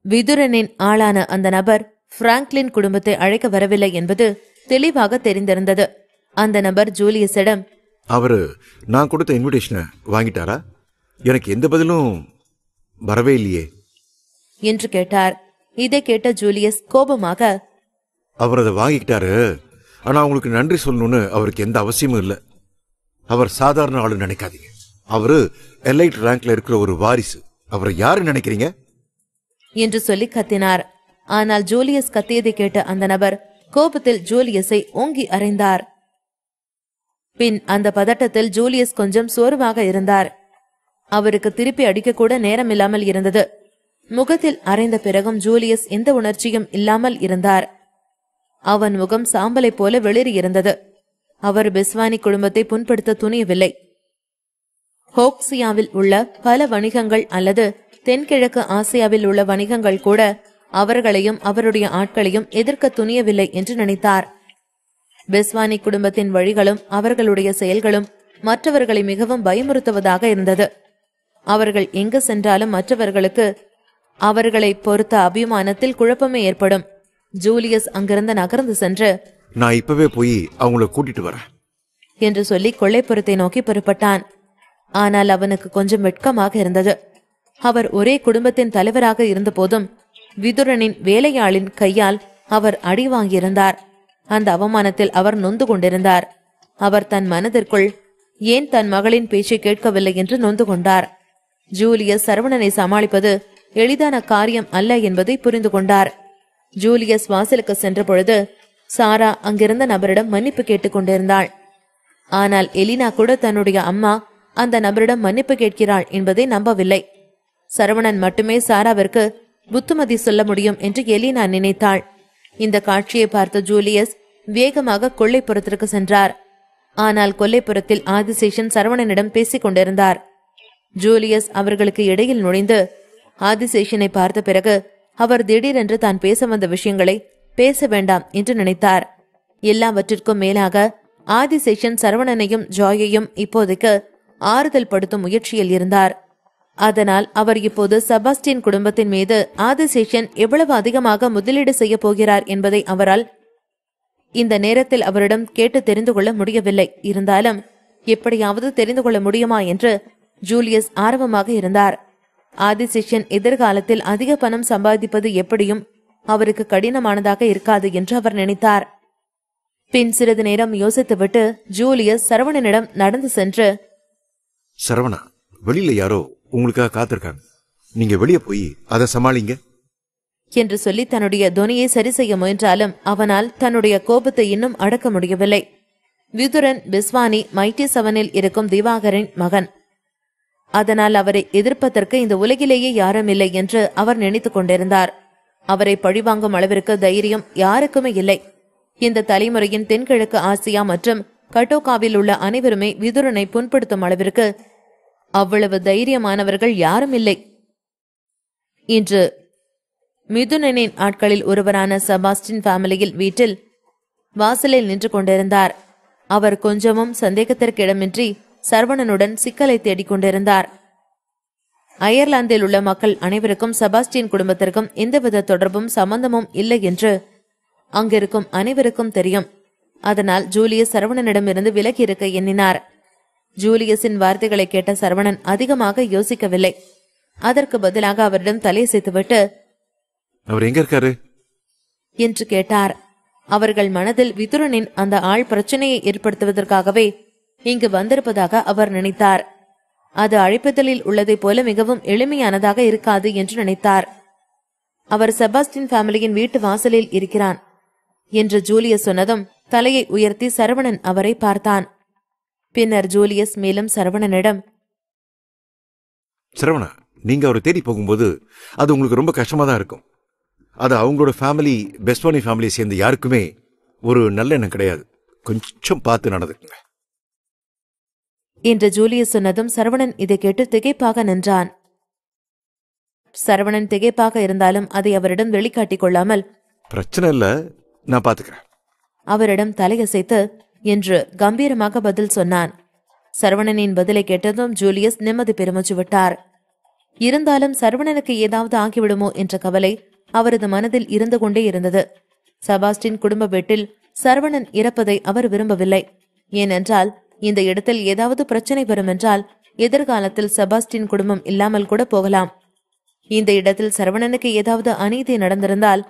விதுரனின் ஆளான அந்த நபர் பிராங்க்லின் குடும்பத்தை அழைக்க வரவில்லை என்பது தெளிவாக தெரிந்திருந்தது. அந்த நபர் ஜூலியஸிடம், அவரு நான் கொடுத்த இன்விடேஷனை வாங்கிட்டாரா? எனக்கு எந்த பதிலும் வரவே இல்லையே என்று கேட்டார். இதை கேட்ட ஜூலியஸ் கோபமாக, அவர் அதை வாங்கிக்கிட்டாரு, ஆனா உங்களுக்கு நன்றி சொல்லணும்னு அவருக்கு எந்த அவசியமும் இல்லை. அவர் சாதாரண ஆளு நினைக்காதீங்க. அவரு எலைட் ரேங்க்ல இருக்கிற ஒரு வாரிசு. அவரை யாரு நினைக்கிறீங்க என்று சொல்லி கத்தினார். ஆனால் ஜூலியஸ் கத்தியதை கேட்ட அந்த நபர் கோபத்தில் ஜூலியஸை ஓங்கி அறைந்தார். பின் அந்த பதட்டத்தில் ஜூலியஸ் கொஞ்சம் சோர்வாக இருந்தார். அவருக்கு திருப்பி அடிக்க கூட நேரமில்லாமல் இருந்தது. முகத்தில் அறைந்த பிறகும் ஜூலியஸ் எந்த உணர்ச்சியும் இல்லாமல் இருந்தார். அவன் முகம் சாம்பலை போல வெளிரி இருந்தது. அவர் பெஸ்வானி குடும்பத்தை புண்படுத்த துணியவில்லை. ஹோக்சியாவில் உள்ள பல வணிகங்கள் அல்லது தென்கிழக்கு ஆசியாவில் உள்ள வணிகங்கள் கூட அவர்களையும் அவருடைய ஆட்களையும் எதிர்க்க துணியவில்லை என்று நினைத்தார். பெஸ்வானி குடும்பத்தின் வழிகளும் அவர்களுடைய செயல்களும் மற்றவர்களை மிகவும் பயமுறுத்துவதாக இருந்தது. அவர்கள் எங்கு சென்றாலும் மற்றவர்களுக்கு அவர்களை பொறுத்த அபிமானத்தில் குழப்பமே ஏற்படும். ஜூலியஸ் அங்கிருந்து நகர்ந்து சென்று, நான் இப்பவே போய் அவங்கள கூட்டிட்டு வரேன் என்று சொல்லி கொள்ளைப்புறத்தை நோக்கி புறப்பட்டான். ஆனால் அவனுக்கு கொஞ்சம் வெட்கமாக இருந்தது. அவர் ஒரே குடும்பத்தின் தலைவராக இருந்த போதும் விதுரனின் வேலையாளின் கையால் அவர் அடி வாங்கியிருந்தார். அந்த அவமானத்தில் அவர் நொந்து கொண்டிருந்தார். அவர் தன் மனதிற்குள் ஏன் தன் மகளின் பேச்சை கேட்கவில்லை என்று நொந்து கொண்டார். ஜூலியஸ் சரவணனை சமாளிப்பது எளிதான காரியம் அல்ல என்பதை புரிந்து கொண்டார். ஜூலியஸ் வாசலுக்கு சென்ற பொழுது சாரா அங்கிருந்த நபரிடம் மன்னிப்பு கேட்டுக் கொண்டிருந்தாள். ஆனால் எலினா கூட தன்னுடைய அம்மா அந்த நபரிடம் மன்னிப்பு கேட்கிறாள் என்பதை நம்பவில்லை. சரவணன் மட்டுமே சாராவிற்கு புத்துமதி சொல்ல முடியும் என்று எலினா நினைத்தாள். இந்த காட்சியை பார்த்த ஜூலியஸ் வேகமாக கொல்லைப்புறத்திற்கு சென்றார். ஆனால் கொல்லைப்புறத்தில் ஆதிசேஷன் சரவணனிடம் பேசிக் கொண்டிருந்தார். ஜூலியஸ் அவர்களுக்கு இடையில் நுழைந்து ஆதிசேஷனை பார்த்த பிறகு அவர் திடீரென்று தான் பேச வந்த விஷயங்களை பேச வேண்டாம் என்று நினைத்தார். எல்லாவற்றிற்கும் மேலாக ஆதிசேஷன் சரவணனையும் ஜாயையும் இப்போதைக்கு ஆறுதல் படுத்தும் முயற்சியில் இருந்தார். அதனால் அவர் இப்போது செபாஸ்டியன் குடும்பத்தின் மீது ஆதிசேஷன் எவ்வளவு அதிகமாக முதலீடு செய்ய போகிறார் என்பதை அவரால் இந்த நேரத்தில் அவரிடம் கேட்டு தெரிந்து கொள்ள முடியவில்லை. இருந்தாலும் எப்படியாவது தெரிந்து கொள்ள முடியுமா என்று ஜூலியஸ் ஆர்வமாக இருந்தார். ஆதிசேஷன் எதிர்காலத்தில் அதிக பணம் சம்பாதிப்பது எப்படியும் அவருக்கு கடினமானதாக இருக்காது என்று அவர் நினைத்தார். பின் சிறிது நேரம் யோசித்துவிட்டு ஜூலியஸ் சரவணனிடம் நடந்து சென்று, சரவணா, வெளியில யாரோ உங்களுக்காக காத்திருக்காங்க, நீங்க வெளியே போய் அதை சமாளிங்க என்று சொல்லி தன்னுடைய தொனியை சரி செய்ய முயன்றாலும் அவனால் தன்னுடைய கோபத்தை இன்னும் அடக்க முடியவில்லை. விதுரன் பெஸ்வானி மைட்டி 7 இருக்கும் திவாகரின் மகன். அதனால் அவரை எதிர்ப்பதற்கு இந்த உலகிலேயே யாரும் இல்லை என்று அவர் நினைத்துக் கொண்டிருந்தார். அவரை பழிவாங்கும் அளவிற்கு தைரியம் யாருக்குமே இல்லை. இந்த தலைமுறையின் தென்கிழக்கு ஆசியா மற்றும் கட்டோகாவில் உள்ள அனைவருமே விதுரனை புண்படுத்தும் அளவிற்கு அவ்வளவு தைரியமானவர்கள் யாரும் இல்லை. இன்று மிதுனனின் ஆட்களில் ஒருவரான செபாஸ்டின் ஃபேமிலியில் வீட்டில் வாசலில் நின்று கொண்டிருந்தார். அவர் கொஞ்சமும் சந்தேகத்திற்கு இடமின்றி சரவணனுடன் சிக்கலை தேடிக்கொண்டிருந்தார். அயர்லாந்தில் உள்ள மக்கள் அனைவருக்கும் செபாஸ்டியன் குடும்பத்திற்கும் எந்தவித தொடர்பும் சம்பந்தமும் இல்லை என்று அங்கிருக்கும் அனைவருக்கும் தெரியும். அதனால் ஜூலியஸ் சரவணனிடமிருந்து விலகி இருக்க எண்ணினார். ஜூலியஸின் வார்த்தைகளை கேட்ட சரவணன் அதிகமாக யோசிக்கவில்லை. அதற்கு பதிலாக அவரிடம் தலையசைத்துவிட்டு, அவர் எங்க இருக்காரு என்று கேட்டார். அவர்கள் மனதில் விதுரனின் அந்த ஆள் பிரச்சனையை ஏற்படுத்துவதற்காகவே இங்கு வந்திருப்பதாக அவர் நினைத்தார். அது அழைப்புதலில் உள்ளதை போல மிகவும் எளிமையானதாக இருக்காது என்று நினைத்தார். அவர் செபாஸ்டின் ஃபேமிலியின் வீட்டு வாசலில் இருக்கிறான் என்று ஜூலியஸ் சொன்னதும் தலையை உயர்த்தி சரவணன் அவரை பார்த்தான். பின்னர் ஜூலியஸ் மேலும் சரவணனிடம், சரவணா, நீங்க அவரை தேடி போகும்போது அது உங்களுக்கு ரொம்ப கஷ்டமா தான் இருக்கும். அது அவங்களோட ஃபேமிலி, பெஸ்வானி ஃபேமிலியை சேர்ந்த யாருக்குமே ஒரு நல்ல எண்ணம் கிடையாது. கொஞ்சம் பார்த்து நடந்துக்குங்க என்று ஜூலியஸ் சொன்னதும் சரவணன் இதை கேட்டு திகைப்பாக நின்றான். சரவணன் திகைப்பாக இருந்தாலும் அதை அவரிடம் வெளிக்காட்டிக் கொள்ளாமல், பிரச்சனை இல்ல, நான் பாத்துக்கிறேன், அவரிடம் தலையசைத்து என்று கம்பீரமாக பதில் சொன்னான். சரவணனின் பதிலை கேட்டதும் ஜூலியஸ் நிம்மதி பெருமூச்சு விட்டார். இருந்தாலும் சரவணனுக்கு ஏதாவது ஆகிவிடுமோ என்ற கவலை அவரது மனதில் இருந்து கொண்டே இருந்தது. செபாஸ்டின் குடும்ப வீட்டில் சரவணன் இறப்பதை அவர் விரும்பவில்லை. ஏனென்றால் இந்த இடத்தில் ஏதாவது பிரச்சனை வரும் என்றால் எதிர்காலத்தில் செபாஸ்டின் குடும்பம் இல்லாமல் கூட போகலாம். இந்த இடத்தில் சரவணனுக்கு ஏதாவது அநீதி நடந்திருந்தால்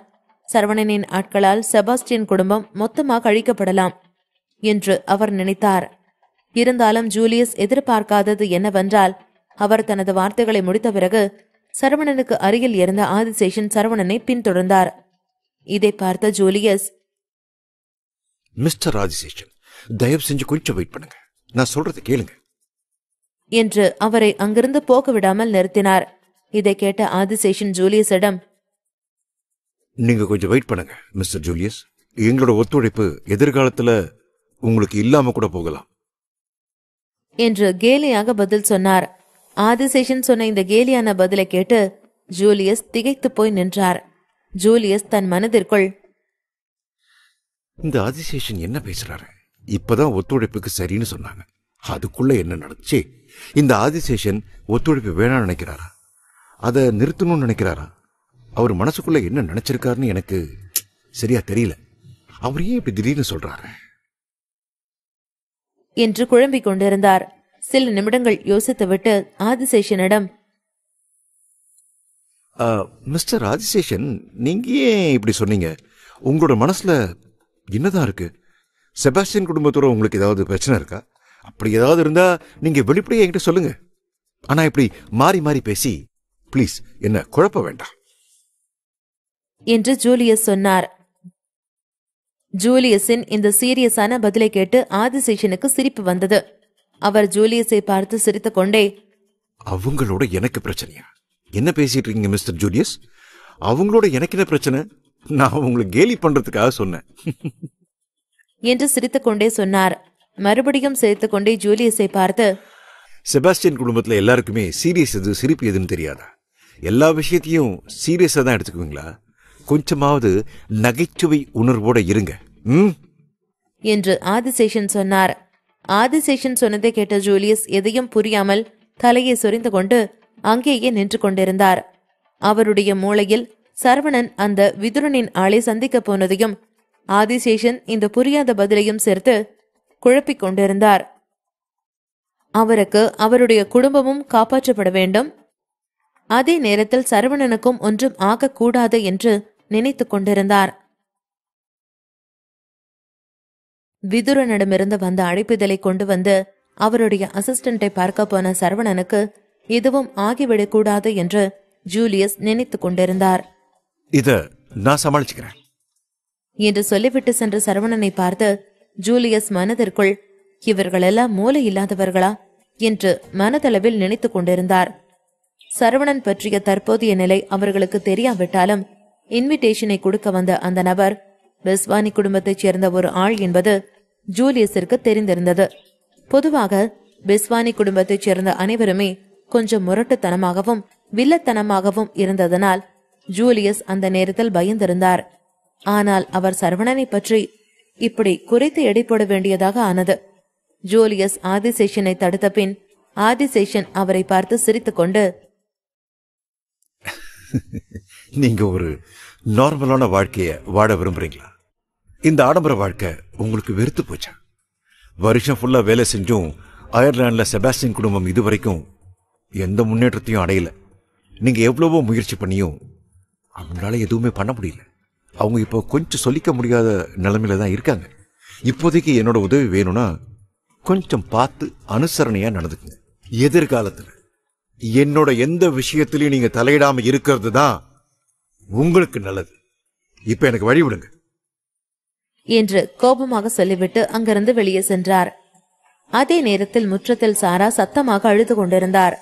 சரவணனின் ஆட்களால் செபாஸ்டின் குடும்பம் மொத்தமாக அழிக்கப்படலாம் என்று அவர் நினைத்தார். இருந்தாலும் ஜூலியஸ் எதிர்பார்க்காதது என்னவென்றால், அவர் தனது வார்த்தைகளை முடித்த பிறகு சரவணனுக்கு அருகில் இருந்த ஆதிசேஷன் சரவணனை பின்தொடர்ந்தார். இதை பார்த்த ஜூலியஸ், மிஸ்டர் ஆதிசேஷன், தயவு செஞ்சு கொஞ்சம் வெயிட் பண்ணுங்க, நான் சொல்றதை கேளுங்க என்று அவரை அங்கிருந்து போக விடாமல் நிறுத்தினார். இதை கேட்ட ஆதிசேஷன் ஜூலியஸிடம், நீங்க கொஞ்சம் வெயிட் பண்ணுங்க மிஸ்டர் ஜூலியஸ், எங்களோட ஒத்துழைப்பு எதிர்காலத்துல உங்களுக்கு இல்லாம கூட போகலாம் என்று கேலியாக பதில் சொன்னார். ஆதிசேஷன் சொன்ன இந்த கேலியான பதிலை கேட்டு ஜூலியஸ் திகைத்து போய் நின்றார். ஜூலியஸ் தன் மனதிற்குள், இந்த ஆதிசேஷன் என்ன பேசுறாரு, இப்பதான் ஒத்துழைப்புக்கு சரின்னு சொன்னாங்க, அதுக்குள்ள என்ன நடந்துச்சு? இந்த ஆதிசேஷன் ஒத்துழைப்பு வேணாம்னு நினைக்கிறாரா, அதை நிறுத்தணும்னு நினைக்கிறாரா? அவர் மனசுக்குள்ள என்ன நினைச்சிருக்காருன்னு எனக்கு சரியா தெரியல. அவர் ஏன் இப்படி திடீர்னு சொல்றாரு என்று குழம்பிக் கொண்டிருந்தார். சில நிமிடங்கள் யோசித்துவிட்டு ஆதிசேஷனிடம், மிஸ்டர் ஆதிசேஷன், நீங்க ஏன் இப்படி சொன்னீங்க? உங்களோட மனசுல என்னதான் இருக்கு? செபாஸ்டியன் குடும்பத்தோட உங்களுக்கு ஏதாவது பிரச்சனை இருக்கா? அப்படி ஏதாவது இருந்தா நீங்க வெளிப்படையா என்கிட்ட சொல்லுங்க. ஆனா இப்படி மாறி மாறி பேசி பிளீஸ் என்ன குழப்ப வேண்டாம் என்று ஜூலியஸ் சொன்னார். ஜூலியஸின் இந்த சீரியஸான பதிலை கேட்டு ஆதிசேஷனுக்கு சிரிப்பு வந்தது. அவர் ஜூலியஸை பார்த்து சிரித்துக் கொண்டே, அவங்களோட எனக்கு பிரச்சனையா? என்ன பேசிட்டு இருக்கீங்க மிஸ்டர் ஜூலியஸ்? அவங்களோட எனக்கு என்ன பிரச்சனை? நான் உங்களுக்கு கேலி பண்றதுக்காக சொன்னேன் என்று சிரித்துக் கொண்டே சொன்னார். மறுபடியும் சிரித்துக் கொண்டே ஜூலியஸை பார்த்து, செபாஸ்டியன் குடும்பத்துல எல்லாருக்குமே சீரியஸ் எது சிரிப்பு எதுன்னு தெரியாதா? எல்லா விஷயத்தையும் சீரியஸா தான் எடுத்துக்குவீங்களா? கொஞ்சமாவது நகைச்சுவை உணர்வோட இருங்க என்று ஆதிசேஷன் சொன்னார். ஆதிசேஷன் சொன்னதை கேட்ட ஜூலியஸ் எதையும் புரியாமல் தலையை சொரிந்து கொண்டு அங்கேயே நின்று கொண்டிருந்தார். அவருடைய மூளையில் சரவணன் அந்த விதுரனின் ஆளை சந்திக்க போனதையும் ஆதிசேஷன் இந்த புரியாத பதிலையும் சேர்த்து குழப்பிக் கொண்டிருந்தார். அவருக்கு அவருடைய குடும்பமும் காப்பாற்றப்பட வேண்டும், அதே நேரத்தில் சரவணனுக்கும் ஒன்றும் ஆகக்கூடாது என்று நினைத்துக் கொண்டிருந்தார். விதுரனிடமிருந்து வந்த அழைப்பிதழை கொண்டு வந்து அவருடைய அசிஸ்டண்டை பார்க்க போன சரவணனுக்கு எதுவும் ஆகிவிடக் கூடாது என்று ஜூலியஸ் நினைத்துக் கொண்டிருந்தார். இத நான் சமாளிச்சுக்கிறேன் என்று சொல்லிவிட்டு சென்ற சரவணனை பார்த்து ஜூலியஸ் மனதிற்குள், இவர்களெல்லாம் மூளை இல்லாதவர்களா என்று மனதளவில் நினைத்துக் கொண்டிருந்தார். சரவணன் பற்றிய தற்போதைய நிலை அவர்களுக்கு தெரியாவிட்டாலும் இன்விடேஷனை கொடுக்க வந்த அந்த நபர் பெஸ்வானி குடும்பத்தைச் சேர்ந்த ஒரு ஆள் என்பது ஜூலியஸிற்கு தெரிந்திருந்தது. பொதுவாக பெஸ்வானி குடும்பத்தைச் சேர்ந்த அனைவருமே கொஞ்சம் முரட்டுத்தனமாகவும் வில்லத்தனமாகவும் இருந்ததனால் ஜூலியஸ் அந்த நேரத்தில் பயந்திருந்தார். ஆனால் அவர் சரவணனை பற்றி இப்படி குறைத்து எடை போட வேண்டியதாக ஆனது. ஜூலியஸ் ஆதிசேஷனை தடுத்த பின் ஆதிசேஷன் அவரை பார்த்து சிரித்துக்கொண்டு, நீங்க ஒரு நார்மலான வாழ்க்கைய வாழ விரும்புறீங்களா? இந்த ஆடம்பர வாழ்க்கை உங்களுக்கு வெறுத்து போச்சா? வருஷம் ஃபுல்லா வேலை செஞ்சும் அயர்லாந்துல செபாஸ்டியன் குடும்பம் இதுவரைக்கும் எந்த முன்னேற்றத்தையும் அடையல. நீங்க எவ்வளவோ முயற்சி பண்ணியும் அவங்களால எதுவுமே பண்ண முடியல. அவங்க இப்போ கொஞ்சம் சொல்லிக்க முடியாத நிலைமையில தான் இருக்காங்க. இப்போதைக்கு என்னோட உதவி வேணும்னா கொஞ்சம் பார்த்து அனுசரணையா நடந்துக்குங்க. எதிர்காலத்துல என்னோட எந்த விஷயத்திலையும் நீங்க தலையிடாம இருக்கிறது தான் உங்களுக்கு நல்லது. இப்ப எனக்கு வழி விடுங்க என்று கோபமாக சொல்லிவிட்டு அங்கிருந்து வெளியே சென்றார். அதே நேரத்தில் முற்றத்தில் சாரா சத்தமாக அழுது கொண்டிருந்தார்.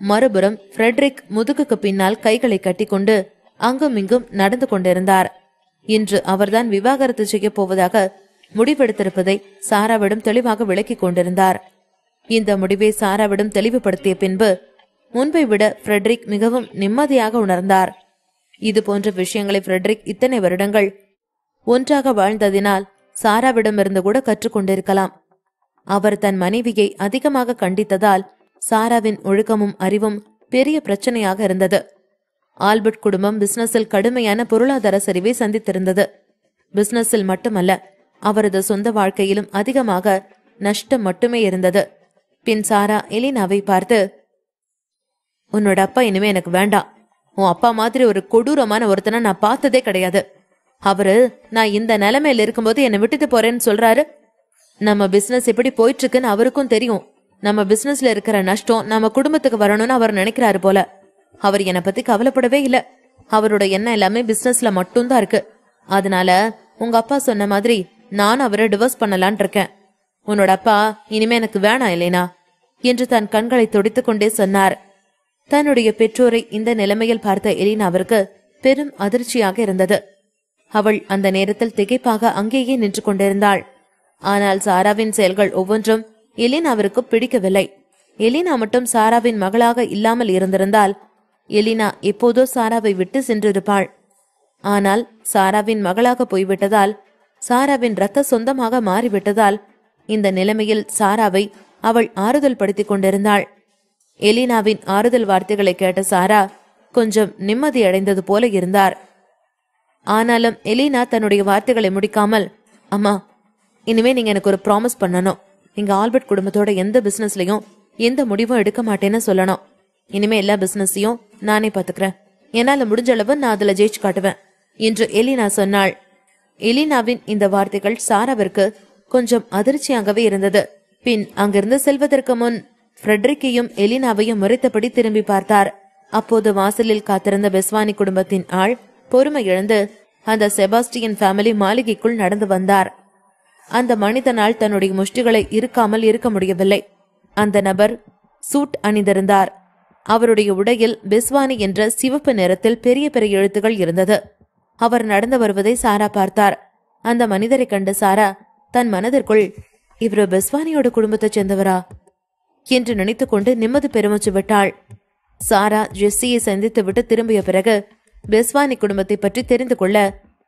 மறுபுறம் ஃப்ரெட்ரிக் முதுகுக்கு பின்னால் கைகளை கட்டிக்கொண்டு அங்கும் இங்கும் நடந்து கொண்டிருந்தார். இன்று அவர்தான் விவாகரத்து செய்ய போவதாக முடிவெடுத்திருப்பதை சாராவிடம் தெளிவாக விளக்கிக் கொண்டிருந்தார். இந்த முடிவை சாராவிடம் தெளிவுபடுத்திய பின்பு முன்பை விட ஃப்ரெட்ரிக் மிகவும் நிம்மதியாக உணர்ந்தார். இது போன்ற விஷயங்களை ஃப்ரெட்ரிக் இத்தனை வருடங்கள் ஒன்றாக வாழ்ந்ததினால் சாராவிடமிருந்து கூட கற்றுக்கொண்டிருக்கலாம். அவர் தன் மனைவியை அதிகமாக கண்டித்ததால் சாராவின் ஒழுக்கமும் அறிவும் பெரிய பிரச்சனையாக இருந்தது. ஆல்பர்ட் குடும்பம் பிசினஸில் கடுமையான பொருளாதார சரிவை சந்தித்திருந்தது. பிசினஸில் மட்டுமல்ல, அவரது சொந்த வாழ்க்கையிலும் அதிகமாக நஷ்டம் மட்டுமே இருந்தது. பின் சாரா எலினாவை பார்த்து, உன்னோட அப்பா இனிமே எனக்கு வேண்டாம். உன் அப்பா மாதிரி ஒரு கொடூரமான ஒருத்தனை நான் பார்த்ததே கிடையாது. அவரு நான் இந்த நிலைமையில இருக்கும்போது என்னை விட்டுட்டு போறேன்னு சொல்றாரு. நம்ம பிசினஸ் எப்படி போயிட்டு இருக்குன்னு அவருக்கும் தெரியும். நம்ம பிசினஸ்ல இருக்கிற நஷ்டம் நம்ம குடும்பத்துக்கு வரணும்னு அவர் நினைக்கிறாரு போல. அவர் என்னை பத்தி கவலைப்படவே இல்ல. அவரோட எண்ணம் எல்லாமே பிசினஸ்ல மட்டும்தான் இருக்கு. அதனால உங்க அப்பா சொன்ன மாதிரி நான் அவரை டிவோர்ஸ் பண்ணலான் இருக்கேன். உன்னோட அப்பா இனிமே எனக்கு வேணாம் இல்லைனா என்று தன் கண்களை துடைத்துக் கொண்டே சொன்னார். தன்னுடைய பெற்றோரை இந்த நிலைமையில் பார்த்த எலினாவிற்கு பெரும் அதிர்ச்சியாக இருந்தது. அவள் அந்த நேரத்தில் திகைப்பாக அங்கேயே நின்று கொண்டிருந்தாள். ஆனால் சாராவின் செயல்கள் ஒவ்வொன்றும் எலினாவிற்கு பிடிக்கவில்லை. எலினா மட்டும் சாராவின் மகளாக இல்லாமல் இருந்திருந்தால் எலினா எப்போதோ சாராவை விட்டு சென்றிருப்பாள். ஆனால் சாராவின் மகளாக போய்விட்டதால், சாராவின் இரத்த சொந்தமாக மாறிவிட்டதால் இந்த நிலைமையில் சாராவை அவள் ஆறுதல் படுத்திக் கொண்டிருந்தாள். எலினாவின் ஆறுதல் வார்த்தைகளை கேட்ட சாரா கொஞ்சம் நிம்மதியடைந்தது போல இருந்தார். ஆனாலும் எலினா தன்னுடைய வார்த்தைகளை முடிக்காமல், அம்மா, இனிமே நீங்க எனக்கு ஒரு ப்ராமிஸ் பண்ணணும். நீங்க ஆல்பர்ட் குடும்பத்தோட எந்த பிசினஸ்லயும் எந்த முடிவும் எடுக்க மாட்டேன்னு சொல்லணும். இனிமே எல்லா பிசினஸையும் நானே பாத்துக்கிறேன். என்னால முடிஞ்ச அளவு நான் அதுல ஜெயிச்சு காட்டுவேன் என்று எலினா சொன்னாள். எலினாவின் இந்த வார்த்தைகள் சாராவிற்கு கொஞ்சம் அதிர்ச்சியாகவே இருந்தது. பின் அங்கிருந்து செல்வதற்கு முன் ஃப்ரெட்ரிக்கையும் எலினாவையும் முறைத்தபடி திரும்பி பார்த்தார். அப்போது வாசலில் காத்திருந்த பெஸ்வானி குடும்பத்தின் ஆள் பொறுமை இழந்து அந்த செபாஸ்டியன் ஃபேமிலி மாளிகைக்குள் நடந்து வந்தார். அந்த மனிதனால் தன்னுடைய முஷ்டிகளை இருக்காமல் இருக்க முடியவில்லை. அந்த நபர் சூட் அணிந்திருந்தார். அவருடைய உடையில் பெஸ்வானி என்ற சிவப்பு நிறத்தில் பெரிய பெரிய எழுத்துகள் இருந்தது. அவர் நடந்து வருவதை சாரா பார்த்தார். அந்த மனிதரை கண்ட சாரா தன் மனதிற்குள், இவரு பெஸ்வானியோட குடும்பத்தைச் சேர்ந்தவரா என்று நினைத்துக்கொண்டு நிம்மதி பெருமூச்சு விட்டாள். சாரா ஜெஸ்ஸியை சந்தித்து விட்டு திரும்பிய பிறகு பெஸ்வானி குடும்பத்தை பற்றி தெரிந்து கொள்ள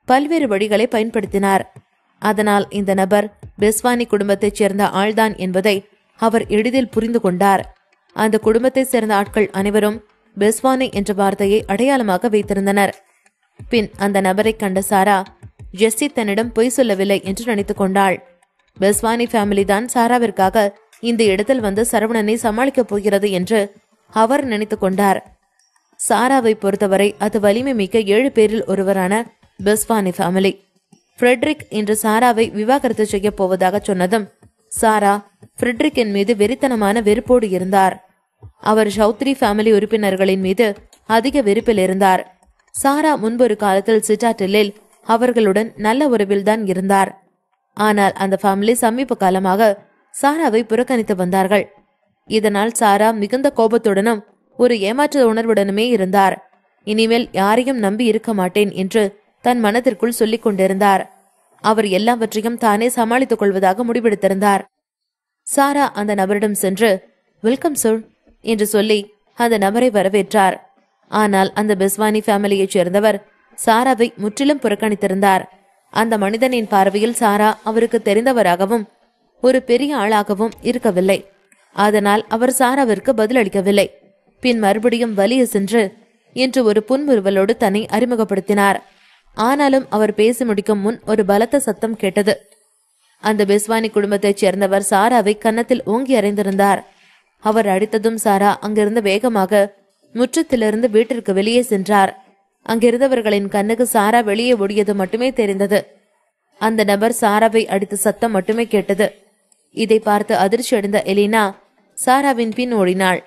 பல்வேறு வழிகளை பயன்படுத்தினார். அதனால் இந்த நபர் பெஸ்வானி குடும்பத்தைச் சேர்ந்த ஆள்தான் என்பதை அவர் எளிதில் புரிந்து கொண்டார். அந்த குடும்பத்தைச் சேர்ந்த ஆட்கள் அனைவரும் பெஸ்வானி என்ற வார்த்தையை அடையாளமாக வைத்திருந்தனர். பின் அந்த நபரை கண்ட சாரா ஜெஸ்ஸி தன்னிடம் பொய் சொல்லவில்லை என்று நினைத்துக் கொண்டாள். பெஸ்வானி ஃபேமிலி தான் சாராவிற்காக இந்த இடத்தில் வந்து சரவணனை சமாளிக்கப் போகிறது என்று அவர் நினைத்துக் கொண்டார். சாராவை பொறுத்தவரை அது வலிமை மிக்க 7 பேரில் ஒருவரான பெஸ்வானி ஃபேமிலி. ஃப்ரெட்ரிக் இன்று சாராவை விவாகரத்து செய்ய போவதாக சொன்னதும் சாரா ஃப்ரெட்ரிக்கின் மீது வெறித்தனமான வெறுப்போடு இருந்தார். அவர் சௌத்ரி ஃபேமிலி உறுப்பினர்களின் மீது அதிக வெறுப்பில் இருந்தார். சாரா முன்பொரு காலத்தில் சிட்டாட்டிலில் அவர்களுடன் நல்ல உறவில்தான் இருந்தார். ஆனால் அந்த ஃபேமிலி சமீப காலமாக சாராவை புறக்கணித்து வந்தார்கள். இதனால் சாரா மிகுந்த கோபத்துடனும் ஒரு ஏமாற்ற உணர்வுடனுமே இருந்தார். இனிமேல் யாரையும் நம்பி இருக்க மாட்டேன் என்று தன் மனதிற்குள் சொல்லிக் கொண்டிருந்தார். அவர் எல்லாவற்றையும் தானே சமாளித்துக் கொள்வதாக முடிவெடுத்திருந்தார். சாரா அந்த நபரிடம் சென்று, வெல்கம் சார் என்று சொல்லி அந்த நபரை வரவேற்றார். ஆனால் அந்த பெஸ்வானி ஃபேமிலியைச் சேர்ந்தவர் சாராவை முற்றிலும் புறக்கணித்திருந்தார். அந்த மனிதனின் பார்வையில் சாரா அவருக்கு தெரிந்தவராகவும் ஒரு பெரிய ஆளாகவும் இருக்கவில்லை. அதனால் அவர் சாராவிற்கு பதிலளிக்கவில்லை. பின் மறுபடியும் வலிய சென்று என்று ஒரு புன்முறுவலோடு தன்னை அறிமுகப்படுத்தினார். ஆனாலும் அவர் பேசி முடிக்கும் முன் ஒரு பலத்த சத்தம் கேட்டது. அந்த பெஸ்வானி குடும்பத்தைச் சேர்ந்தவர் சாராவை கன்னத்தில் ஓங்கி அறைந்திருந்தார். அவர் அடித்ததும் சாரா அங்கிருந்து வேகமாக முற்றத்திலிருந்து வீட்டிற்கு வெளியே சென்றார். அங்கிருந்தவர்களின் கண்ணுக்கு சாரா வெளியே ஓடியது மட்டுமே தெரிந்தது. அந்த நபர் சாராவை அடித்த சத்தம் மட்டுமே கேட்டது. இதை பார்த்து அதிர்ச்சி அடைந்த எலினா சாராவின் பின் ஓடினாள்.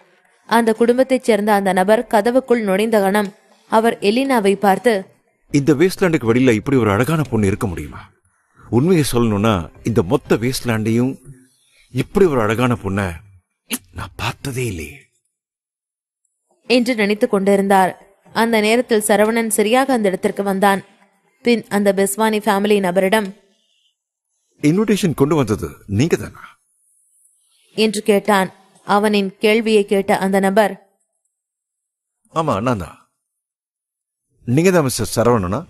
அந்த குடும்பத்தைச் சேர்ந்த அந்த நபர் கதவுக்குள் நுழைந்த கணம் அவர் எலினாவை பார்த்து, இந்த வேஸ்ட்லாண்டுக்கு வெளியில இப்படி ஒரு அழகான பொண்ணு இருக்க முடியுமா? உண்மையை சொல்லணும்னா இந்த மொத்த வேஸ்ட்லாண்டையும் இப்படி ஒரு அழகான பொண்ண நான் பார்த்ததே இல்லையே என்று நினைத்துக் கொண்டிருந்தார். அந்த நேரத்தில் சரவணன் சரியாக அந்த இடத்திற்கு வந்தான். பின் அந்த பெஸ்வானி ஃபேமிலி நபரிடம், இன்விடேஷன் கொண்டு வந்தது நீங்க தானா என்று கேட்டான். அவனின் கேள்வியை கேட்ட அந்த நபர், ஆமா நான் தான். நீங்க தான் மிஸ்டர் சரவணனா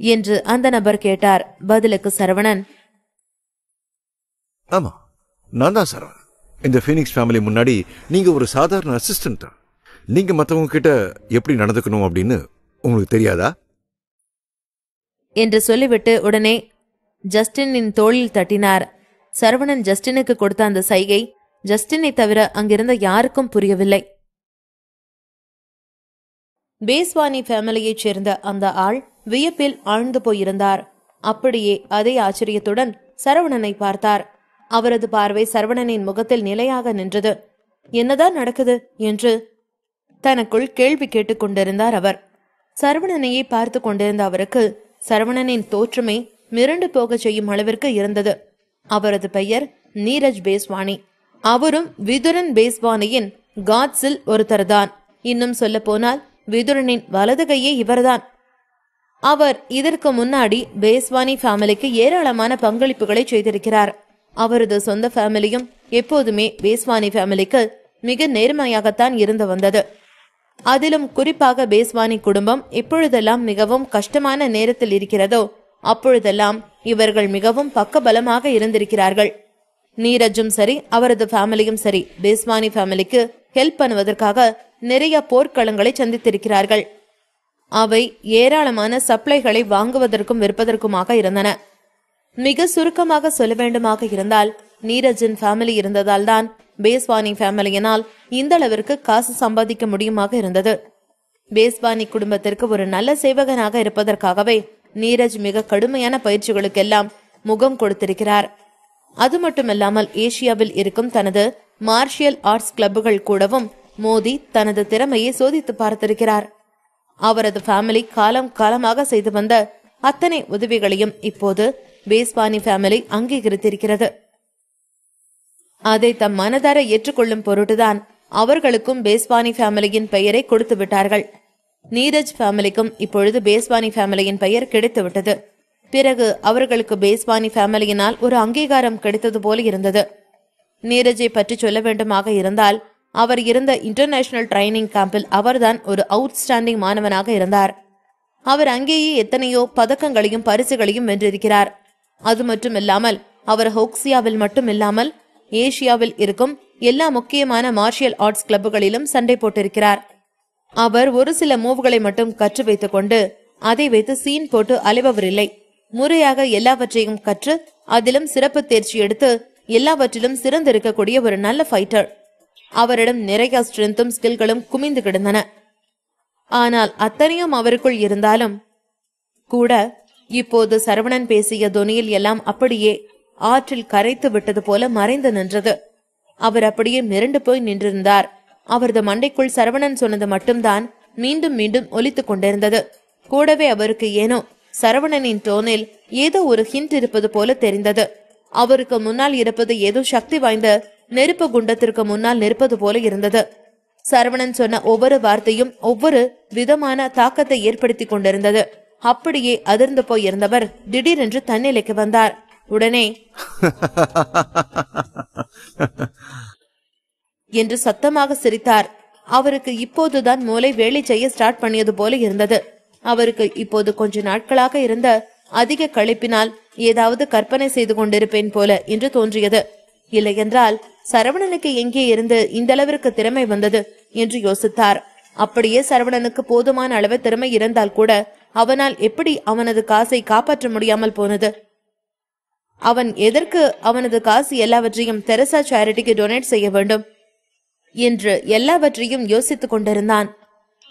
என்று அந்த நபர் கேட்டார். பதிலுக்கு சரவணன், ஆமா நான் தான் சரவணன். இந்த ஃபீனிக்ஸ் ஃபேமிலி முன்னாடி நீங்க ஒரு சாதாரண அசிஸ்டன்ட். நீங்க மத்தவங்க கிட்ட எப்படி நடந்துக்கணும் அப்படின்னு உங்களுக்கு தெரியாதா என்று சொல்லிவிட்டு உடனே ஜஸ்டினின் தோளில் தட்டினார். சரவணன் ஜஸ்டினுக்கு கொடுத்த அந்த சைகை ஜஸ்டினை தவிர அங்கிருந்த யாருக்கும் புரியவில்லை. பேஸ்வானி ஃபேமிலியைச் சேர்ந்த அந்த ஆள் வியப்பில் ஆழ்ந்து போயிருந்தார். அப்படியே அதே ஆச்சரியத்துடன் சரவணனை பார்த்தார். அவரது பார்வை சரவணனின் முகத்தில் நிலையாக நின்றது. என்னதான் நடக்குது என்று தனக்குள் கேள்வி கேட்டுக் கொண்டிருந்தார் அவர். சரவணனையை பார்த்து கொண்டிருந்த அவருக்கு சரவணனின் தோற்றமே மிரண்டு போகச் செய்யும் அளவிற்கு இருந்தது. அவரது பெயர் நீரஜ் பேஸ்வானி. அவரும் விதுரன் பேஸ்வானியின் காட்ஸில் ஒருத்தர்தான். இன்னும் சொல்ல போனால் விதுரனின் வலது கையே இவர்தான். அவர் இதற்கு முன்னாடி பேஸ்வானி ஃபேமிலிக்கு ஏராளமான பங்களிப்புகளை செய்திருக்கிறார். அவரது சொந்த ஃபேமிலியும் எப்போதுமே பேஸ்வானி ஃபேமிலிக்கு மிக நேர்மையாகத்தான் இருந்து வந்தது. அதிலும் குறிப்பாக பேஸ்வானி குடும்பம் எப்பொழுதெல்லாம் மிகவும் கஷ்டமான நேரத்தில் இருக்கிறதோ அப்பொழுதெல்லாம் இவர்கள் மிகவும் பக்கபலமாக இருந்திருக்கிறார்கள். நீரஜும் சரி அவரது ஃபேமிலியும் சரி பேஸ்வானி ஃபேமிலிக்கு ஹெல்ப் பண்ணுவதற்காக நிறைய போர்க்களங்களை சந்தித்திருக்கிறார்கள். அவை ஏராளமான சப்ளைகளை வாங்குவதற்கும் விற்பதற்குமாக இருந்தன. மிக சுருக்கமாக சொல்ல வேண்டுமாக இருந்தால் நீரஜின் ஃபேமிலி இருந்ததால் தான் பேஸ்வானி ஃபேமிலியினால் இந்த அளவிற்கு காசு சம்பாதிக்க முடியுமாக இருந்தது. பேஸ்வானி குடும்பத்திற்கு ஒரு நல்ல சேவகனாக இருப்பதற்காகவே நீரஜ் மிக கடுமையான பயிற்சிகளுக்கெல்லாம் முகம் கொடுத்திருக்கிறார். அது மட்டுமல்லாமல் ஏசியாவில் இருக்கும் தனது மார்ஷியல் ஆர்ட்ஸ் கிளப்புகள் கூடவும் மோதி தனது திறமையை சோதித்து பார்த்திருக்கிறார். அவரது ஃபேமிலி காலம் காலமாக செய்து வந்த அத்தனை உதவிகளையும் இப்போது பேஸ்வானி ஃபேமிலி அங்கீகரித்திருக்கிறது. அதை தம் மனதார ஏற்றுக்கொள்ளும் பொருட்டுதான் அவர்களுக்கும் பேஸ்வானி ஃபேமிலியின் பெயரை கொடுத்து விட்டார்கள். நீரஜ் ஃபேமிலிக்கும் இப்பொழுது பேஸ்வானி ஃபேமிலியின் பெயர் கிடைத்துவிட்டது. பிறகு அவர்களுக்கு பேஸ்வானி ஃபேமிலியினால் ஒரு அங்கீகாரம் கிடைத்தது போல இருந்தது. நீரஜை பற்றி சொல்ல வேண்டுமாக இருந்தால் அவர் இருந்த இன்டர்நேஷனல் ட்ரைனிங் கேம்பில் அவர்தான் ஒரு அவுட்ஸ்டாண்டிங் மாணவனாக இருந்தார். அவர் அங்கேயே எத்தனையோ பதக்கங்களையும் பரிசுகளையும் வென்றிருக்கிறார். அது மட்டுமில்லாமல் அவர் ஹோக்சியாவில் மட்டுமில்லாமல் ஏசியாவில் இருக்கும் எல்லா முக்கியமான மார்ஷியல் ஆர்ட்ஸ் கிளப்புகளிலும் சண்டை போட்டிருக்கிறார். அவர் ஒரு சில மூவ்களை மட்டும் கற்று வைத்துக் கொண்டு அதை வைத்து சீன் போட்டு அலைபவரில்லை. முறையாக எல்லாவற்றையும் கற்று அதிலும் சிறப்பு தேர்ச்சி எடுத்து எல்லாவற்றிலும் சிறந்திருக்கக்கூடிய ஒரு நல்ல ஃபைட்டர். அவரிடம் நிறைய ஸ்ட்ரென்த்தும் ஸ்கில்களும் குமிந்து கிடந்தன. ஆனால் அத்தனையும் அவருக்குள் இருந்தாலும் கூட இப்போது சரவணன் பேசிய தொனியில் எல்லாம் அப்படியே ஆற்றில் கரைத்து விட்டது போல மறைந்து நின்றது. அவர் அப்படியே மிரண்டு போய் நின்றிருந்தார். அவரது மண்டைக்குள் சரவணன் சொன்னது மட்டும்தான் மீண்டும் மீண்டும் ஒலித்துக் கொண்டிருந்தது. கூடவே அவருக்கு ஏனோ சரவணனின் டோனில் ஏதோ ஒரு ஹிண்ட் இருப்பது போல தெரிந்தது. அவருக்கு முன்னால் இருப்பது ஏதோ சக்தி வாய்ந்த நெருப்பு குண்டத்திற்கு முன்னால் நிற்பது போல இருந்தது. சரவணன் சொன்ன ஒவ்வொரு வார்த்தையும் ஒவ்வொரு விதமான தாக்கத்தை ஏற்படுத்தி கொண்டிருந்தது. அப்படியே அதிர்ந்து போய் இருந்தவர் திடீரென்று தன்னிலைக்கு வந்தார். உடனே என்று சத்தமாக சிரித்தார். அவருக்கு இப்போதுதான் மூளை வேலை செய்ய ஸ்டார்ட் பண்ணியது போல இருந்தது. அவருக்கு இப்போது கொஞ்ச நாட்களாக இருந்த அதிக களைப்பினால் ஏதாவது கற்பனை செய்து கொண்டிருப்பேன் போல என்று தோன்றியது. இல்லையென்றால் சரவணனுக்கு எங்கே இருந்து இந்த அளவிற்கு திறமை வந்தது என்று யோசித்தார். அப்படியே சரவணனுக்கு போதுமான அளவு திறமை இருந்தால் கூட அவனால் எப்படி அவனது காசை காப்பாற்ற முடியாமல் போனது? அவன் எதற்கு அவனது காசு எல்லாவற்றையும் தெரசா சேரிட்டிக்கு டொனேட் செய்ய வேண்டும் என்று எல்லாவற்றையும் யோசித்துக் கொண்டிருந்தான்.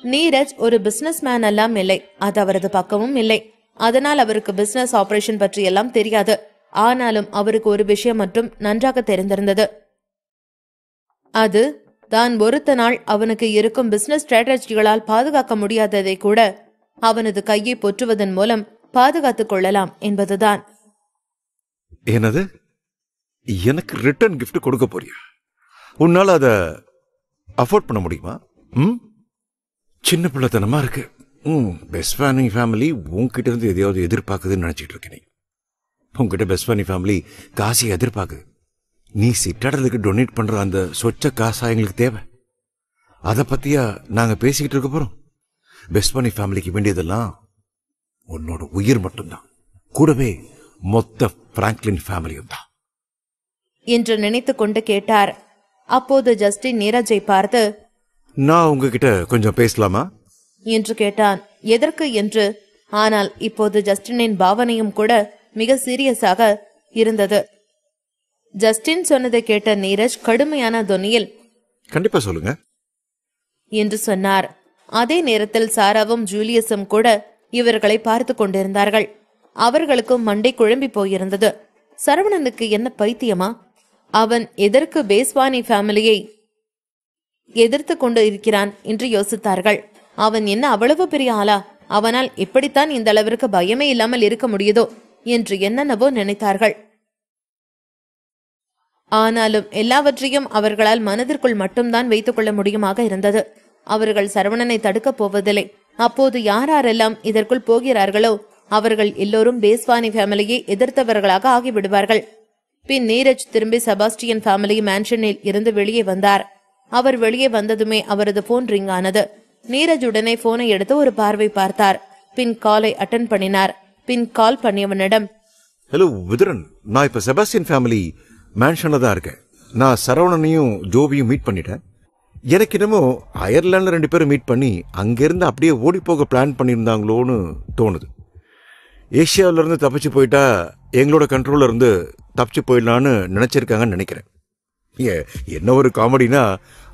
நீரஜ் ஒரு பிசினஸ் மேன் எல்லாம் இல்லை, அது அவரது பக்கமும் இல்லை. அதனால் அவருக்கு பிசினஸ் ஆபரேஷன் பற்றி எல்லாம் தெரியாது. ஆனாலும் அவருக்கு ஒரு விஷயம் மட்டும் நன்றாக தெரிந்திருந்தது. அது தான் ஒருத்த நாள் அவனுக்கு இருக்கும் பிசினஸ் ஸ்ட்ராட்டஜிகளால் பாதுகாக்க முடியாததை கூட அவனது கையை பொற்றுவதன் மூலம் பாதுகாத்துக் கொள்ளலாம் என்பதுதான். என்னது? எனக்கு ரிட்டர்ன் கிஃப்ட் கொடுக்க போறியா? உன்னால அத அஃபோர்ட் பண்ண முடியுமா? சின்ன பிள்ளைத்தனமா இருக்கு. பெஸ்வானி ஃபேமிலி உன்கிட்ட இருந்து எதையாவது எதிர்பார்க்குதுன்னு நினைச்சிட்டு இருக்கேன். உங்ககிட்ட பெஸ்வானி ஃபேமிலி காசை எதிர்பார்க்குது. நீ சிட்டாடலுக்கு டொனேட் பண்ற அந்த சொச்ச காசா எங்களுக்கு தேவை. அதை பத்தியா நாங்க பேசிக்கிட்டு இருக்க போறோம்? பெஸ்வானி ஃபேமிலிக்கு வேண்டியதெல்லாம் உன்னோட உயிர் மட்டும்தான், கூடவே மொத்த பிராங்க்லின் ஃபேமிலியும் தான் என்று நினைத்து கொண்டு கேட்டார். அப்போது ஜஸ்டின் நீரஜை பார்த்து, நான் உங்ககிட்ட கொஞ்சம் பேசலாமா என்று கேட்டான். எதற்கு என்று. ஆனால் இப்போது ஜஸ்டினின் பாவனையும் கூட மிக சீரியஸாக இருந்தது. ஜஸ்டின் சொன்னதை கேட்ட நீரஜ் கடுமையான தொனியில் கண்டிப்பா சொல்லுங்க என்று சொன்னார். அதே நேரத்தில் சாராவும் ஜூலியஸும் கூட இவர்களை பார்த்து கொண்டிருந்தார்கள். அவர்களுக்கும் மண்டை குழம்பி போயிருந்தது. சரவணனுக்கு என்ன பைத்தியமா? அவன் எதற்கு பேஸ்வானி ஃபேமிலியை எதிர்த்து கொண்டு இருக்கிறான் என்று யோசித்தார்கள். அவன் என்ன அவ்வளவு பெரிய ஆளா? அவனால் எப்படித்தான் இந்த அளவிற்கு பயமே இல்லாமல் இருக்க முடியுதோ என்று என்னென்னவோ நினைத்தார்கள். ஆனாலும் எல்லாவற்றையும் அவர்களால் மனதிற்குள் மட்டும்தான் வைத்துக் கொள்ள முடியுமாக இருந்தது. அவர்கள் சரவணனை தடுக்கப் போவதில்லை. அப்போது யாரெல்லாம் இதற்குள் போகிறார்களோ அவர்கள் எல்லோரும் பேஸ்வானி ஃபேமிலியை எதிர்த்தவர்களாக ஆகிவிடுவார்கள். பின் நீரஜ் திரும்பி செபாஸ்டியன் ஃபேமிலி மேன்ஷனில் இருந்து வெளியே வந்தார். அவர் வெளியே வந்ததுமே அவரது போன் ரிங் ஆனது. நீரஜ் உடனே போனை எடுத்து ஒரு பார்வை பார்த்தார். பின் காலை அட்டன் பண்ணினார். பின் கால் பண்ணியவனிடம், ஹலோ விதுரன், நான் இப்ப செபாஸ்டியன் ஃபேமிலி மேன்ஷன்ல தான் இருக்கேன். நான் சரவணனையும் ஜோபியும் மீட் பண்ணிட்டேன். எனக்கு என்னமோ அயர்லாண்ட்ல 2 பேரும் மீட் பண்ணி அங்கிருந்து அப்படியே ஓடி போக பிளான் பண்ணியிருந்தாங்களோன்னு தோணுது. ஏஷியாவில இருந்து தப்பிச்சு போயிட்டா எங்களோட கண்ட்ரோல்ல இருந்து தப்பிச்சு போயிடலான்னு நினைச்சிருக்காங்கன்னு நினைக்கிறேன். என்ன ஒரு காமெடினா,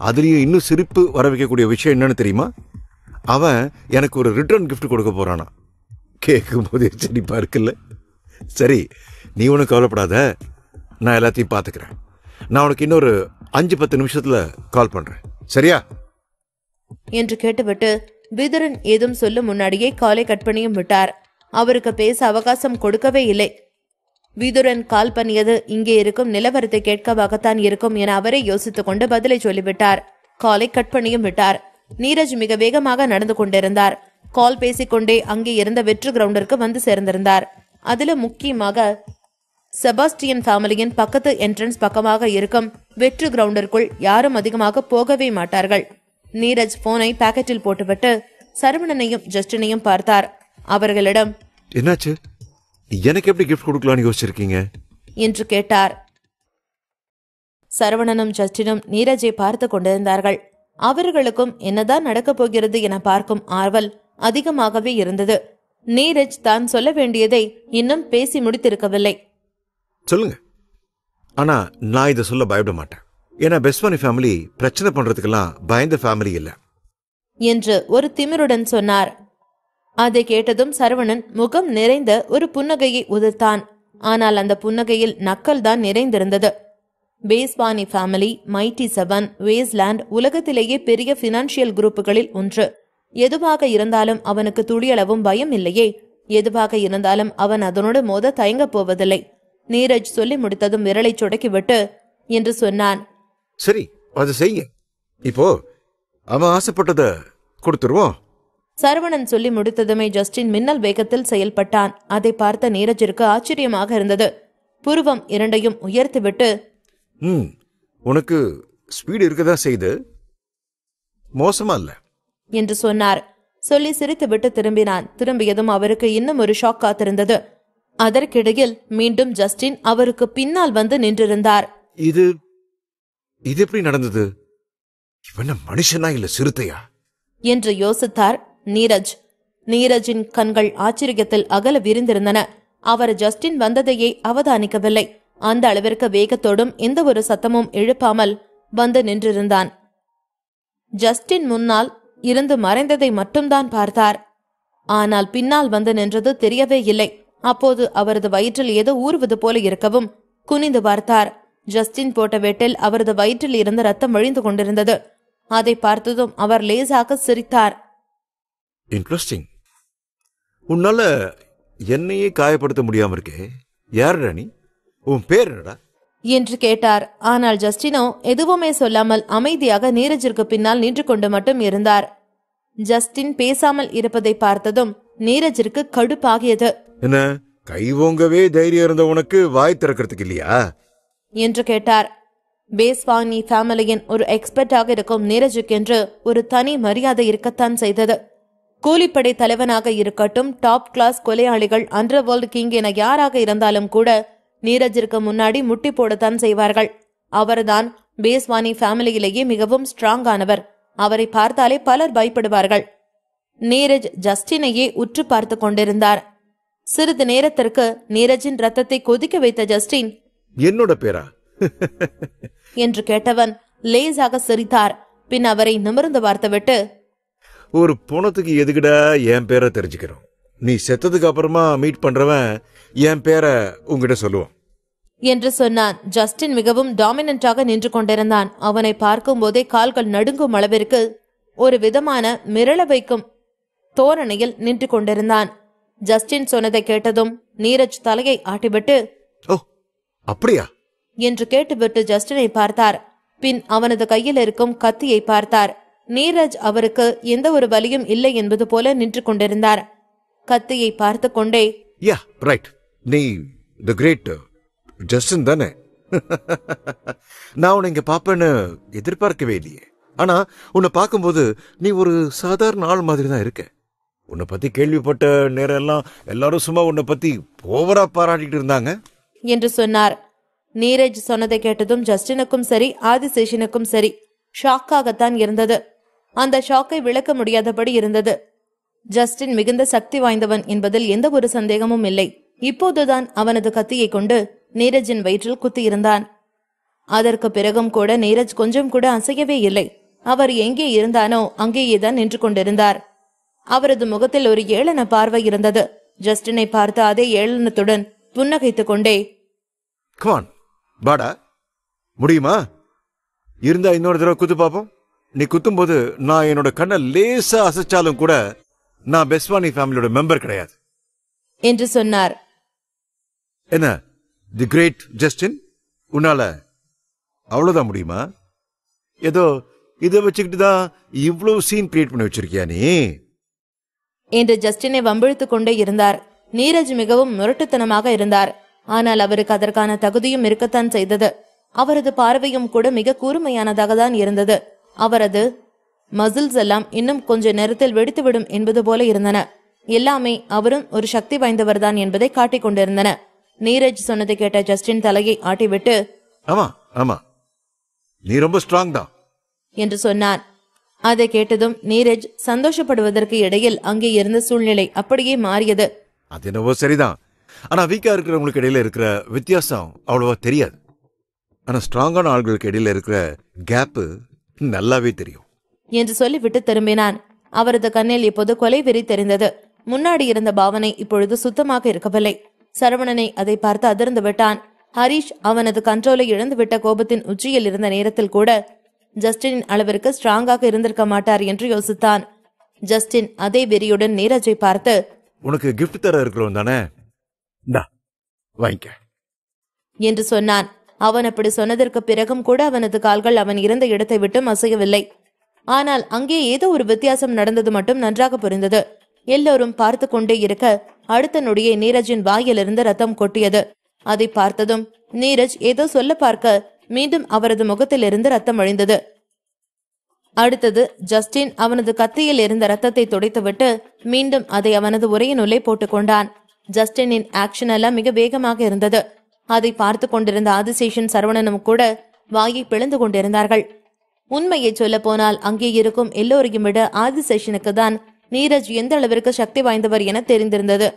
அதுலயும் இன்னும் சிரிப்பு வர வைக்கக்கூடிய விஷயம் என்னன்னு தெரியுமா? அவன் எனக்கு ஒரு ரிட்டர்ன் கிஃப்ட் கொடுக்க போறானா. கேட்கும் போது சிரிப்பா இருக்குல்ல. சரி, நீ ஒன்றும் கவலைப்படாத, நான் எல்லாத்தையும் பார்த்துக்கிறேன். நான் உனக்கு இன்னொரு 5-10 நிமிஷத்துல கால் பண்றேன், சரியா என்று கேட்டுவிட்டு விதுரன் ஏதும் சொல்லும் முன்னாடியே காலை கட் பண்ணியும் விட்டார். அவருக்கு பேச அவகாசம் கொடுக்கவே இல்லை. விதுரன் கால் பண்ணியது இங்கே இருக்கும் நிலவரத்தை கேட்கவாகத்தான் இருக்கும் என அவரே யோசித்துக் கொண்டு பதிலை சொல்லிவிட்டார். காலை கட் பண்ணியும் விட்டார். நீரஜ் மிக வேகமாக நடந்து கொண்டிருந்தார். கால் பேசிக்கொண்டே அங்கே இருந்த வெற்று கிரவுண்டிற்கு வந்து சேர்ந்திருந்தார். அதுல முக்கியமாக செபாஸ்டியன் ஃபேமிலியின் பக்கத்து என்ட்ரன்ஸ் பக்கமாக இருக்கும் வெற்று கிரவுண்டிற்குள் யாரும் அதிகமாக போகவே மாட்டார்கள். நீரஜ் போனை பாக்கெட்டில் போட்டுவிட்டு சரவணனையும் ஜஸ்டினையும் பார்த்தார். அவர்களிடம், என்னாச்சு, எனக்கு எப்படி கிஃப்ட் கொடுக்கலான்னு யோசிச்சிருக்கீங்க என்று கேட்டார். சரவணனும் ஜஸ்டினும் நீரஜை பார்த்து கொண்டிருந்தார்கள். அவர்களுக்கும் என்னதான் நடக்கப் போகிறது என பார்க்கும் ஆர்வல் அதிகமாகவே இருந்தது. நீரஜ் தான் சொல்ல வேண்டியதை இன்னும் பேசி முடித்திருக்கவில்லை. சொல்லுங்க. ஆனா நான் இதை சொல்ல பயப்பட மாட்டேன். ஏன்னா பெஸ்வானி ஃபேமிலி பிரச்சனை பண்றதுக்கெல்லாம் பயந்த ஃபேமிலி இல்ல என்று ஒரு திமிருடன் சொன்னார். அதை கேட்டதும் சரவணன் முகம் நிறைந்த ஒரு புன்னகையை உதிர்த்தான். ஆனால் அந்த புன்னகையில் நக்கல் தான் நிறைந்திருந்தது. பேஸ்வானி ஃபேமிலி, மைட்டி 7, வேஸ்லேண்ட் உலகத்திலேயே பெரிய பினான்சியல் குரூப்புகளில் ஒன்று. எதுவாக இருந்தாலும் அவனுக்கு துளியளவும் பயம் இல்லையே. எதுவாக இருந்தாலும் அவன் அதனோடு மோத தயங்கப் போவதில்லை. நீரஜ் சொல்லி முடித்ததும் விரலை சொடக்கிவிட்டு என்று சொன்னான். சரி, அது செய்ய. இப்போ அவன் ஆசைப்பட்டத கொடுத்துருவோம். சரவணன் சொல்லி முடித்ததுமே ஜஸ்டின் மின்னல் வேகத்தில் செயல்பட்டான். அதை பார்த்த நீரஜிற்கு ஆச்சரியமாக இருந்தது. புருவம் 2ஐயும் உயர்த்திவிட்டு, உனக்கு ஸ்பீடு இருக்கதான் செய்து, மோசமா இல்ல என்று சொன்னார். சொல்லி சிரித்துவிட்டு திரும்பினான். திரும்பியதும் அவருக்கு இன்னும் ஒரு ஷாக் காத்திருந்தது. அதற்கிடையில் மீண்டும் ஜஸ்டின் அவருக்கு பின்னால் வந்து நின்றிருந்தார். இது எப்படி நடந்தது? இவன மனுஷனா இல்ல சிறுத்தையா என்று யோசித்தார் நீரஜ். நீரஜின் கண்கள் ஆச்சரியத்தில் அகல விரிந்திருந்தன. அவர் ஜஸ்டின் வந்ததையே அவதானிக்கவில்லை. அந்த அளவிற்கு வேகத்தோடும் எந்த ஒரு சத்தமும் எழுப்பாமல் வந்து நின்றிருந்தான். ஜஸ்டின் முன்னால் இருந்து மறைந்ததை மட்டும்தான் பார்த்தார். ஆனால் பின்னால் வந்து நின்றது தெரியவே இல்லை. அப்போது அவரது வயிற்றில் ஏதோ ஊறுவது போல இருக்கவும் குனிந்து பார்த்தார். ஜஸ்டின் போட்ட வெட்டில் அவரது வயிற்றில் இருந்து ரத்தம் வழிந்து கொண்டிருந்தது. அதை பார்த்ததும் அவர் லேசாக சிரித்தார். இன்ட்ரெஸ்டிங். உன்னால என்னையே காயப்படுத்த முடியாம இருக்கே. யார் ராணி? உன் பேர் என்னடா என்று கேட்டார். ஆனால் ஜஸ்டினோ எதுவுமே சொல்லாமல் அமைதியாக நீரஜிற்கு பின்னால் நின்று கொண்டு மட்டும் இருந்தார். ஜஸ்டின் பேசாமல் இருப்பதை பார்த்ததும் நீரஜிற்கு கடுப்பாகியது. என்ன, கை ஓங்கவே தைரியம் இருந்த உனக்கு வாய் திறக்கிறதுக்கு இல்லையா என்று கேட்டார். பேஸ்வானி ஃபேமிலியின் ஒரு எக்ஸ்பர்ட்டாக இருக்கும் நீரஜுக்கென்று ஒரு தனி மரியாதை இருக்கத்தான் செய்தது. கூலிப்படை தலைவனாக இருக்கட்டும், டாப் கிளாஸ் கொலையாளிகள், அண்டர்வேர்ல்ட் கிங் என யாராக இருந்தாலும் கூட நீரஜிற்கு முன்னாடி முட்டி போடத்தான் செய்வார்கள். அவர்தான் பேஸ்வானி ஃபேமிலியிலேயே மிகவும் ஸ்ட்ராங்கானவர். அவரை பார்த்தாலே பலர் பயப்படுவார்கள். நீரஜ் ஜஸ்டினையே உற்று பார்த்து கொண்டிருந்தார். சிறிது நேரத்திற்கு நீரஜின் ரத்தத்தை கொதிக்க வைத்த ஜஸ்டின், என்னோட பேரா என்று கேட்டவன் லேசாக சிரித்தார். பின் அவரை நிமிர்ந்து பார்த்துவிட்டு, ஒரு போனத்துக்கு எதுக்குடா என் பேரை தெரிஞ்சுக்கிறோம்? நீ செத்ததுக்கு அப்புறமா மீட் பண்றவன் என் பேரை உங்ககிட்ட சொல்லுவான் என்று சொன்னான். ஜஸ்டின் மிகவும் டாமினண்டாக நின்று கொண்டிருந்தான். அவனை பார்க்கும் போதே கால்கள் நடுங்கும் அளவிற்கு ஒரு விதமான மிரள வைக்கும் தோரணையில் நின்று கொண்டிருந்தான். ஜஸ்டின் சொன்னதை கேட்டதும் நீரஜ் தலையை ஆட்டிவிட்டு, ஓ அப்படியா என்று கேட்டுவிட்டு ஜஸ்டினை பார்த்தார். பின் அவனது கையில் இருக்கும் கத்தியை பார்த்தார். நீரஜ் அவருக்கு எந்த ஒரு வலியும் இல்லை என்பது போல நின்று கொண்டிருந்தார். கத்தியை பார்த்து கொண்டே, யா ரைட், நீ தி கிரேட் ஜஸ்டின் தானே? நான் உன்னை இங்க பாப்பேன்னு எதிர்பார்க்கவே இல்லையே. ஆனா உன்னை பார்க்கும்போது நீ ஒரு சாதாரண ஆள் மாதிரி தான் இருக்க. உன்னை பத்தி கேள்விப்பட்ட நேரம் எல்லாம் எல்லாரும் சும்மா உன்னை பத்தி ஓவரா பாராட்டிட்டு இருந்தாங்க என்று சொன்னார். நீரஜ் சொன்னதை கேட்டதும் ஜஸ்டினுக்கும் சரி ஆதிசேஷனுக்கும் சரி ஷாக்காகத்தான் இருந்தது. அந்த ஷாக்கை விளக்க முடியாதபடி இருந்தது. ஜஸ்டின் மிகுந்த சக்தி வாய்ந்தவன் என்பதில் எந்த ஒரு சந்தேகமும் இல்லை. இப்போதுதான் அவனது கத்தியை கொண்டு நீரஜின் வயிற்றில் குத்தியிருந்தான். அதற்கு பிறகும் கூட நீரஜ் கொஞ்சம் கூட அசையவே இல்லை. அவர் எங்கே இருந்தானோ அங்கேயேதான் நின்று கொண்டிருந்தார். அவரது முகத்தில் ஒரு ஏளன பார்வை இருந்தது. ஜஸ்டினை பார்த்து அதே ஏளனத்துடன் புன்னகைத்துக் கொண்டே, கமான் பாடா, முடியுமா? இருந்தா இன்னொரு தடவை குத்து பாப்போம். நீ குத்தும் போது நான் என்னோட கண்ணை லேசா அசைச்சாலும் கூட நான் பெஸ்வானி ஃபேமிலியோட மெம்பர் கிடையாது என்று சொன்னார். என்ன தி கிரேட் ஜஸ்டின், உன்னால அவ்வளவுதான் முடியுமா? ஏதோ இதை வச்சுக்கிட்டு தான் இவ்வளவு சீன் கிரியேட் பண்ணி வச்சிருக்கியா நீ? என்று ஜஸ்டினை வம்பிழுத்துக் கொண்டே இருந்தார். நீரஜ் மிகவும் முரட்டுத்தனமாக இருந்தார். ஆனால் அவருக்கு அதற்கான தகுதியும் இருக்கத்தான் செய்தது. அவரது பார்வையும் கூட மிக கூர்மையானதாக தான் இருந்தது. அவரது மசில்ஸ் எல்லாம் இன்னும் கொஞ்ச நேரத்தில் வெடித்துவிடும் என்பது போல இருந்தன. எல்லாமே அவரும் ஒரு சக்தி வாய்ந்தவர்தான் என்பதை காட்டிக் கொண்டிருந்தன. நீரஜ் சொன்னதை கேட்ட ஜஸ்டின் தலையை ஆட்டிவிட்டு, ஆமா ஆமா, நீ ரொம்ப ஸ்ட்ராங் தான் என்று சொன்னான். அதை கேட்டதும் நீரஜ் சந்தோஷப்படுவதற்கு இடையில் அங்கே இருந்த சூழ்நிலை அப்படியே மாறியது. அது என்னவோ சரிதான். ஆனா வீக்கா இருக்கிறவங்களுக்கு இடையில இருக்கிற வித்தியாசம் அவ்வளவா தெரியாது. ஆனா ஸ்ட்ராங்கான ஆள்களுக்கு இடையில இருக்கிற கேப் நல்லாவே தெரியும் என்று சொல்லிவிட்டு திரும்பினான். அவரது கண்ணில் இப்போது கொலை வெறி தெரிந்தது. முன்னாடி இருந்த பாவனை இப்பொழுது சுத்தமாக இருக்கவில்லை. சரவணனை அதை பார்த்து அதிர்ந்து விட்டான். ஹரிஷ் அவனது கண்ட்ரோலை இழந்துவிட்ட கோபத்தின் உச்சியில் இருந்த நேரத்தில் கூட ஜஸ்டினின் அளவிற்கு ஸ்ட்ராங்காக இருந்திருக்க மாட்டார் என்று யோசித்தான். ஜஸ்டின் அதே வெறியுடன் நீரஜை பார்த்து, உனக்கு கிஃப்ட் தர இருக்கிறோம் தானே, வாங்கிக்க என்று சொன்னான். அவன் அப்படி சொன்னதற்கு பிறகும் கூட அவனது கால்கள் அவன் இருந்த இடத்தை விட்டு அசையவில்லை. ஆனால் அங்கே ஏதோ ஒரு வித்தியாசம் நடந்தது மட்டும் நன்றாக புரிந்தது. எல்லோரும் பார்த்து கொண்டே இருக்க அடுத்த நொடியே நீரஜின் வாயிலிருந்து ரத்தம் கொட்டியது. அதை பார்த்ததும் நீரஜ் ஏதோ சொல்ல பார்க்க மீண்டும் அவரது முகத்திலிருந்து ரத்தம் வழிந்தது. அடுத்தது ஜஸ்டின் அவனது கத்தியில் இருந்த ரத்தத்தை துடைத்துவிட்டு மீண்டும் அதை அவனது உரையினுள்ளே போட்டுக்கொண்டான். ஜஸ்டினின் ஆக்ஷன் எல்லாம் மிக வேகமாக இருந்தது. அதை பார்த்து கொண்டிருந்த ஆதிசேஷன் சரவணனும் கூட வாயை பிளந்து கொண்டிருந்தார்கள். உண்மையை சொல்ல போனால் அங்கே இருக்கும் எல்லோரையும் விட ஆதிசேஷனுக்கு தான் நீரஜ் எந்த அளவிற்கு சக்தி வாய்ந்தவர் என தெரிந்திருந்தது.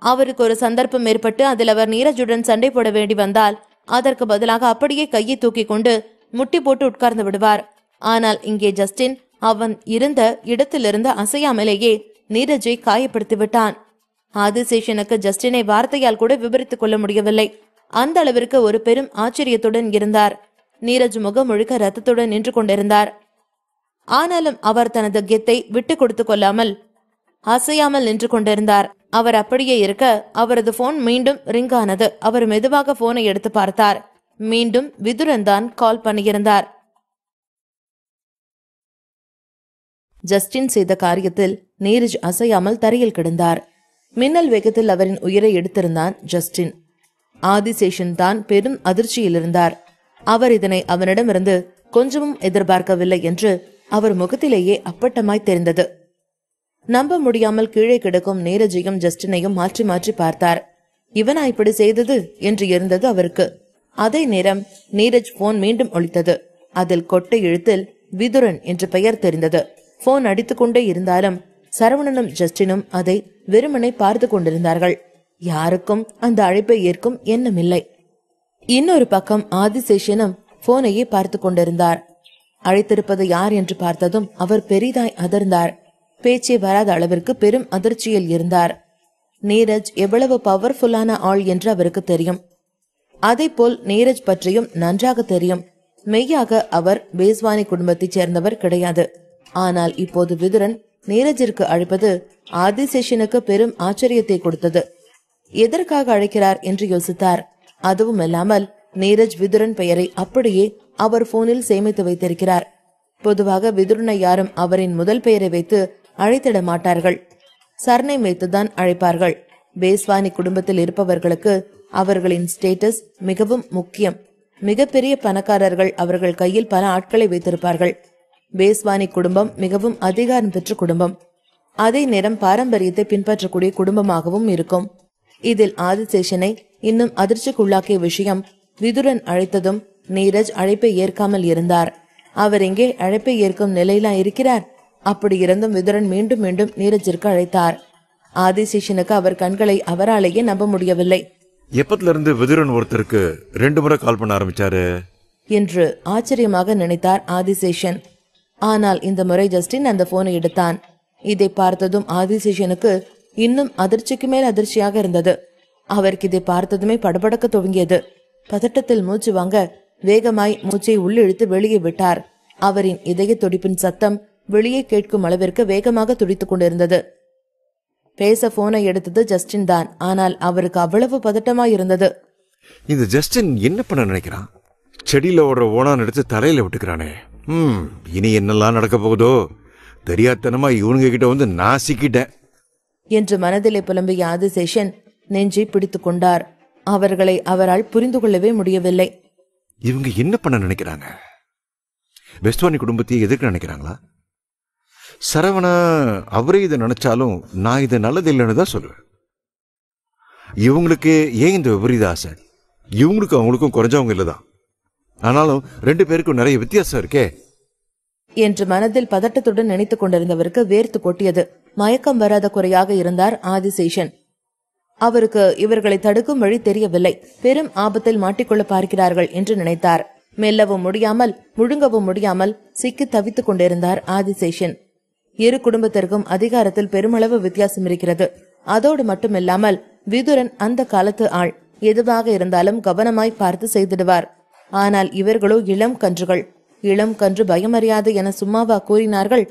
அவருக்கு ஒரு சந்தர்ப்பம் ஏற்பட்டு அதில் அவர் நீரஜுடன் சண்டை போட வேண்டி வந்தால் அதற்கு பதிலாக அப்படியே கையை தூக்கி கொண்டு முட்டி போட்டு உட்கார்ந்து விடுவார். ஆனால் இங்கே ஜஸ்டின் அவன் இருந்த இடத்திலிருந்து அசையாமலேயே நீரஜை காயப்படுத்தி விட்டான். ஆதிசேஷனுக்கு ஜஸ்டினை வார்த்தையால் கூட விவரித்துக் கொள்ள முடியவில்லை. அந்த அளவிற்கு ஒரு பெரும் ஆச்சரியத்துடன் இருந்தார். நீரஜ் முகம் முழுக்க ரத்தத்துடன் நின்று கொண்டிருந்தார். ஆனாலும் அவர் தனது கெத்தை விட்டு கொடுத்து கொள்ளாமல் அசையாமல் நின்று கொண்டிருந்தார். அவர் அப்படியே இருக்க அவரது போன் மீண்டும் ரிங் ஆனது. அவர் மெதுவாக போனை எடுத்து பார்த்தார். மீண்டும் விதுரன் தான் கால் பண்ணியிருந்தார். ஜஸ்டின் செய்த காரியத்தில் நீரஜ் அசையாமல் தரையில் கிடந்தார். மின்னல் வேகத்தில் அவரின் உயிரை எடுத்திருந்தான் ஜஸ்டின். ஆதிசேஷன் தான் பெரும் அதிர்ச்சியில் இருந்தார். அவர் இதனை அவனிடமிருந்து கொஞ்சமும் எதிர்பார்க்கவில்லை என்று அவர் முகத்திலேயே அப்பட்டமாய் தெரிந்தது. நம்ப முடியாமல் கீழே கிடக்கும் நீரஜையும் ஜஸ்டினையும் மாற்றி மாற்றி பார்த்தார். இவனா இப்படி செய்தது என்று இருந்தது அவருக்கு. அதே நேரம் நீரஜ் போன் மீண்டும் ஒலித்தது. அதில் கொட்டை எழுத்தில் விதுரன் என்ற பெயர் தெரிந்தது. போன் அடித்துக்கொண்டே இருந்தாலும் சரவணனும் ஜஸ்டினும் அதை வெறுமனை பார்த்து கொண்டிருந்தார்கள். யாருக்கும் அந்த அழைப்பை ஏற்கும் எண்ணமில்லை. இன்னொரு பக்கம் ஆதிசேஷனும் போனையே பார்த்து கொண்டிருந்தார். அழைத்திருப்பது யார் என்று பார்த்ததும் அவர் பெரிதாய் அதிர்ந்தார். பேச்சே வராத அளவிற்கு பெரும் அதிர்ச்சியில் இருந்தார். நீரஜ் எவ்வளவு பவர்ஃபுல்லான ஆள் என்று அவருக்கு தெரியும். அதேபோல் நீரஜ் பற்றியும் நன்றாக தெரியும். மெய்யாக அவர் பேஸ்வானி குடும்பத்தைச் சேர்ந்தவர் கிடையாது. ஆனால் இப்போது விதுரன் நீரஜிற்கு அழைப்பது ஆதிசேஷனுக்கு பெரும் ஆச்சரியத்தை கொடுத்தது. எதற்காக அழைக்கிறார் என்று யோசித்தார். அதுவும் இல்லாமல் நீரஜ் விதுரன் பெயரை அப்படியே அவர் போனில் சேமித்து வைத்திருக்கிறார். பொதுவாக விதுரனை யாரும் அவரின் முதல் பெயரை வைத்து அழைத்திட மாட்டார்கள். சர்நேம் வைத்துதான் அழைப்பார்கள். பேஸ்வானி குடும்பத்தில் இருப்பவர்களுக்கு அவர்களின் ஸ்டேட்டஸ் மிகவும் முக்கியம். மிகப்பெரிய பணக்காரர்கள் அவர்கள் கையில் பல ஆட்களை வைத்திருப்பார்கள். பேஸ்வானி குடும்பம் மிகவும் அதிகாரம் பெற்ற குடும்பம். அதே நேரம் பாரம்பரியத்தை பின்பற்றக்கூடிய குடும்பமாகவும் இருக்கும். இதில் ஆதிசேஷனை இன்னும் அதிர்ச்சிக்குள்ளாக்கிய விஷயம், விதுரன் அழைத்ததும் நீரஜ் அழைப்பை ஏற்காமல் இருந்தார். அவர் எங்கே அழைப்பை ஏற்கும் நிலையிலா இருக்கிறார்? அப்படி இருந்தும் விதுரன் மீண்டும் மீண்டும் நீரஜிற்கு அழைத்தார். ஆதிசேஷனுக்கு அவர் கண்களை அவராலேயே நம்ப முடியவில்லை. எப்பத்துல இருந்து விதுரன் ஒருத்தருக்கு 2 முறை கால் பண்ண ஆரம்பிச்சாரு என்று ஆச்சரியமாக நினைத்தார் ஆதிசேஷன். ஆனால் இந்த முறை ஜஸ்டின் அந்த போனை எடுத்தான். இதை பார்த்ததும் ஆதிசேஷனுக்கு இன்னும் அதிர்ச்சிக்கு மேல் அதிர்ச்சியாக இருந்தது. அவருக்கு இதை பார்த்ததுமே படபடக்க துவங்கியது. பதட்டத்தில் மூச்சு வாங்க வேகமாய் மூச்சை உள்ளிழுத்து வெளியே விட்டார். அவரின் இதய துடிப்பின் சத்தம் வெளியே கேட்கும் அளவிற்கு வேகமாக துடித்துக் கொண்டிருந்தது. பேச போனை எடுத்தது ஜஸ்டின் தான். ஆனால் அவருக்கு அவ்வளவு பதட்டமாய் இருந்தது. இந்த ஜஸ்டின் என்ன பண்ண நினைக்கிறான்? செடியில ஓடுற ஓனான் எடுத்து தலையில விட்டுக்கிறானே. இனி என்னெல்லாம் நடக்க போகுதோ? தெரியாதனமா இவனுங்க கிட்ட வந்து நான் சிக்கிட்டேன் என்று மனதிலே புலம்பிய ஆதிசேஷன் நெஞ்சை பிடித்துக் கொண்டார். அவர்களை அவரால் புரிந்து கொள்ளவே முடியவில்லை. இவங்க என்ன பண்ண நினைக்கிறாங்க? பேஸ்வானி குடும்பத்தையே எதிர்க்க நினைக்கிறாங்களா? சரவணா அவரே இதை நினைச்சாலும் நான் இதை நல்லது இல்லைன்னு தான் சொல்லுவேன். இவங்களுக்கு ஏன் இந்த விபரீத ஆசை? இவங்களுக்கும் அவங்களுக்கும் குறைஞ்சவங்க இல்லதான். ஆனாலும் 2 பேருக்கும் நிறைய வித்தியாசம் இருக்கே என்று மனதில் பதட்டத்துடன் நினைத்துக் கொண்டிருந்தவருக்கு வேர்த்து கொட்டியது. மயக்கம் வராத குறையாக இருந்தார் ஆதிசேஷன். அவருக்கு இவர்களை தடுக்கும் வழி தெரியவில்லை. பெரும் ஆபத்தில் மாட்டிக்கொள்ள பார்க்கிறார்கள் என்று நினைத்தார். மெல்லவும் முடியாமல் முழுங்கவும் முடியாமல் சிக்கி தவித்துக் கொண்டிருந்தார் ஆதிசேஷன். இரு குடும்பத்திற்கும் அதிகாரத்தில் பெருமளவு வித்தியாசம் இருக்கிறது. அதோடு மட்டுமில்லாமல் விதுரன் அந்த காலத்து ஆள். எதுவாக இருந்தாலும் கவனமாய் பார்த்து செய்திடுவார். ஆனால் இவர்களோ இளம் கன்றுகள். இளம் கன்று பயமறியாது என சும்மாவா கூறினார்கள்?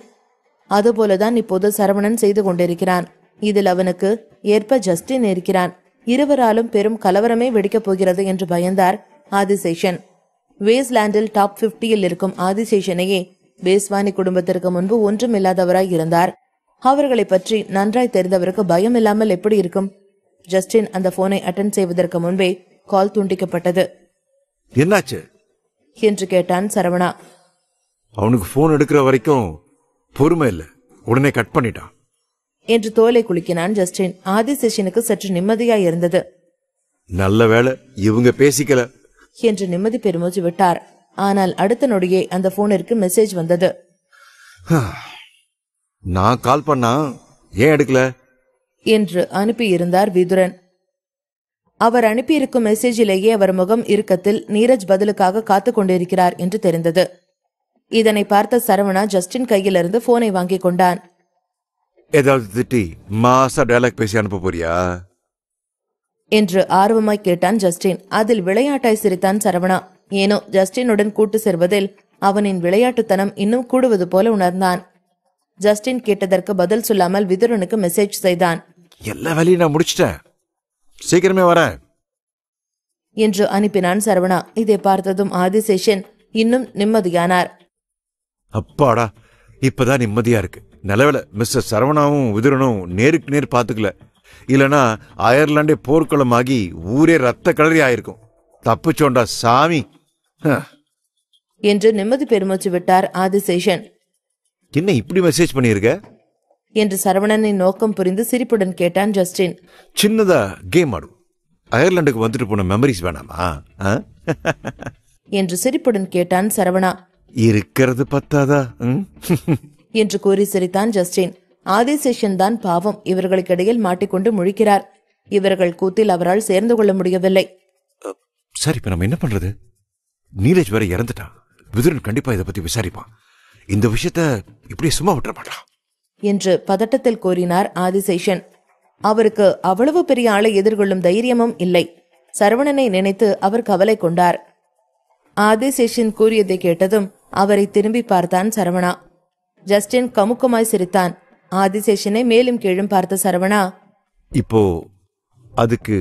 அதுபோலதான் இப்போது சரவணன் செய்து கொண்டிருக்கிறான். இதில் அவனுக்கு ஏற்ப ஜஸ்டின் இருக்கிறான். இருவராலும் பெரும் கலவரமே வெடிக்கப் போகிறது என்று பயந்தார் ஆதிசேஷன். வேஸ்லாண்டில் டாப் 50ல் இருக்கும் ஆதிசேஷனையே பேஸ்வானி குடும்பத்திற்கு முன்பு ஒன்றுமில்லாதவராய் இருந்தார். அவர்களை பற்றி நன்றாய் தெரிந்தவருக்கு பயம் இல்லாமல் எப்படி இருக்கும்? ஜஸ்டின் அந்த போனை அட்டென்ட் செய்வதற்கு முன்பே கால் துண்டிக்கப்பட்டது. என்னாச்சு என்று கேட்டான் சரவணா. அவனுக்கு போன் எடுக்கிற வரைக்கும் பொறுமை இல்லை, உடனே கட் பண்ணிட்டான் என்று தோலை குலுக்கினான் ஜஸ்டின். ஆதிசேஷனுக்கு சற்று நிம்மதியாய் இருந்தது. நல்ல வேளை இவங்க பேசிக்கல என்று நிம்மதி பெருமூச்சு விட்டார். ஆனால் அடுத்த நொடியே அந்த போனிற்கு மெசேஜ் வந்தது. நான் கால் பண்ணா ஏன் எடுக்கல என்று அனுப்பியிருந்தார் விதுரன். அவர் அனுப்பியிருக்கும் மெசேஜிலேயே அவர் முகம் இறுக்கத்தில் நீரஜ் பதிலுக்காக காத்து கொண்டிருக்கிறார் என்று தெரிந்தது. இதனை பார்த்த சரவணா ஜஸ்டின் கையிலிருந்து போனை வாங்கிக் கொண்டான். ஏதாவது திட்டி மாசா டயலாக் பேசி அனுப்ப போறியா என்று ஆர்வமாய் கேட்டான் ஜஸ்டின். அதில் விளையாட்டாய் சிரித்தான் சரவணா. ஏனோ ஜஸ்டினுடன் கூட்டு சேர்வதில் அவனின் விளையாட்டுத்தனம் இன்னும் கூடுவது போல உணர்ந்தான். ஜஸ்டின் கேட்டதற்கு பதில் சொல்லாமல் விதுரனுக்கு மெசேஜ் செய்தான். எல்லா வேலையும் நான் முடிச்சிட்டேன், சீக்கிரமே வரேன் என்று அனுப்பினான் சரவணா. இதை பார்த்ததும் ஆதிசேஷன் இன்னும் நிம்மதியானார். அப்பாடா, இப்பதான் நிம்மதியா இருக்கு. நல்லவேளை மிஸ்டர் சரவணாவும் விதுரனும் நேருக்கு நேர் பாத்துக்கல. இல்லனா அயர்லாண்டே போர்க்களமாகி ஊரே ரத்த கலரி ஆயிருக்கும். தப்புச்சோண்டா சாமி என்று நிம்மதி பெருமூச்சு விட்டார் ஆதிசேஷன். என்ன இப்படி மெசேஜ் பண்ணிருக்க என்று சரவணனின் நோக்கம் புரிந்து சிரிப்புடன் கேட்டான் ஜஸ்டின். சின்னதா கேம் ஆடும், அயர்லாண்டுக்கு வந்துட்டு போன மெமரிஸ் வேணாமா என்று சிரிப்புடன் கேட்டான் சரவணா. இருக்கிறது பத்தாதா? என்று கூறி சிரித்தான் ஜஸ்டின். ஆதிசேஷன் தான் பாவம் இவர்களுக்கிடையில் மாட்டிக்கொண்டு முழிக்கிறார். இவர்கள் கூத்தில் அவரால் சேர்ந்து கொள்ள முடியவில்லை. சரி, இப்ப நம்ம என்ன பண்றது? நீரஜ் வேற இறந்துட்டான். விதுரன் கண்டிப்பா இதை பத்தி விசாரிப்பான். இந்த விஷயத்த இப்படியே சும்மா விட்டுற மாட்டான் என்று பதட்டத்தில் கூறினார் ஆதிசேஷன். அவருக்கு அவ்வளவு பெரிய ஆளை எதிர்கொள்ளும் தைரியமும் இல்லை. சரவணனை நினைத்து அவர் கவலை கொண்டார். ஆதிசேஷன் கூறியதை கேட்டதும் அவரை திரும்பி பார்த்தான் சரவணா. ஜஸ்டின் கமுக்கமாய் சிரித்தான். ஆதிசேஷனை மேலும் கீழும் பார்த்த சரவணா, இப்போ அதுக்கு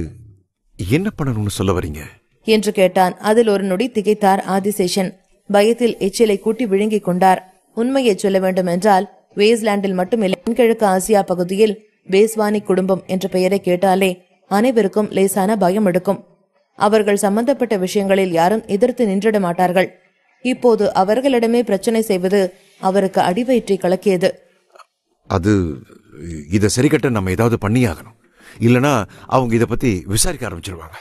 என்ன பண்ணணும்னு சொல்ல வரீங்க என்று கேட்டான். அதில் ஒரு நொடி திகைத்தார் ஆதிசேஷன். பயத்தில் எச்சிலை கூட்டி விழுங்கிக் கொண்டார். உண்மையை சொல்ல வேண்டும் என்றால் வேஸ்லாண்டில் மட்டுமில்லை, தென்கிழக்கு ஆசியா பகுதியில் பேஸ்வானி குடும்பம் என்ற பெயரை கேட்டாலே அனைவருக்கும் லேசான பயம் எடுக்கும். அவர்கள் சம்பந்தப்பட்ட விஷயங்களில் யாரும் எதிர்த்து நின்றிட மாட்டார்கள். இப்போது அவர்களிடமே பிரச்சனை செய்வது அவருக்கு அடிவயிற்றை கலக்கியது. அது இதை சரிகட்ட நம்ம ஏதாவது பண்ணியாகணும், இல்லனா அவங்க இதை பத்தி விசாரிக்க ஆரம்பிச்சிருவாங்க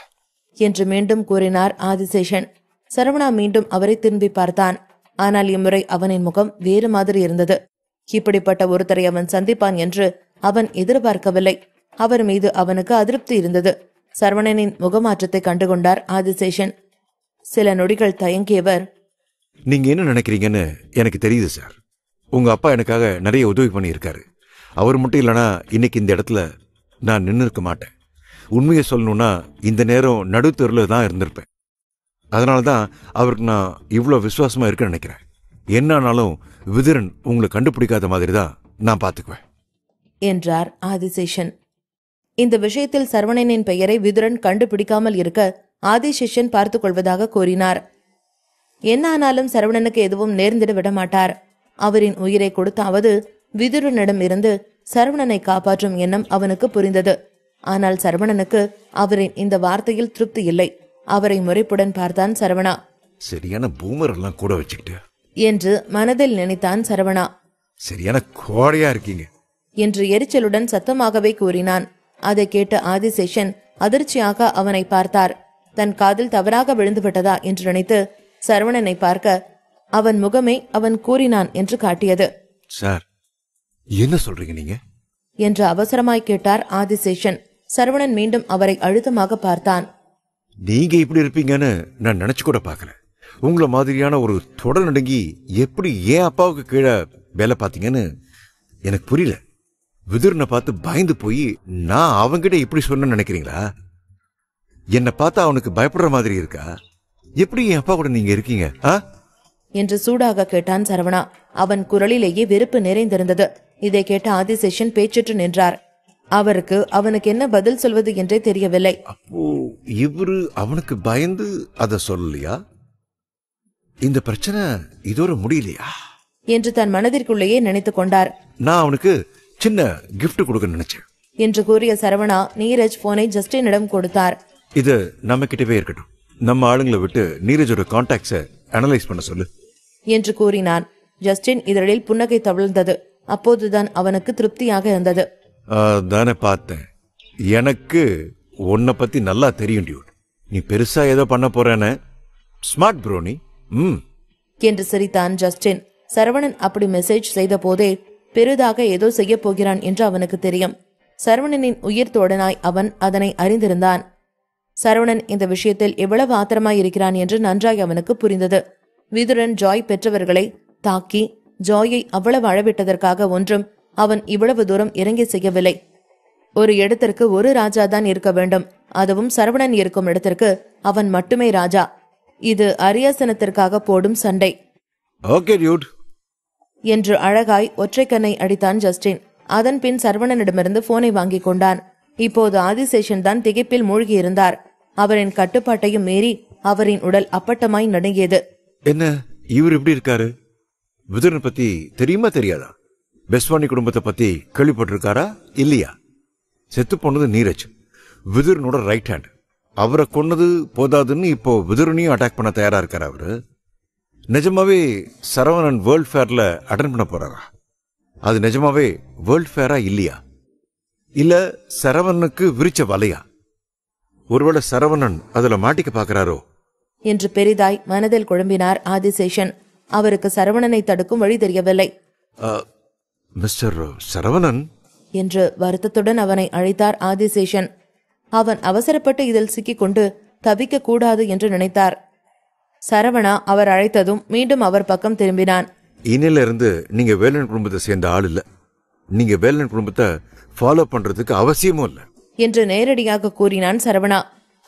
என்று மீண்டும் கூறினார் ஆதிசேஷன். சரவணா மீண்டும் அவரை திரும்பி பார்த்தான். ஆனால் இம்முறை அவனின் முகம் வேறு மாதிரி இருந்தது. இப்படிப்பட்ட ஒருத்தரை அவன் சந்திப்பான் என்று அவன் எதிர்பார்க்கவில்லை. அவர் மீது அவனுக்கு அதிருப்தி இருந்தது. சரவணனின் முகமாற்றத்தை கண்டுகொண்டார் ஆதிசேஷன். சில நொடிகள் தயங்கியவர், நீங்க என்ன நினைக்கிறீங்கன்னு எனக்கு தெரியுது சார். உங்க அப்பா எனக்காக நிறைய உதவி பண்ணியிருக்காரு. அவர் மட்டும் இல்லைனா இன்னைக்கு இந்த இடத்துல நான் நின்று இருக்க மாட்டேன். உண்மையை சொல்லணும்னா இந்த நேரம் நடுத்தெருவில் தான் இருந்திருப்பேன். அதனால தான் அவருக்கு நான் இவ்வளோ விசுவாசமா இருக்க நினைக்கிறேன். என்னானாலும் விதுரன் உங்களை கண்டுபிடிக்காத மாதிரி தான் நான் பார்த்துக்குவேன் என்றார் ஆதிசேஷன். இந்த விஷயத்தில் சரவணனின் பெயரை விதுரன் கண்டுபிடிக்காமல் இருக்க ஆதிசேஷன் பார்த்துக் கொள்வதாக கூறினார். என்ன ஆனாலும் சரவணனுக்கு எதுவும் நேர்ந்திட விடமாட்டார். அவரின் உயிரை கொடுத்தாவது விதுரனிடம் இருந்து சரவணனை காப்பாற்றும் எண்ணம் அவனுக்கு புரிந்தது. ஆனால் சரவணனுக்கு அவரின் இந்த வார்த்தையில் திருப்தி இல்லை. அவரை முறைப்புடன் பார்த்தான் சரவணா. சரியான பூமர் எல்லாம் கூட வச்சுக்கிட்டு என்று மனதில் நினைத்தான் சரவணா. சரியான கோடையா இருக்கீங்க என்று எரிச்சலுடன் சத்தமாகவே கூறினான். அதை கேட்ட ஆதிசேஷன் அதிர்ச்சியாக அவனை பார்த்தார். தன் காதில் தவறாக விழுந்துவிட்டதா என்று நினைத்து சரவணனை பார்க்க அவன் முகமே அவன் கூறினான் என்று காட்டியது. சார், என்ன சொல்றீங்க நீங்க என்று அவசரமாய் கேட்டார் ஆதிசேஷன். சரவணன் மீண்டும் அவரை அழுத்தமாக பார்த்தான். நீங்க இப்படி இருப்பீங்கன்னு நான் நினைச்சு கூட பார்க்கல. உங்களை மாதிரியான ஒரு தொடர் நடுங்கி எப்படி ஏன் அப்பாவுக்கு கீழே வேலை பார்த்தீங்கன்னு எனக்கு புரியல. விதுரனை பார்த்து பயந்து போய் நான் அவங்கிட்ட இப்படி சொன்ன நினைக்கிறீங்களா? என்னை பார்த்தா அவனுக்கு பயப்படுற மாதிரி இருக்கா? எப்படி என் அப்பா கூட நீங்க இருக்கீங்க என்று சூடாக கேட்டான் சரவணா. அவன் குரலிலேயே வெறுப்பு நிறைந்திருந்தது. இதை கேட்ட ஆதிசேஷன் பேச்சிட்டு நின்றார். அவருக்கு அவனுக்கு என்ன பதில் சொல்வது என்றே தெரியவில்லை. அப்போ இவரு அவனுக்கு பயந்து அத சொல்லலையா? இந்த பிரச்சனை இதோட முடியலையா என்று தன் மனதிற்குள்ளேயே நினைத்துக் கொண்டார். நான் அவனுக்கு சின்ன கிஃப்ட் கொடுக்க நினைச்சேன் என்று கூறிய சரவணா நீரஜ் போனை ஜஸ்டினிடம் கொடுத்தார். இது நம்ம கிட்டவே இருக்கட்டும். நம்ம ஆளுங்களை விட்டு நீரஜோட கான்டாக்ட்ஸை அனலைஸ் பண்ண சொல்லு என்று கூறினான். ஜஸ்டின் இதழில் புன்னகை தவிழ்ந்தது. அப்போதுதான் அவனுக்கு திருப்தியாக இருந்தது. தானே பார்த்தேன். எனக்கு உன்னை பத்தி நல்லா தெரியும் டியூட். நீ பெருசா ஏதோ பண்ண போறேன்னு. ஸ்மார்ட் ப்ரோ நீ. என்று சிரித்தான் ஜஸ்டின். சரவணன் அப்படி மெசேஜ் செய்த போதே பெரிதாக ஏதோ செய்ய போகிறான் என்று அவனுக்கு தெரியும். சரவணனின் உயிர் தோழனாய் அவன் அதனை அறிந்திருந்தான். சரவணன் இந்த விஷயத்தில் எவ்வளவு ஆத்திரமாய் இருக்கிறான் என்று நன்றாய் அவனுக்கு புரிந்தது. விதுரன் ஜாய் பெற்றவர்களை தாக்கி ஜாயை அவ்வளவு அழவிட்டதற்காக ஒன்றும் அவன் இவ்வளவு தூரம் இறங்கி செய்யவில்லை. ஒரு இடத்திற்கு ஒரு ராஜா தான் இருக்க வேண்டும். அதுவும் சரவணன் இருக்கும் இடத்திற்கு அவன் மட்டுமே ராஜா. இது அரியாசனத்திற்காக போடும் சண்டை. ஓகே டியூட் என்று அழகாய் ஒற்றை கண்ணை அடித்தான் ஜஸ்டின். அதன் பின் சரவணனிடமிருந்து போனை வாங்கி கொண்டான். இப்போது ஆதிசேஷன் தான் திகைப்பில் மூழ்கியிருந்தார். அவரின் கட்டுப்பாட்டையும் மீறி அவரின் உடல் அப்பட்டமாய் நடுங்கியது. என்ன இவர் எப்படி இருக்காரு? விதுரன் பத்தி தெரியுமா தெரியாதா? பெஸ்வானி குடும்பத்தை பத்தி கேள்விப்பட்டிருக்காரா இல்லையா? செத்து போனது நீரஜ், விதுரனோட ரைட் ஹேண்ட். அவரை கொன்னது போதாதுன்னு இப்போ விதுரனையும் அட்டாக் பண்ண தயாரா இருக்காரு அவரு. நிஜமாவே சரவணன் வேர்ல்ட் ஃபேர்ல அட்டன் பண்ண போறாரா? அது நிஜமாவே வேர்ல்ட் ஃபேரா இல்லையா? இல்ல சரவணனுக்கு விரிச்ச வலையா? ஒருவேளை சரவணன் அதுல மாட்டிக்க பாக்குறாரோ என்று பெரிதாய் மனதில் குழம்பினார் ஆதிசேஷன். அவருக்கு சரவணனை தடுக்கும் வழி தெரியவில்லை. மிஸ்டர் சரவணன் என்று வருத்தத்துடன் அவனை அழைத்தார் ஆதிசேஷன். அவன் அவசரப்பட்டு இதில் சிக்கிக்கொண்டு தவிக்க கூடாது என்று நினைத்தார். சரவணா அவர் அழைத்ததும் மீண்டும் அவர் பக்கம் திரும்பினான். இன்னில இருந்து நீங்க வேலன் குடும்பத்தை சேர்ந்த ஆள் இல்ல. நீங்க வேலன் குடும்பத்தை ஃபாலோ பண்றதுக்கு அவசியமும் இல்ல என்று நேரடியாக கூறினான் சரவணா.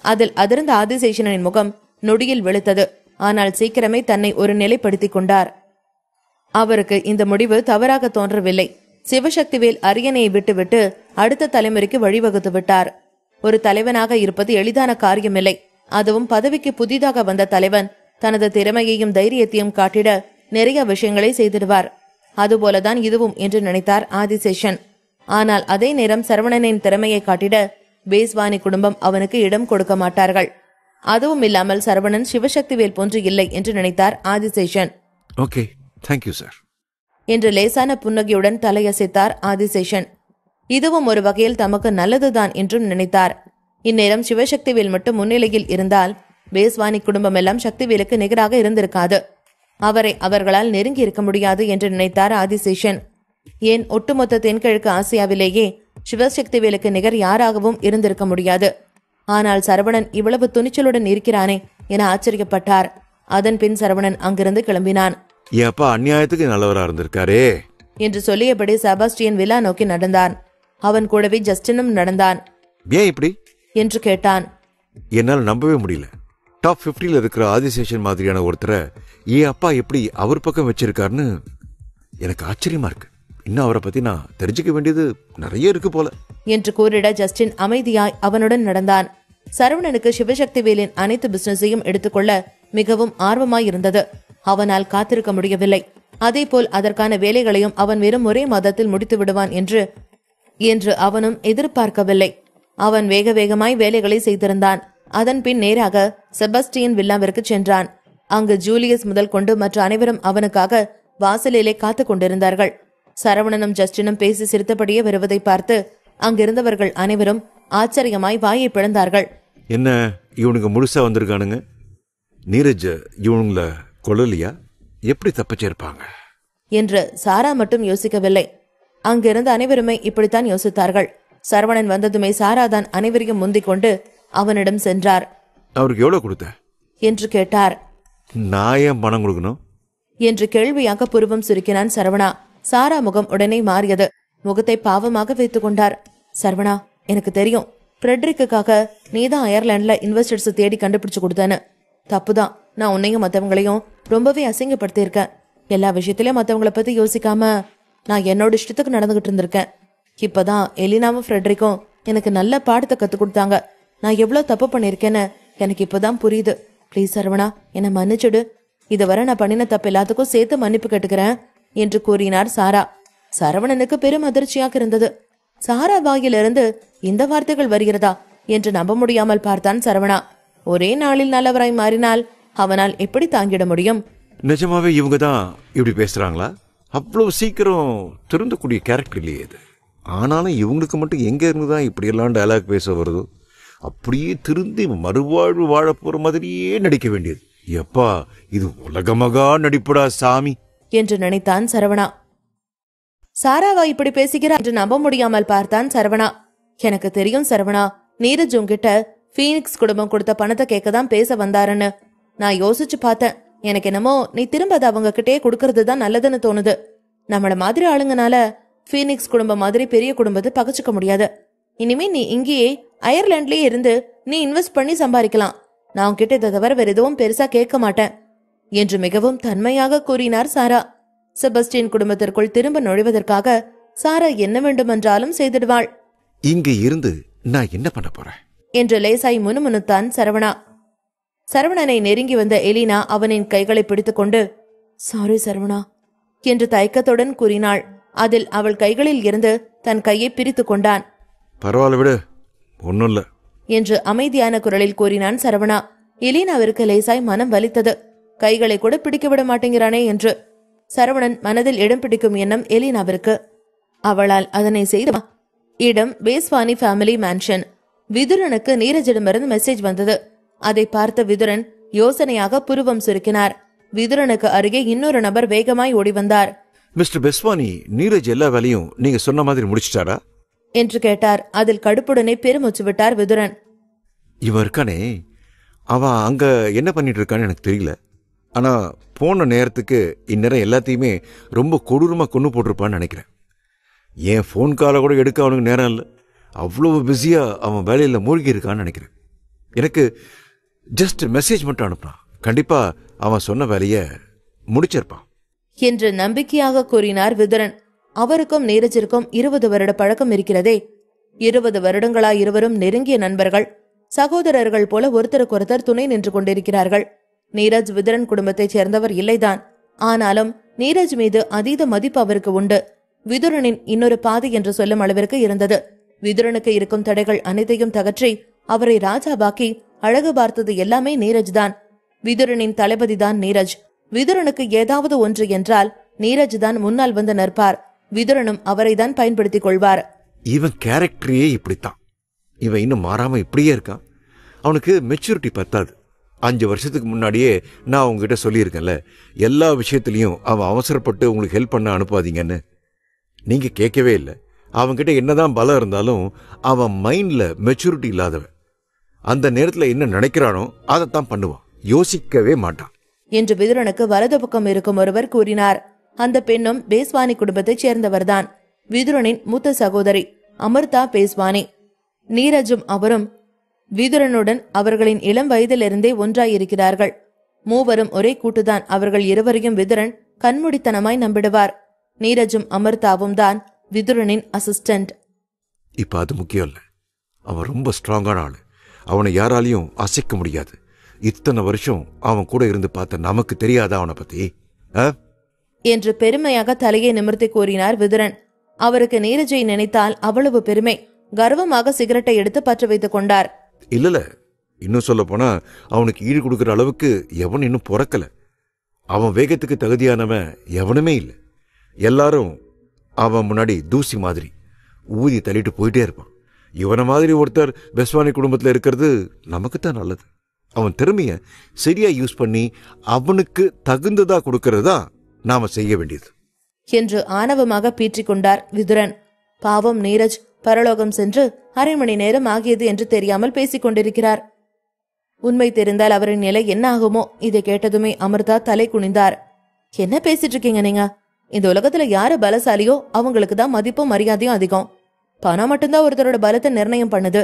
அதில் அதிர்ந்த ஆதிசேஷனின் முகம் நொடியில் வெளுத்தது. ஆனால் சீக்கிரமே தன்னை ஒரு நிலைப்படுத்திக் கொண்டார். அவருக்கு இந்த முடிவு தவறாக தோன்றவில்லை. சிவசக்திவேல் அரியணையை விட்டுவிட்டு அடுத்த தலைமுறைக்கு வழிவகுத்து விட்டார். ஒரு தலைவனாக இருப்பது எளிதான காரியமில்லை. அதுவும் பதவிக்கு புதிதாக வந்த தலைவன் தனது திறமையையும் தைரியத்தையும் காட்டிட நிறைய விஷயங்களை செய்திடுவார். அதுபோலதான் இதுவும் என்று நினைத்தார் ஆதிசேஷன். ஆனால் அதே நேரம் சரவணனின் திறமையை காட்டிட பேஸ்வானி குடும்பம் அவனுக்கு இடம் கொடுக்க மாட்டார்கள். அதுவும் இல்லாமல் சரவணன் சிவசக்திவேல் போன்று இல்லை என்று நினைத்தார் ஆதிசேஷன். ஓகே, தேங்க்யூ சார் என்று லேசான புன்னகையுடன் தலையசைத்தார் ஆதிசேஷன். இதுவும் ஒரு வகையில் தமக்கு நல்லதுதான் என்றும் நினைத்தார். இந்நேரம் சிவசக்திவேல் மட்டும் முன்னிலையில் இருந்தால் பேஸ்வானி குடும்பம் எல்லாம் சக்திவேலுக்கு நிகராக இருந்திருக்காது. அவரை அவர்களால் நெருங்கி இருக்க முடியாது என்று நினைத்தார் ஆதிசேஷன். ஏன் ஒட்டுமொத்த தென்கிழக்கு ஆசியாவிலேயே சிவசக்திவேலுக்கு நிகர் யாராகவும் இருந்திருக்க முடியாது. ஆனால் சரவணன் இவ்வளவு துணிச்சலுடன் இருக்கிறானே என ஆச்சரியப்பட்டார். அதன் பின் சரவணன் அங்கிருந்து கிளம்பினான். என் அப்பா அநியாயத்துக்கு நல்லவரா இருந்திருக்காரே என்று சொல்லியபடி செபாஸ்டியன் வில்லா நோக்கி நடந்தான். அவன் கூடவே ஜஸ்டினும் நடந்தான். ஏன் இப்படி என்று கேட்டான். என்னால் நம்பவே முடியல. டாப் 50ல இருக்கிற ஆதிசேஷன் மாதிரியான ஒருத்தரை என் அப்பா எப்படி அவர் பக்கம் வச்சிருக்காருன்னு எனக்கு ஆச்சரியமா இருக்கு. இன்னும் அவரை பத்தி நான் தெரிஞ்சுக்க வேண்டியது நிறைய இருக்கு போல என்று கூறிட ஜஸ்டின் அமைதியாய் அவனுடன் நடந்தான். சரவணனுக்கு சிவசக்திவேலின் அனைத்து பிசினஸையும் எடுத்துக்கொள்ள மிகவும் ஆர்வமாய் இருந்தது. அவனால் காத்திருக்க முடியவில்லை. அதேபோல் அதற்கான வேலைகளையும் அவன் வெறும் ஒரே மாதத்தில் முடித்து விடுவான் என்று அவனும் எதிர்பார்க்கவில்லை. அவன் வேக வேகமாய் வேலைகளை செய்திருந்தான். அதன் பின் நேராக செபாஸ்டியன் வில்லாவிற்கு சென்றான். அங்கு ஜூலியஸ் முதல் கொண்டு மற்ற அனைவரும் அவனுக்காக வாசலிலே காத்து கொண்டிருந்தார்கள். சரவணனும் ஜஸ்டினும் பேசி சிரித்தபடியே வருவதை பார்த்து அங்கிருந்தவர்கள் அனைவரும் ஆச்சரியமாய் வாயை பிளந்தார்கள். என்ன இவனுங்க முழுசா வந்திருக்கானுங்க? நீரஜ் இவனுங்கள கொள்ளலியா? எப்படி தப்பிச்சிருப்பாங்க என்று சாரா மட்டும் யோசிக்கவில்லை. அங்கிருந்த அனைவருமே இப்படித்தான் யோசித்தார்கள். சரவணன் வந்ததுமே சாராதான் அனைவரையும் முந்திக் கொண்டு அவனிடம் சென்றார். அவருக்கு எவ்வளவு கொடுத்த என்று கேட்டார். நான் ஏன் பணம் கொடுக்கணும் என்று கேள்வியாக புருவம் சுருக்கினான் சரவணா. சாரா முகம் உடனே மாறியது. முகத்தை பாவமாக வைத்துக் கொண்டார். சரவணா, எனக்கு தெரியும் ஃப்ரெட்ரிக்காக நீதான் அயர்லாண்ட்ல இன்வெஸ்டர்ஸ் தேடி கண்டுபிடிச்சு கொடுத்தேன்னு. தப்புதான். நான் உன்னையும் மற்றவங்களையும் ரொம்பவே அசிங்கப்படுத்தியிருக்கேன். எல்லா விஷயத்திலயும் மற்றவங்களை பத்தி யோசிக்காம நான் என்னோட இஷ்டத்துக்கு நடந்துகிட்டு இருந்திருக்கேன். இப்பதான் எலினாவும் ஃப்ரெட்ரிக்கும் எனக்கு நல்ல பாடத்தை கத்துக் கொடுத்தாங்க. நான் எவ்வளவு தப்பு பண்ணிருக்கேன்னு எனக்கு இப்பதான் புரியுது. பிளீஸ் சரவணா, என்னை மன்னிச்சுடு. இதுவரை நான் பண்ணின தப்பு எல்லாத்துக்கும் சேர்த்து மன்னிப்பு கேட்டுக்கிறேன் என்று கூறினார் சாரா. சரவணனுக்கு பெரும் அதிர்ச்சியாக இருந்தது. சாரா வாயிலிருந்து இந்த வார்த்தைகள் வருகிறதா என்று நம்ப முடியாமல் பார்த்தான் சரவணா. ஒரே நாளில் நல்லவராய் மாறினால் அவனால் எப்படி தாங்கிட முடியும்? நிஜமாவே இவங்க தான் இப்படி பேசுறாங்களா? அவ்வளவு சீக்கிரம் திருந்தக்கூடிய கேரக்டர் இல்லையே இது. ஆனாலும் இவங்களுக்கு மட்டும் எங்க இருந்துதான் இப்படியெல்லாம் டயலாக் பேச வருதோ? அப்படியே திருந்தி மறுவாழ்வு வாழ போற மாதிரியே நடிக்க வேண்டியது. எப்பா, இது உலகமகா நடிப்புடா சாமி என்று நினைத்தான் சரவணா. சாராவா இப்படி பேசுகிறார் என்று நம்ப முடியாமல் பார்த்தான் சரவணா. எனக்கு தெரியும் சரவணா, நீரஜ் உன்கிட்ட பீனிக்ஸ் குடும்பம் கொடுத்த பணத்தை கேட்கதான் பேச வந்தாருன்னு. நான் யோசிச்சு பார்த்தேன். எனக்கு என்னமோ நீ திரும்ப அதை அவங்க கிட்டே கொடுக்கறது தான் நல்லதுன்னு தோணுது. நம்மள மாதிரி ஆளுங்கனால பீனிக்ஸ் குடும்பம் மாதிரி பெரிய குடும்பத்தை பகச்சுக்க முடியாது. இனிமே நீ இங்கேயே அயர்லாண்ட்லயே இருந்து நீ இன்வெஸ்ட் பண்ணி சம்பாதிக்கலாம். நான் உன்கிட்ட இதை தவிர வேற எதுவும் பெருசா கேட்க மாட்டேன் என்று மிகவும் தன்மையாக கூறினார் சாரா. செபஸ்டியன் குடும்பத்திற்குள் திரும்ப நுழைவதற்காக சாரா என்ன வேண்டுமென்றாலும் செய்திடுவாள். இங்க இருந்து நான் என்ன பண்ண போறேன் என்று லேசாய் முணுமுணுத்தான் சரவணா. சரவணனை நெருங்கி வந்த எலினா அவனின் கைகளை பிடித்துக்கொண்டு சாரி சரவணா என்று தயக்கத்துடன் கூறினாள். அதில் அவள் கைகளில் இருந்து தன் கையை பிரித்து கொண்டான். பரவாயில்ல விடு, ஒன்னும் இல்ல என்று அமைதியான குரலில் கூறினான் சரவணா. எலினாவிற்கு லேசாய் மனம் வலித்தது. கைகளை கூட பிடிக்க விட மாட்டேங்கிறானே என்று. சரவணன் மனதில் இடம் பிடிக்கும் எண்ணம் எலினாவிற்கு. அவளால் அதனை செய்த இடம் பேஸ்வானி ஃபேமிலி மேன்ஷன். விதுரனுக்கு நீரஜிடமிருந்து மெசேஜ் வந்தது. அதை பார்த்த விதுரன் யோசனையாக புருவம் சுருக்கினார். விதுரனுக்கு அருகே இன்னொரு நபர் வேகமாய் ஓடி வந்தார். மிஸ்டர் பெஸ்வானி, நீரஜ் எல்லா வேலையும் நீங்க சொன்ன மாதிரி முடிச்சிட்டாரா என்று கேட்டார். அதில் கடுப்புடனே பெருமூச்சு விட்டார் விதுரன். இவன் இருக்கானே, அவன் அங்க என்ன பண்ணிட்டு இருக்கான்னு எனக்கு தெரியல. ஆனா போன நேரத்துக்கு இந்நேரம் எல்லாத்தையுமே ரொம்ப கொடூரமா கொண்டு போட்டிருப்பான்னு நினைக்கிறேன். என் ஃபோன் காலை கூட எடுக்க அவனுக்கு நேரம் இல்லை. அவ்வளவு பிஸியா அவன் வேலையில மூழ்கி இருக்கான்னு நினைக்கிறேன். எனக்கு ஜஸ்ட் மெசேஜ் மட்டும் அனுப்புனான். கண்டிப்பா அவன் சொன்ன வேலையை முடிச்சிருப்பான் என்று நம்பிக்கையாக கூறினார் விதுரன். அவருக்கும் நீரஜிற்கும் 20 வருட பழக்கம் இருக்கிறதே. 20 வருடங்களா இருவரும் நெருங்கிய நண்பர்கள், சகோதரர்கள் போல ஒருத்தருக்கொருத்தர் துணை நின்று கொண்டிருக்கிறார்கள். நீரஜ் விதுரன் குடும்பத்தைச் சேர்ந்தவர் இல்லைதான். ஆனாலும் நீரஜ் மீது அதீத மதிப்பு அவருக்கு உண்டு. விதுரனின் இன்னொரு பாதி என்று சொல்லும் அளவிற்கு இருந்தது. விதுரனுக்கு இருக்கும் தடைகள் அனைத்தையும் தகற்றி அவரை ராஜாவாக்கி அழகு பார்த்தது எல்லாமே நீரஜ் தான். விதுரனின் தளபதிதான் நீரஜ். விதுரனுக்கு ஏதாவது ஒன்று என்றால் நீரஜ் தான் முன்னால் வந்து நிற்பார். விதுரனும் அவரை தான் பயன்படுத்திக் கொள்வார். இவன் கேரக்டரையே இப்படித்தான். இவன் இன்னும் மாறாம இப்படியே இருக்கான். அவனுக்கு மெச்சூரிட்டி பத்தாது. 5 வருஷத்துக்கு முன்னாடியே நான் உங்ககிட்ட சொல்லியிருக்கேன்ல, எல்லா விஷயத்திலையும் அவன் அவசரப்பட்டு உங்களுக்கு ஹெல்ப் பண்ண அனுப்பாதீங்கன்னு. நீங்க கேட்கவே இல்லை. அவன்கிட்ட என்னதான் பலம் இருந்தாலும் அவன் மைண்ட்ல மெச்சூரிட்டி இல்லாதவன். அந்த நேரத்துல என்ன நினைக்கிறானோ அதைத்தான் பண்ணுவான், யோசிக்கவே மாட்டான் என்று விதுரனுக்கு வலது பக்கம் இருக்கும் ஒருவர் கூறினார். அந்த பெண்ணும் பேஸ்வானி குடும்பத்தைச் சேர்ந்தவர்தான். விதுரனின் மூத்த சகோதரி அமிர்தா பேஸ்வானி. நீரஜும் அவரும் விதுரனுடன் அவர்களின் இளம் வயதிலிருந்தே ஒன்றாயிருக்கிறார்கள். மூவரும் ஒரே கூட்டுதான். அவர்கள் இருவரையும் விதுரன் கண்மூடித்தனமாய் நம்பிடுவார். நீரஜும் அமிர்தாவும் தான் விதுரனின் அசிஸ்டன்ட். இப்ப அது முக்கியம் இல்ல. அவன் ரொம்ப ஸ்ட்ராங்கான ஆளு. அவனை யாராலையும் அசைக்க முடியாது. இத்தனை வருஷம் அவன் கூட இருந்து பார்த்த நமக்கு தெரியாதா அவனை பத்தி என்று பெருமையாக தலையை நிமிர்த்தி கூறினார் விதுரன். அவருக்கு நீரஜை நினைத்தால் அவ்வளவு பெருமை. கர்வமாக சிகரெட்டை எடுத்து பற்ற வைத்துக் கொண்டார். இல்ல, இன்னும் சொல்ல போனா அவனுக்கு ஈடு கொடுக்கிற அளவுக்கு எவன் இன்னும் பிறக்கல. அவன் வேகத்துக்கு தகுதியானவன் எவனுமே இல்லை. எல்லாரும் அவன் முன்னாடி தூசி மாதிரி ஊதி தள்ளிட்டு போயிட்டே இருப்பான். இவனை மாதிரி ஒருத்தர் பெஸ்வானி குடும்பத்தில் இருக்கிறது நமக்குத்தான் நல்லது. அவன் திறமைய சரியா யூஸ் பண்ணி அவனுக்கு தகுந்ததா கொடுக்கறதா நாம செய்ய வேண்டியது என்று ஆணவமாக பீற்றிக் கொண்டார் விதுரன். பாவம் நீரஜ் பரலோகம் சென்று 1/2 மணி நேரம் ஆகியது என்று தெரியாமல் பேசிக் கொண்டிருக்கிறார். உண்மை தெரிந்தால் அவரின் நிலை என்ன ஆகுமோ? இதை கேட்டதுமே அமிர்தா தலை குனிந்தார். என்ன பேசிட்டு இருக்கீங்க நீங்க? இந்த உலகத்துல யாரு பலசாலியோ அவங்களுக்கு தான் மதிப்பும் மரியாதையும் அதிகம். பணம் மட்டும்தான் ஒருத்தரோட பலத்தை நிர்ணயம் பண்ணுது.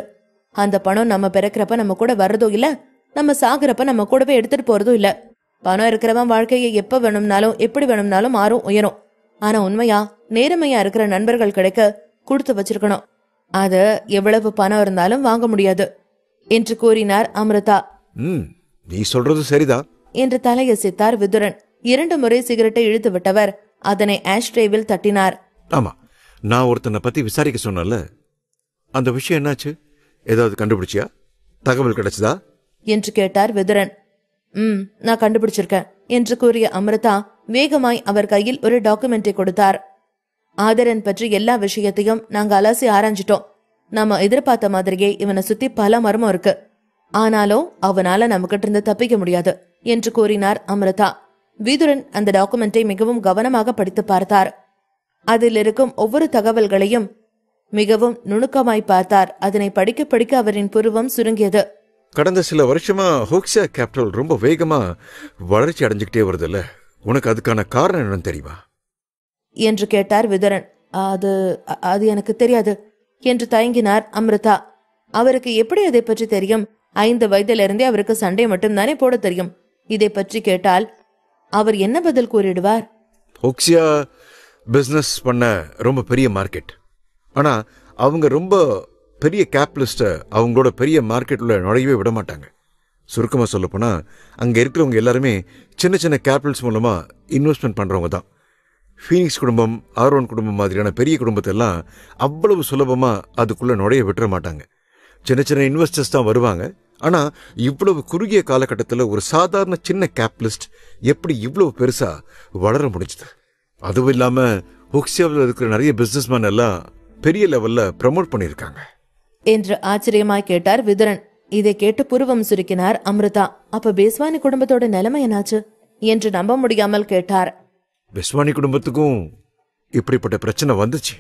அந்த பணம் நம்ம பிறக்கிறப்ப நம்ம கூட வர்றதோ இல்ல, நம்ம சாகுறப்ப நம்ம கூடவே எடுத்துட்டு போறதும் இல்ல. பணம் இருக்கிறவன் வாழ்க்கையை எப்ப வேணும்னாலும் எப்படி வேணும்னாலும் மாறும், உயரும். ஆனா உண்மையா நேர்மையா இருக்கிற நண்பர்கள் கிடைக்க கொடுத்து வச்சிருக்கணும். அது எவ்வளவு பணம் இருந்தாலும் வாங்க முடியாது என்று கூறினார் அமிர்தா. நீ சொல்றது சரிதான் என்று தலையசைத்தார் விதுரன். 2 முறை சிகரெட்டை இழுத்து விட்டவர் அதனை ஆஷ்ட்ரேவில் தட்டினார். ஆமா, நான் ஒருத்தனை பத்தி விசாரிக்க சொன்னல, அந்த விஷயம் என்னாச்சு? ஏதாவது கண்டுபிடிச்சியா? தகவல் கிடைச்சதா என்று கேட்டார் விதுரன். நான் கண்டுபிடிச்சிருக்கேன் என்று கூறிய அமிர்தா வேகமாய் அவர் கையில் ஒரு டாக்குமெண்டை கொடுத்தார். ஆதரன் பற்றி எல்லா விஷயத்தையும் நாங்க அலசி ஆராய்ஞ்சிட்டோம். நாம எதிர்பார்த்த மாதிரியே இவனை சுத்தி பல மர்மம் இருக்கு. ஆனாலும் அவனால நமக்கிட்ட இருந்து தப்பிக்க முடியாது என்று கூறினார் அமிர்தா. விதுரன் அந்த டாக்குமெண்டை மிகவும் கவனமாக படித்து பார்த்தார். அதில் இருக்கும் ஒவ்வொரு தகவல்களையும் மிகவும் நுணுக்கமாய் பார்த்தார். அதனை படிக்க படிக்க அவரின் புருவம் சுருங்கியது. கடந்த சில வருஷமா ஹோக்ஸியா கேபிட்டல் ரொம்ப வேகமா வளர்ச்சி அடைஞ்சுக்கிட்டே வருதுல்ல, உனக்கு அதுக்கான காரணம் என்னன்னு தெரியுமா என்று கேட்டார் விதுரன். அது எனக்கு தெரியாது என்று தயங்கினார் அமிர்தா. அவருக்கு எப்படி அதை பற்றி தெரியும்? 5 வயதிலிருந்தே அவருக்கு சண்டை மட்டும்தானே போட தெரியும். இதை பற்றி கேட்டால் அவர் என்ன பதில் கூறிடுவார்? ஹோக்ஸியா பிசினஸ் பண்ண ரொம்ப பெரிய மார்க்கெட். ஆனா அவங்க ரொம்ப பெரிய கேபிட்டலிஸ்ட அவங்களோட பெரிய மார்க்கெட்ல நுழையவே விட மாட்டாங்க. சுருக்கமா சொல்ல போனா அங்க இருக்கிறவங்க எல்லாருமே சின்ன சின்ன கேபிட்டல்ஸ் மூலமா இன்வெஸ்ட்மெண்ட் பண்றவங்க தான். ஃபீனிக்ஸ் குடும்பம், ஆரோன் குடும்பம் மாதிரியான பெரிய குடும்பத்தை எல்லாம் அவ்வளவு சுலபமா அதுக்குள்ள நுழைய விட்டுற மாட்டாங்க. சின்ன சின்ன இன்வெஸ்டர்ஸ் தான் வருவாங்க. ஆனா இவ்வளவு குறுகிய காலகட்டத்தில் ஒரு சாதாரண சின்ன கேபிட்டலிஸ்ட் எப்படி இவ்வளவு பெருசா வளர முடிஞ்சது? அதுவும் இல்லாம ஹோக்ஸியாவில் இருக்கிற நிறைய பிசினஸ்மேன் எல்லாம் பெரிய லெவல்ல ப்ரமோட் பண்ணியிருக்காங்க என்று ஆச்சரியமாய் கேட்டார் விதுரன். இதை கேட்டு புருவம் சுருக்கினார் அமிர்தா. அப்ப பேஸ்வானி குடும்பத்தோட நிலைமை என்னாச்சு? என்று நம்ப முடியாமல் கேட்டார். பெஸ்வானி குடும்பத்துக்கும் இப்படிப்பட்ட பிரச்சனை வந்துச்சு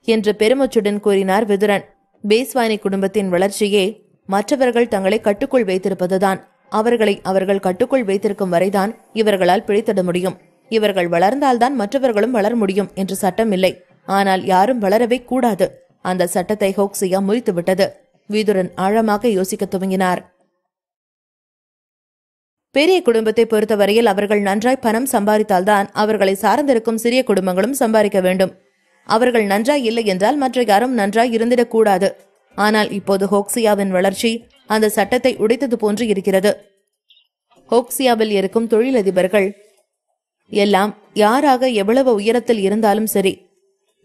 என்று பெருமூச்சுடன் கூறினார் விதுரன். பேஸ்வானி குடும்பத்தின் வளர்ச்சியே மற்றவர்கள் தங்களை கட்டுக்குள் வைத்திருப்பதுதான். அவர்களை அவர்கள் கட்டுக்குள் வைத்திருக்கும் வரைதான் இவர்களால் பிழைத்திட முடியும். இவர்கள் வளர்ந்தால்தான் மற்றவர்களும் வளர முடியும் என்று சட்டம் இல்லை. ஆனால் யாரும் வளரவே கூடாது. அந்த சட்டத்தை ஹோக்ஸியா முறித்து விட்டது. விதுரன் ஆழமாக யோசிக்க துவங்கினார். பெரிய குடும்பத்தை பொறுத்தவரையில் அவர்கள் நன்றாய் பணம் சம்பாதித்தால்தான் அவர்களை சார்ந்திருக்கும் சிறிய குடும்பங்களும் சம்பாதிக்க வேண்டும். அவர்கள் நன்றாய் இல்லை என்றால் மற்ற யாரும் நன்றாய் இருந்திடக்கூடாது. ஆனால் இப்போது ஹோக்ஸியாவின் வளர்ச்சி அந்த சட்டத்தை உடைத்தது போன்று இருக்கிறது. ஹோக்ஸியாவில் இருக்கும் தொழிலதிபர்கள் எல்லாம் யாராக எவ்வளவு உயரத்தில் இருந்தாலும் சரி,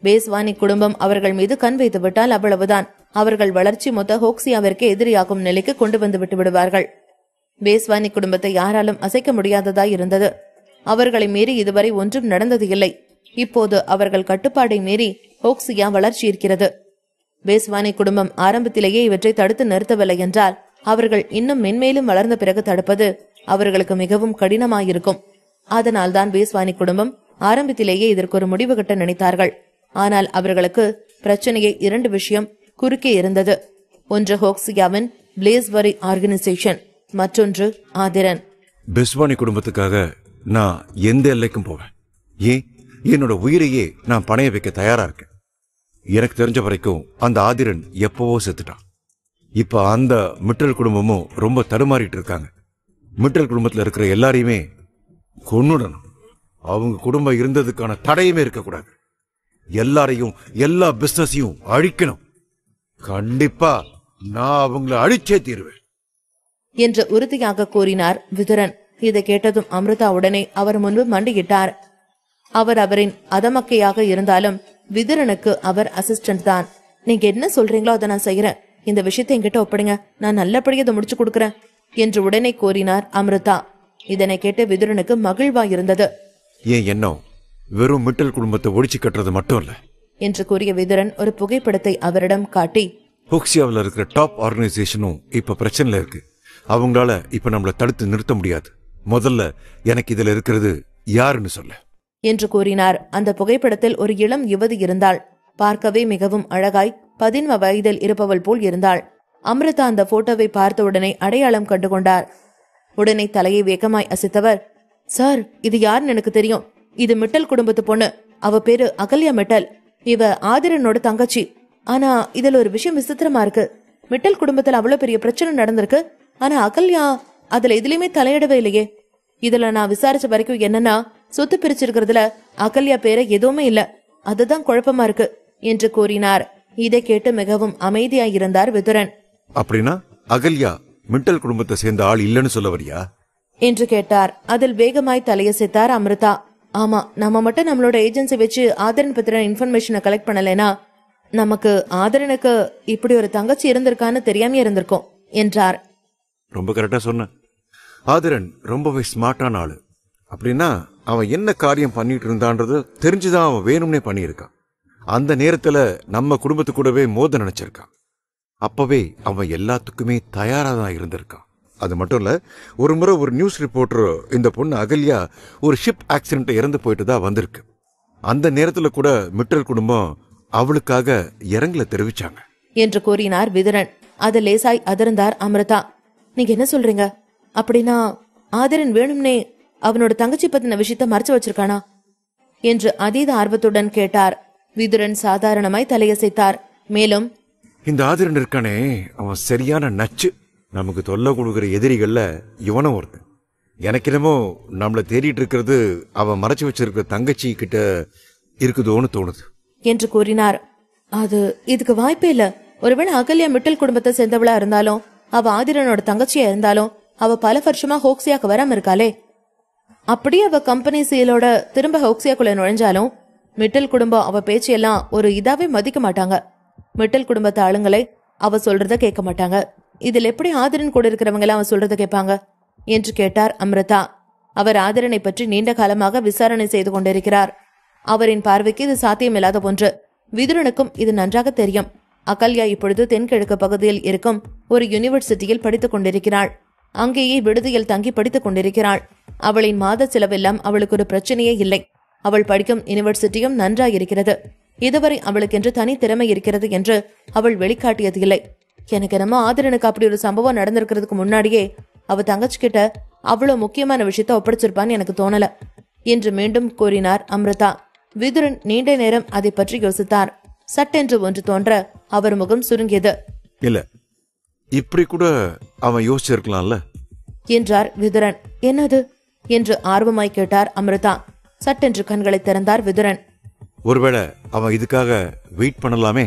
பேஸ்வானி குடும்பம் அவர்கள் மீது கண் வைத்து விட்டால் அவ்வளவுதான். அவர்கள் வளர்ச்சி மொத்த ஹோக்ஸியாவிற்கு எதிரியாகும் நிலைக்கு கொண்டு வந்து விட்டு விடுவார்கள். பேஸ்வானி குடும்பத்தை யாராலும் அசைக்க முடியாததாய் இருந்தது. அவர்களை மீறி இதுவரை ஒன்றும் நடந்தது இல்லை. இப்போது அவர்கள் கட்டுப்பாடை மீறி ஹோக்ஸியா வளர்ச்சி இருக்கிறது. பேஸ்வானி குடும்பம் ஆரம்பத்திலேயே இவற்றை தடுத்து நிறுத்தவில்லை என்றால் அவர்கள் இன்னும் மென்மேலும் வளர்ந்த பிறகு தடுப்பது அவர்களுக்கு மிகவும் கடினமாயிருக்கும். அதனால்தான் பேஸ்வானி குடும்பம் ஆரம்பத்திலேயே இதற்கு ஒரு முடிவு கட்ட நினைத்தார்கள். ஆனால் அவர்களுக்கு பிரச்சனையை 2 விஷயம் குறுக்கே இருந்தது. ஒன்று ஹோக்ஸியாவின் பிளேஸ்வரி ஆர்கனைசேஷன், மற்றொன்று ஆதிரன். பெஸ்வானி குடும்பத்துக்காக நான் எந்த எல்லைக்கும் போவேன். ஏன் என்னோட உயிரையே நான் பணைய வைக்க தயாரா இருக்கேன். எனக்கு தெரிஞ்ச வரைக்கும் அந்த ஆதிரன் எப்பவோ செத்துட்டான். இப்ப அந்த மிட்டல் குடும்பமும் ரொம்ப தடுமாறிட்டு இருக்காங்க. மிட்டல் குடும்பத்துல இருக்கிற எல்லாரையுமே கொன்னுடணும். அவங்க குடும்பம் இருந்ததுக்கான தடையுமே இருக்கக்கூடாது. எல்லாரையும் எல்லா பிசினஸையும் அழிக்கணும். கண்டிப்பா நான் அவங்களை அழிச்சே தீருவேன் என்று உறுதியாக கூறினார் விதுரன். இதை கேட்டதும் அமிர்தா உடனே அவர் முன்பு மண்டியிட்டார். அவர் அவரின் அதமக்கையாக இருந்தாலும் விதுரனுக்கு அவர் அசிஸ்டன்ட் தான். நீங்க என்ன சொல்றீங்களோ அதை நான் செய்யறேன். இந்த விஷயத்தை என்கிட்ட ஒப்படைங்க, நான் நல்லபடியாக அதை முடிச்சு கொடுக்கறேன் என்று உடனே கூறினார் அமிர்தா. இதனை கேட்டு விதுரனுக்கு மகிழ்வாயிருந்தது. ஏன் எண்ணம் வெறும் மிட்டல் குடும்பத்தை ஒழிச்சு கட்டுறது மட்டும் இல்ல என்று கூறிய விதுரன் ஒரு புகைப்படத்தை அவரிடம் காட்டி, ஹோக்ஸியாவில் இருக்கிற டாப் ஆர்கனைசேஷனும் இப்ப பிரச்சனைல இருக்கு. அவங்களால இப்ப நம்மள தடுத்து நிறுத்த முடியாது. முதல்ல எனக்கு இதுல இருக்கிறது யாருன்னு சொல்ல என்று கூறினார். அந்த புகைப்படத்தில் ஒரு இளம் யுவதி இருந்தாள். பார்க்கவே மிகவும் அழகாய் 15 வயதில் இருப்பவள் போல் இருந்தாள். அமிர்தா அந்த போட்டோவை பார்த்தவுடனே அடையாளம் கண்டுகொண்டார். உடனே தலையை வேகமாய் அசைத்தவர், சார், இது யாருன்னு எனக்கு தெரியும். இது மிட்டல் குடும்பத்து பொண்ணு. அவ பேரு அகல்யா மிட்டல். இவ ஆதிரனோட தங்கச்சி. ஆனா இதுல ஒரு விஷயம் விசித்திரமா இருக்கு. மிட்டல் குடும்பத்துல அவ்வளவு பெரிய பிரச்சனை நடந்திருக்கு. ஆனா அகல்யா அதுல எதுலயுமே தலையிடவே இல்லையே. இதுல நான் விசாரிச்ச வரைக்கும் என்னன்னா, சொத்து பிரிச்சிருக்கிறதுல அகல்யா பேர எதுவுமே இல்ல. அதுதான் குழப்பமா இருக்கு என்று கூறினார். இதை கேட்டு மிகவும் அமைதியாயிருந்தார் விதுரன். அப்படின்னா அகல்யா மிட்டல் குடும்பத்தை சேர்ந்த ஆள் இல்லன்னு சொல்ல வரியா என்று கேட்டார். அதில் வேகமாய் தலையசைத்தார் அமிர்தா. ஆமா, நம்ம மட்டும் நம்மளோட ஏஜென்சி வச்சு ஆதரன் பத்தின இன்ஃபர்மேஷனை கலெக்ட் பண்ணலைனா நமக்கு ஆதரனுக்கு இப்படி ஒரு தங்கச்சி இருந்திருக்கான்னு தெரியாம இருந்திருக்கும் என்றார். ரொம்ப கரெக்டா சொன்ன. ஆதரன் ரொம்பவே ஸ்மார்ட்டான ஆளு. அப்படின்னா அவன் என்ன காரியம் பண்ணிட்டு இருந்தான்றது தெரிஞ்சுதான் அவன் வேணும்னே பண்ணியிருக்கான். அந்த நேரத்துல நம்ம குடும்பத்து கூடவே மோத நினைச்சிருக்கான். அப்பவே அவன் எல்லாத்துக்குமே தயாரா தான் இருந்திருக்கான். அது மட்டும் இல்ல, ஒரு முறை ஒரு நியூஸ் ரிப்போர்ட்டர் இந்த பொண்ணு அகல்யா ஒரு ஷிப் ஆக்சிடென்ட் இறந்து போயிட்டு தான் வந்திருக்கு. அந்த நேரத்துல கூட மிட்டல் குடும்பம் அவளுக்காக இரங்கல தெரிவிச்சாங்க என்று கூறினார் விதுரன். அது லேசாய் அதிர்ந்தார் அமிர்தா. நீங்க என்ன சொல்றீங்க? அப்படின்னா ஆதரன் வேணும்னே அவனோட தங்கச்சி பத்தின விஷயத்த மறைச்சு வச்சிருக்கானா என்று அதீத ஆர்வத்துடன் கேட்டார். விதுரன் சாதாரணமாய் தலையசைத்தார். மேலும், இந்த ஆதிரன் இருக்கானே, அவன் சரியான நச்சு. நமக்கு தொல்லை கொடுக்கிற எதிரிகள்ல இவனும் ஒருத்தன். எனக்கு என்னமோ நம்மள தேடிட்டு இருக்கிறது அவன் மறைச்சு வச்சிருக்கிற தங்கச்சி கிட்ட இருக்குதோன்னு தோணுது என்று கூறினார். அது இதுக்கு வாய்ப்பே இல்ல. ஒருவேளை அகல்யா மிட்டல் குடும்பத்தை சேர்ந்தவளா இருந்தாலும், அவ ஆதிரனோட தங்கச்சியா இருந்தாலும், அவ பல வருஷமா ஹோக்ஸியாக்கு வராம இருக்காளே. அப்படியே அவ கம்பெனி சீலோட திரும்ப ஹோக்ஸியாக்குள்ள நுழைஞ்சாலும் மிட்டல் குடும்பம் அவ பேச்சையெல்லாம் ஒரு இதாவே மதிக்க மாட்டாங்க. மிட்டல் குடும்பத்து ஆளுங்களை அவ சொல்றத கேட்க மாட்டாங்க. இதில் எப்படி ஆதிரன் கூட இருக்கிறவங்க அவன் சொல்றத கேட்பாங்க என்று கேட்டார் அமிர்தா. அவர் ஆதிரனை பற்றி நீண்ட காலமாக விசாரணை செய்து கொண்டிருக்கிறார். அவரின் பார்வைக்கு இது சாத்தியமில்லாத ஒன்று. விதுரனுக்கும் இது நன்றாக தெரியும். அகல்யா இப்பொழுது தென்கிழக்கு பகுதியில் இருக்கும் ஒரு யூனிவர்சிட்டியில் படித்துக் கொண்டிருக்கிறாள். அங்கேயே விடுதியில் தங்கி படித்துக் கொண்டிருக்கிறாள். அவளின் மாத செலவெல்லாம் அவளுக்கு ஒரு பிரச்சனையே இல்லை. அவள் படிக்கும் யூனிவர்சிட்டியும் நன்றாயிருக்கிறது. இதுவரை அவளுக்கென்று தனி திறமை இருக்கிறது என்று அவள் வெளிக்காட்டியது இல்லை. எனக்கு என்னமோ ஆதிரனுக்கு அப்படி ஒரு சம்பவம் நடந்திருக்கிறதுக்கு முன்னாடியே அவ தங்கச்சி கிட்ட அவ்வளவு முக்கியமான விஷயத்த ஒப்படைச்சிருப்பான்னு எனக்கு தோணல என்று மீண்டும் கூறினார் அம்ருதா. விதுரன் நீண்ட நேரம் அதை பற்றி யோசித்தார். சட்டென்று ஒன்று தோன்ற அவர் முகம் சுருங்கியது. இல்ல, இப்படி கூட அவன் யோசிச்சிருக்கலாம்ல என்றார் விதுரன். என்னது என்று ஆர்வமாய் கேட்டார் அம்ருதா. சட்டென்று கண்களை திறந்தார் விதுரன். ஒருவேளை அவன் இதுக்காக வெயிட் பண்ணலாமே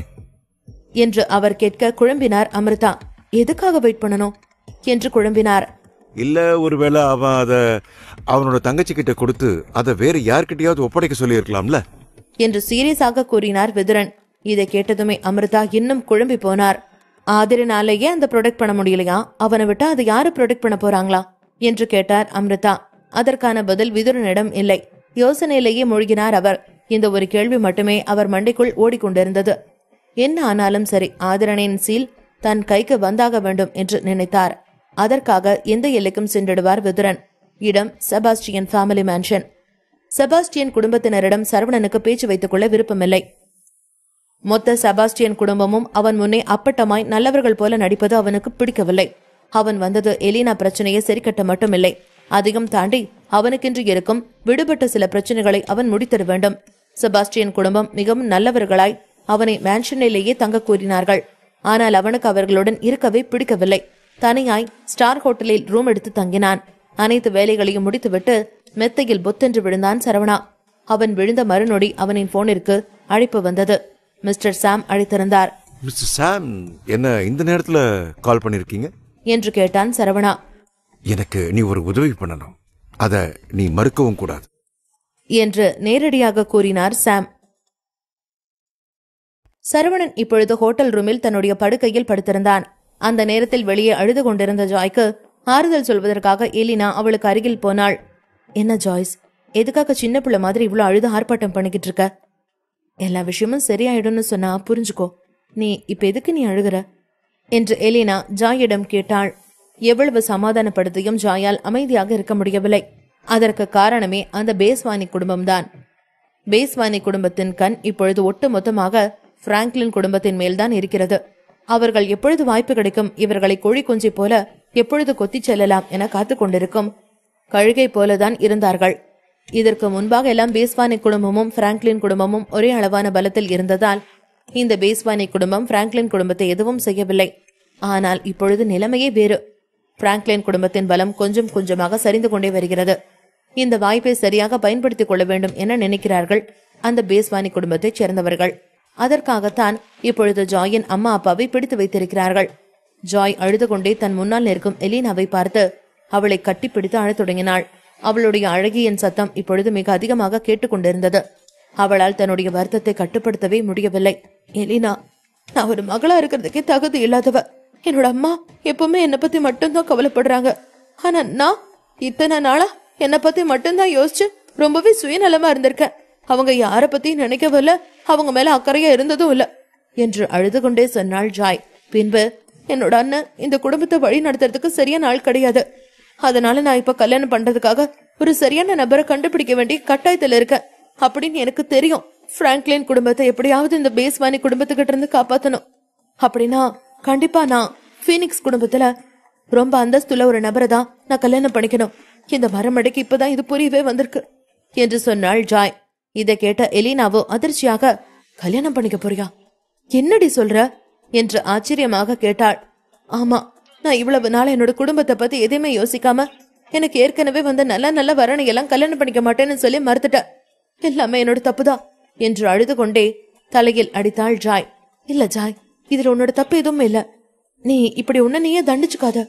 என்று அவர் கேட்க குழம்பினார் அம்ருதா. எதுக்காக வெயிட் பண்ணணும் என்று குழம்பினார். இல்ல, ஒருவேளை அவன் அவனோட தங்கச்சி கிட்ட கொடுத்து அதை வேற யார்கிட்டயாவது ஒப்படைக்க சொல்லி இருக்கலாம்ல என்று சீரியஸாக கூறினார் விதுரன். இதை கேட்டதுமே அமிர்தா இன்னும் குழம்பி போனார். ஆதிரனாலேயே அந்த ப்ரொடெக்ட் பண்ண முடியலையா? அவனை விட்டா அதை யாரு ப்ரொடெக்ட் பண்ண போறாங்களா என்று கேட்டார் அமிர்தா. அதற்கான பதில் விதுரனிடம் இல்லை. யோசனையிலேயே மூழ்கினார் அவர். இந்த ஒரு கேள்வி மட்டுமே அவர் மண்டைக்குள் ஓடிக்கொண்டிருந்தது. என்ன ஆனாலும் சரி, ஆதிரனின் சீல் தன் கைக்கு வந்தாக வேண்டும் என்று நினைத்தார். அதற்காக எந்த எல்லைக்கும் சென்றிடுவார் விதுரன். இடம் செபாஸ்டியன் ஃபேமிலி மேன்ஷன். செபாஸ்டியன் குடும்பத்தினரிடம் சரவணனுக்கு பேச்சு வைத்துக் கொள்ள விருப்பமில்லை. மொத்த செபாஸ்டியன் குடும்பமும் அவன் முன்னே அப்பட்டமாய் நல்லவர்கள் போல நடிப்பது அவனுக்கு பிடிக்கவில்லை. அவன் வந்தது எலினா பிரச்சனையை சரிக்கட்ட மட்டுமில்லை, அதையும் தாண்டி அவனுக்கென்று இருக்கும் விடுபட்ட சில பிரச்சனைகளை அவன் முடித்திட வேண்டும். செபாஸ்டியன் குடும்பம் மிகவும் நல்லவர்களாய் அவனை மேன்ஷனிலேயே தங்க கூறினார்கள். ஆனால் அவனுக்கு அவர்களுடன் இருக்கவே பிடிக்கவில்லை. தனியாய் ஸ்டார் ஹோட்டலில் ரூம் எடுத்து தங்கினான். அனைத்து வேலைகளையும் முடித்துவிட்டு மெத்தையில் பொத்தென்று விழுந்தான் சரவணா. அவன் விழுந்த மறுநொடி அவனின் போனிற்கு அழைப்பு வந்தது. மிஸ்டர் சாம் அழைத்திருந்தார். மிஸ்டர் சாம், என்ன இந்த நேரத்துல கால் பண்ணிருக்கீங்க என்று கேட்டான் சரவணா. எனக்கு நீ ஒரு உதவி பண்ணணும், அத நீ மறுக்கவும் கூடாது என்று நேரடியாக கூறினார் சாம். சரவணன் இப்பொழுது ஹோட்டல் ரூமில் தன்னுடைய படுக்கையில் படுத்திருந்தான். அந்த நேரத்தில் வெளியே அழுது கொண்டிருந்த ஜாய்க்கு ஆறுதல் சொல்வதற்காக எலினா அவளுக்கு அருகில் போனாள். என்ன ஜாய்ஸ், எதுக்காக சின்ன பிள்ளை மாதிரி இவ்வளவு அழுது ஆர்ப்பாட்டம் பண்ணிக்கிட்டு இருக்க? எல்லா விஷயமும் சரியாயிடும்னு சொன்னா புரிஞ்சுக்கோ. நீ இப்ப எதுக்கு நீ அழுகிற என்று எலினா ஜாயிடம் கேட்டாள். எவ்வளவு சமாதானப்படுத்தியும் ஜாயால் அமைதியாக இருக்க முடியவில்லை. அதற்கு காரணமே அந்த பேஸ்வானி குடும்பம்தான். பேஸ்வானி குடும்பத்தின் கண் இப்பொழுது ஒட்டு மொத்தமாக பிராங்க்லின் குடும்பத்தின் மேல்தான் இருக்கிறது. அவர்கள் எப்பொழுது வாய்ப்பு கிடைக்கும் இவர்களை கோழி குஞ்சை போல எப்பொழுது கொத்தி செல்லலாம் என காத்து கொண்டிருக்கும் கழுகை போலதான் இருந்தார்கள். இதற்கு முன்பாக எல்லாம் பேஸ்வானி குடும்பமும் பிராங்க்லின் குடும்பமும் ஒரே அளவான பலத்தில் இருந்ததால் இந்த பேஸ்வானி குடும்பம் பிராங்க்லின் குடும்பத்தை எதுவும் செய்யவில்லை. ஆனால் இப்பொழுது நிலைமையே வேறு. பிராங்க்லின் குடும்பத்தின் பலம் கொஞ்சம் கொஞ்சமாக சரிந்து கொண்டே வருகிறது. இந்த வாய்ப்பை சரியாக பயன்படுத்திக் கொள்ள வேண்டும் என நினைக்கிறார்கள் அந்த பேஸ்வானி குடும்பத்தைச் சேர்ந்தவர்கள். அதற்காகத்தான் இப்பொழுது ஜாயின் அம்மா அப்பாவை பிடித்து வைத்திருக்கிறார்கள். ஜாய் அழுது கொண்டே தன் முன்னால் நிற்கும் எலினாவை பார்த்து அவளை கட்டிப்பிடித்து அழத் தொடங்கினாள். அவளுடைய அழகியின் சத்தம் இப்பொழுது மிக அதிகமாக கேட்டுக்கொண்டிருந்தது. அவளால் தன்னுடைய வருத்தத்தை கட்டுப்படுத்தவே முடியவில்லை. எலினா, நான் ஒரு மகளா இருக்கிறதுக்கே தகுதி இல்லாதவ. என்னோட அம்மா எப்பவுமே என்னை பத்தி மட்டும்தான் கவலைப்படுறாங்க. ஆனா நான் இத்தனை நாளா என்னை பத்தி மட்டும்தான் யோசிச்சு ரொம்பவே சுயநலமா இருந்திருக்கேன். அவங்க யார பத்தி நினைக்கவில்ல, அவங்க மேல அக்கறையா இருந்ததும் இல்ல என்று அழுது கொண்டே சொன்னாள் ஜாய். பின்பு, என்னோட அண்ணன் இந்த குடும்பத்தை வழி நடத்துறதுக்கு சரியான ஆள் கிடையாது. அதனால நான் இப்ப கல்யாணம் பண்றதுக்காக ஒரு சரியான நபரை கண்டுபிடிக்க வேண்டிய கட்டாயத்துல இருக்கேன் அப்படின்னு எனக்கு தெரியும். பிராங்க்லின் குடும்பத்தை எப்படியாவது இந்த பேஸ்வானி குடும்பத்துக்கிட்ட இருந்து காப்பாத்தணும். அப்படின்னா கண்டிப்பா நான் பீனிக்ஸ் குடும்பத்துல ரொம்ப அந்தஸ்துள்ள ஒரு நபரை தான் நான் கல்யாணம் பண்ணிக்கணும். இந்த மரமடைக்கு இப்பதான் இது புரியவே வந்திருக்கு என்று சொன்னாள் ஜாய். இதை கேட்ட எலினாவோ அதிர்ச்சியாக, கல்யாணம் பண்ணிக்க போறியா? என்னடி சொல்ற என்று ஆச்சரியமாக கேட்டாள். ஆமா, நான் இவ்வளவு நாள் என்னோட குடும்பத்தை பத்தி எதையுமே யோசிக்காம எனக்கு ஏற்கனவே வந்த நல்ல நல்ல வரணையெல்லாம் கல்யாணம் பண்ணிக்க மாட்டேன்னு சொல்லி மறுத்துட்டேன். எல்லாமே என்னோட தப்புதான் என்று அழுது கொண்டே தலையில் அடித்தாள் ஜாய். இல்ல ஜாய், இதுல உன்னோட தப்பு எதுவும் இல்ல. நீ இப்படி உன்ன நீயே தண்டிச்சுக்காத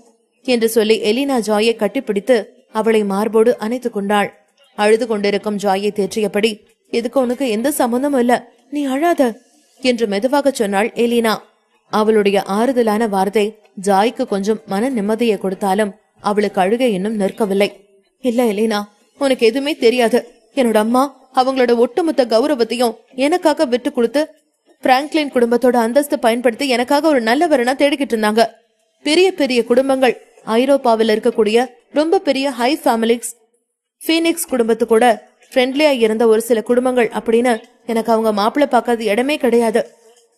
என்று சொல்லி எலினா ஜாயை கட்டிப்பிடித்து அவளை மார்போடு அணைத்து கொண்டாள். அழுது கொண்டிருக்கும் ஜாயை தேற்றியபடி, எதுக்கு உனக்கு எந்த சம்பந்தமும் இல்ல, நீ அழாத என்று மெதுவாக சொன்னாள் எலினா. அவளுடைய ஆறுதலான வார்த்தை ஜாய்க்கு கொஞ்சம் மன நிம்மதியை கொடுத்தாலும் அவளுக்கு அழுகை இன்னும் நிற்கவில்லை. இல்ல எலினா, உனக்கு எதுவுமே தெரியாது. என்னோட அம்மா அவங்களோட ஒட்டுமொத்த கௌரவத்தையும் எனக்காக விட்டு கொடுத்து பிராங்க்லின் குடும்பத்தோட அந்தஸ்து பயன்படுத்தி எனக்காக ஒரு நல்லவரனா தேடிக்கிட்டு இருந்தாங்க. பெரிய பெரிய குடும்பங்கள் ஐரோப்பாவில் இருக்கக்கூடிய ரொம்ப பெரிய ஹை ஃபேமிலிஸ் ஃபீனிக்ஸ் குடும்பத்து கூட ஃப்ரெண்ட்லியா இருந்த ஒரு சில குடும்பங்கள் அப்படின்னு எனக்கு அவங்க மாப்பிள்ளை பார்க்காத இடமே கிடையாது.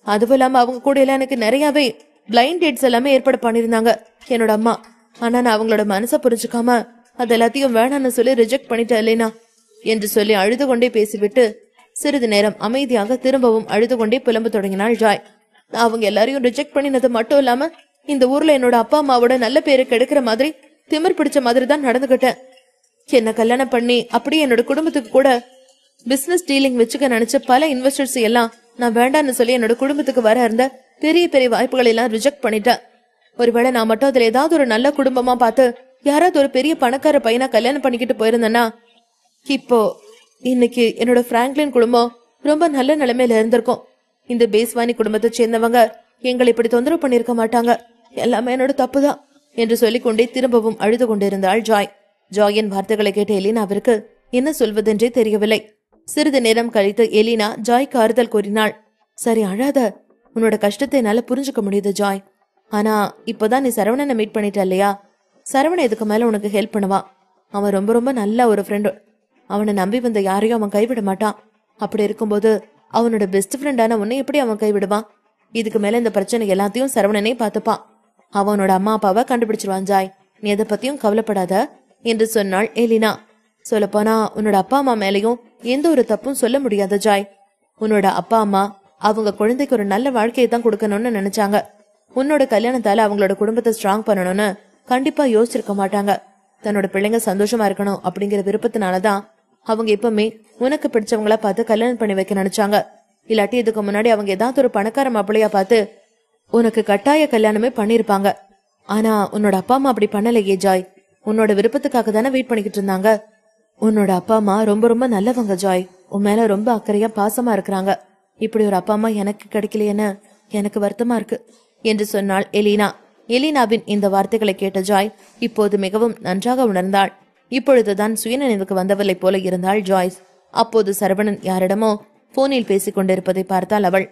அதுவும் இல்லாம அவங்க கூட எல்லாம் எனக்கு நிறையவே பிளைண்ட் டேட்ஸ் எல்லாமே ஏற்பாடு பண்ணிருந்தாங்க என்னோட அம்மா. ஆனா நான் அவங்களோட மனசை புரிஞ்சுக்காம அது எல்லாத்தையும் வேணான்னு சொல்லி ரிஜெக்ட் பண்ணிட்டேன் இல்லைனா என்று சொல்லி அழுது கொண்டே பேசிவிட்டு சிறிது நேரம் அமைதியாக திரும்பவும் அழுது கொண்டே புலம்ப தொடங்கினாள் ஜாய். நான் அவங்க எல்லாரையும் ரிஜெக்ட் பண்ணினது மட்டும் இல்லாம இந்த ஊர்ல என்னோட அப்பா அம்மாவோட நல்ல பேரு கெடுக்கிற மாதிரி திமிர் பிடிச்ச மாதிரி தான் நடந்துகிட்டேன். என்ன கல்யாணம் பண்ணி அப்படியே என்னோட குடும்பத்துக்கு கூட பிசினஸ் டீலிங் வச்சுக்க நினைச்ச பல இன்வெஸ்டர்ஸ் எல்லாம் நான் வேண்டான்னு சொல்லி என்னோட குடும்பத்துக்கு வர இருந்த பெரிய பெரிய வாய்ப்புகளை எல்லாம் ரிஜெக்ட் பண்ணிட்டேன். ஒருவேளை நான் மட்டும் அதுல ஏதாவது ஒரு நல்ல குடும்பமா பார்த்து யாராவது ஒரு பெரிய பணக்கார பையனா கல்யாணம் பண்ணிக்கிட்டு போயிருந்தேன்னா இப்போ இன்னைக்கு என்னோட பிராங்க்லின் குடும்பம் ரொம்ப நல்ல நிலைமையில இருந்திருக்கும். இந்த பேஸ்வானி குடும்பத்தை சேர்ந்தவங்க எங்களை இப்படி தொந்தரவு பண்ணிருக்க மாட்டாங்க. எல்லாமே என்னோட தப்புதான் என்று சொல்லிக்கொண்டே திரும்பவும் அழுது கொண்டிருந்தாள் ஜாய். ஜாயின் வார்த்தைகளை கேட்ட எலினாவிற்கு என்ன சொல்வதென்றே தெரியவில்லை. சிறிது நேரம் கழித்து எலினா ஜாய்க்கு ஆறுதல் கூறினாள். சரி அழாத, உன்னோட கஷ்டத்தை என்னால புரிஞ்சுக்க முடியுது ஜாய். ஆனா இப்பதான் நீ சரவணனை மீட் பண்ணிட்ட இல்லையா, சரவணன் இதுக்கு மேல உனக்கு ஹெல்ப் பண்ணுவான். அவன் ரொம்ப ரொம்ப நல்ல ஒரு ஃப்ரெண்டு. அவனை நம்பி வந்த யாரையும் அவன் கைவிட மாட்டான். அப்படி இருக்கும்போது அவனோட பெஸ்ட் ஃப்ரெண்டான உன்னை எப்படி அவன் கைவிடுவான்? இதுக்கு மேல இந்த பிரச்சனை எல்லாத்தையும் சரவணனே பார்த்துப்பான். அவனோட அம்மா அப்பாவை கண்டுபிடிச்சிருவான் ஜாய், நீ எதை பத்தியும் கவலைப்படாத என்று சொன்னாள் எலினா. சொல்லப்போனா உன்னோட அப்பா அம்மா மேலையும் எந்த ஒரு தப்பும் சொல்ல முடியாத ஜாய். உன்னோட அப்பா அம்மா அவங்க குழந்தைக்கு ஒரு நல்ல வாழ்க்கையை தான் கொடுக்கணும்னு நினைச்சாங்க. உன்னோட கல்யாணத்தால அவங்களோட குடும்பத்தை ஸ்ட்ராங் பண்ணணும்னு கண்டிப்பா யோசிச்சிருக்க மாட்டாங்க. தன்னோட பிள்ளைங்க சந்தோஷமா இருக்கணும் அப்படிங்கிற விருப்பத்தினாலதான் அவங்க எப்பவுமே உனக்கு பிடிச்சவங்களா பார்த்து கல்யாணம் பண்ணி வைக்க நினைச்சாங்க. இல்லாட்டி இதுக்கு முன்னாடி அவங்க ஏதாவது ஒரு பணக்கார மாப்பிள்ளையா பார்த்து உனக்கு கட்டாய கல்யாணமே பண்ணிருப்பாங்க. ஆனா உன்னோட அப்பா அம்மா அப்படி பண்ணலையே ஜாய். உன்னோட விருப்பத்துக்காக தானே வெயிட் பண்ணிக்கிட்டு இருந்தாங்க. உன்னோட அப்பா அம்மா ரொம்ப ரொம்ப நல்லவங்க ஜாய். உன் மேல ரொம்ப அக்கறையா பாசமா இருக்கிறாங்க. இப்படி ஒரு அப்பா அம்மா எனக்கு கிடைக்கலையேன்னு எனக்கு வருத்தமா இருக்கு என்று சொன்னாள் எலினா. எலினாவின் இந்த வார்த்தைகளை கேட்ட ஜாய் இப்போது மிகவும் நன்றாக உணர்ந்தாள். இப்பொழுதுதான் சுயநினைவுக்கு வந்தவளை போல இருந்தாள் ஜாய்ஸ். அப்போது சரவணன் யாரிடமோ போனில் பேசிக் கொண்டிருப்பதை பார்த்தாள் அவள்.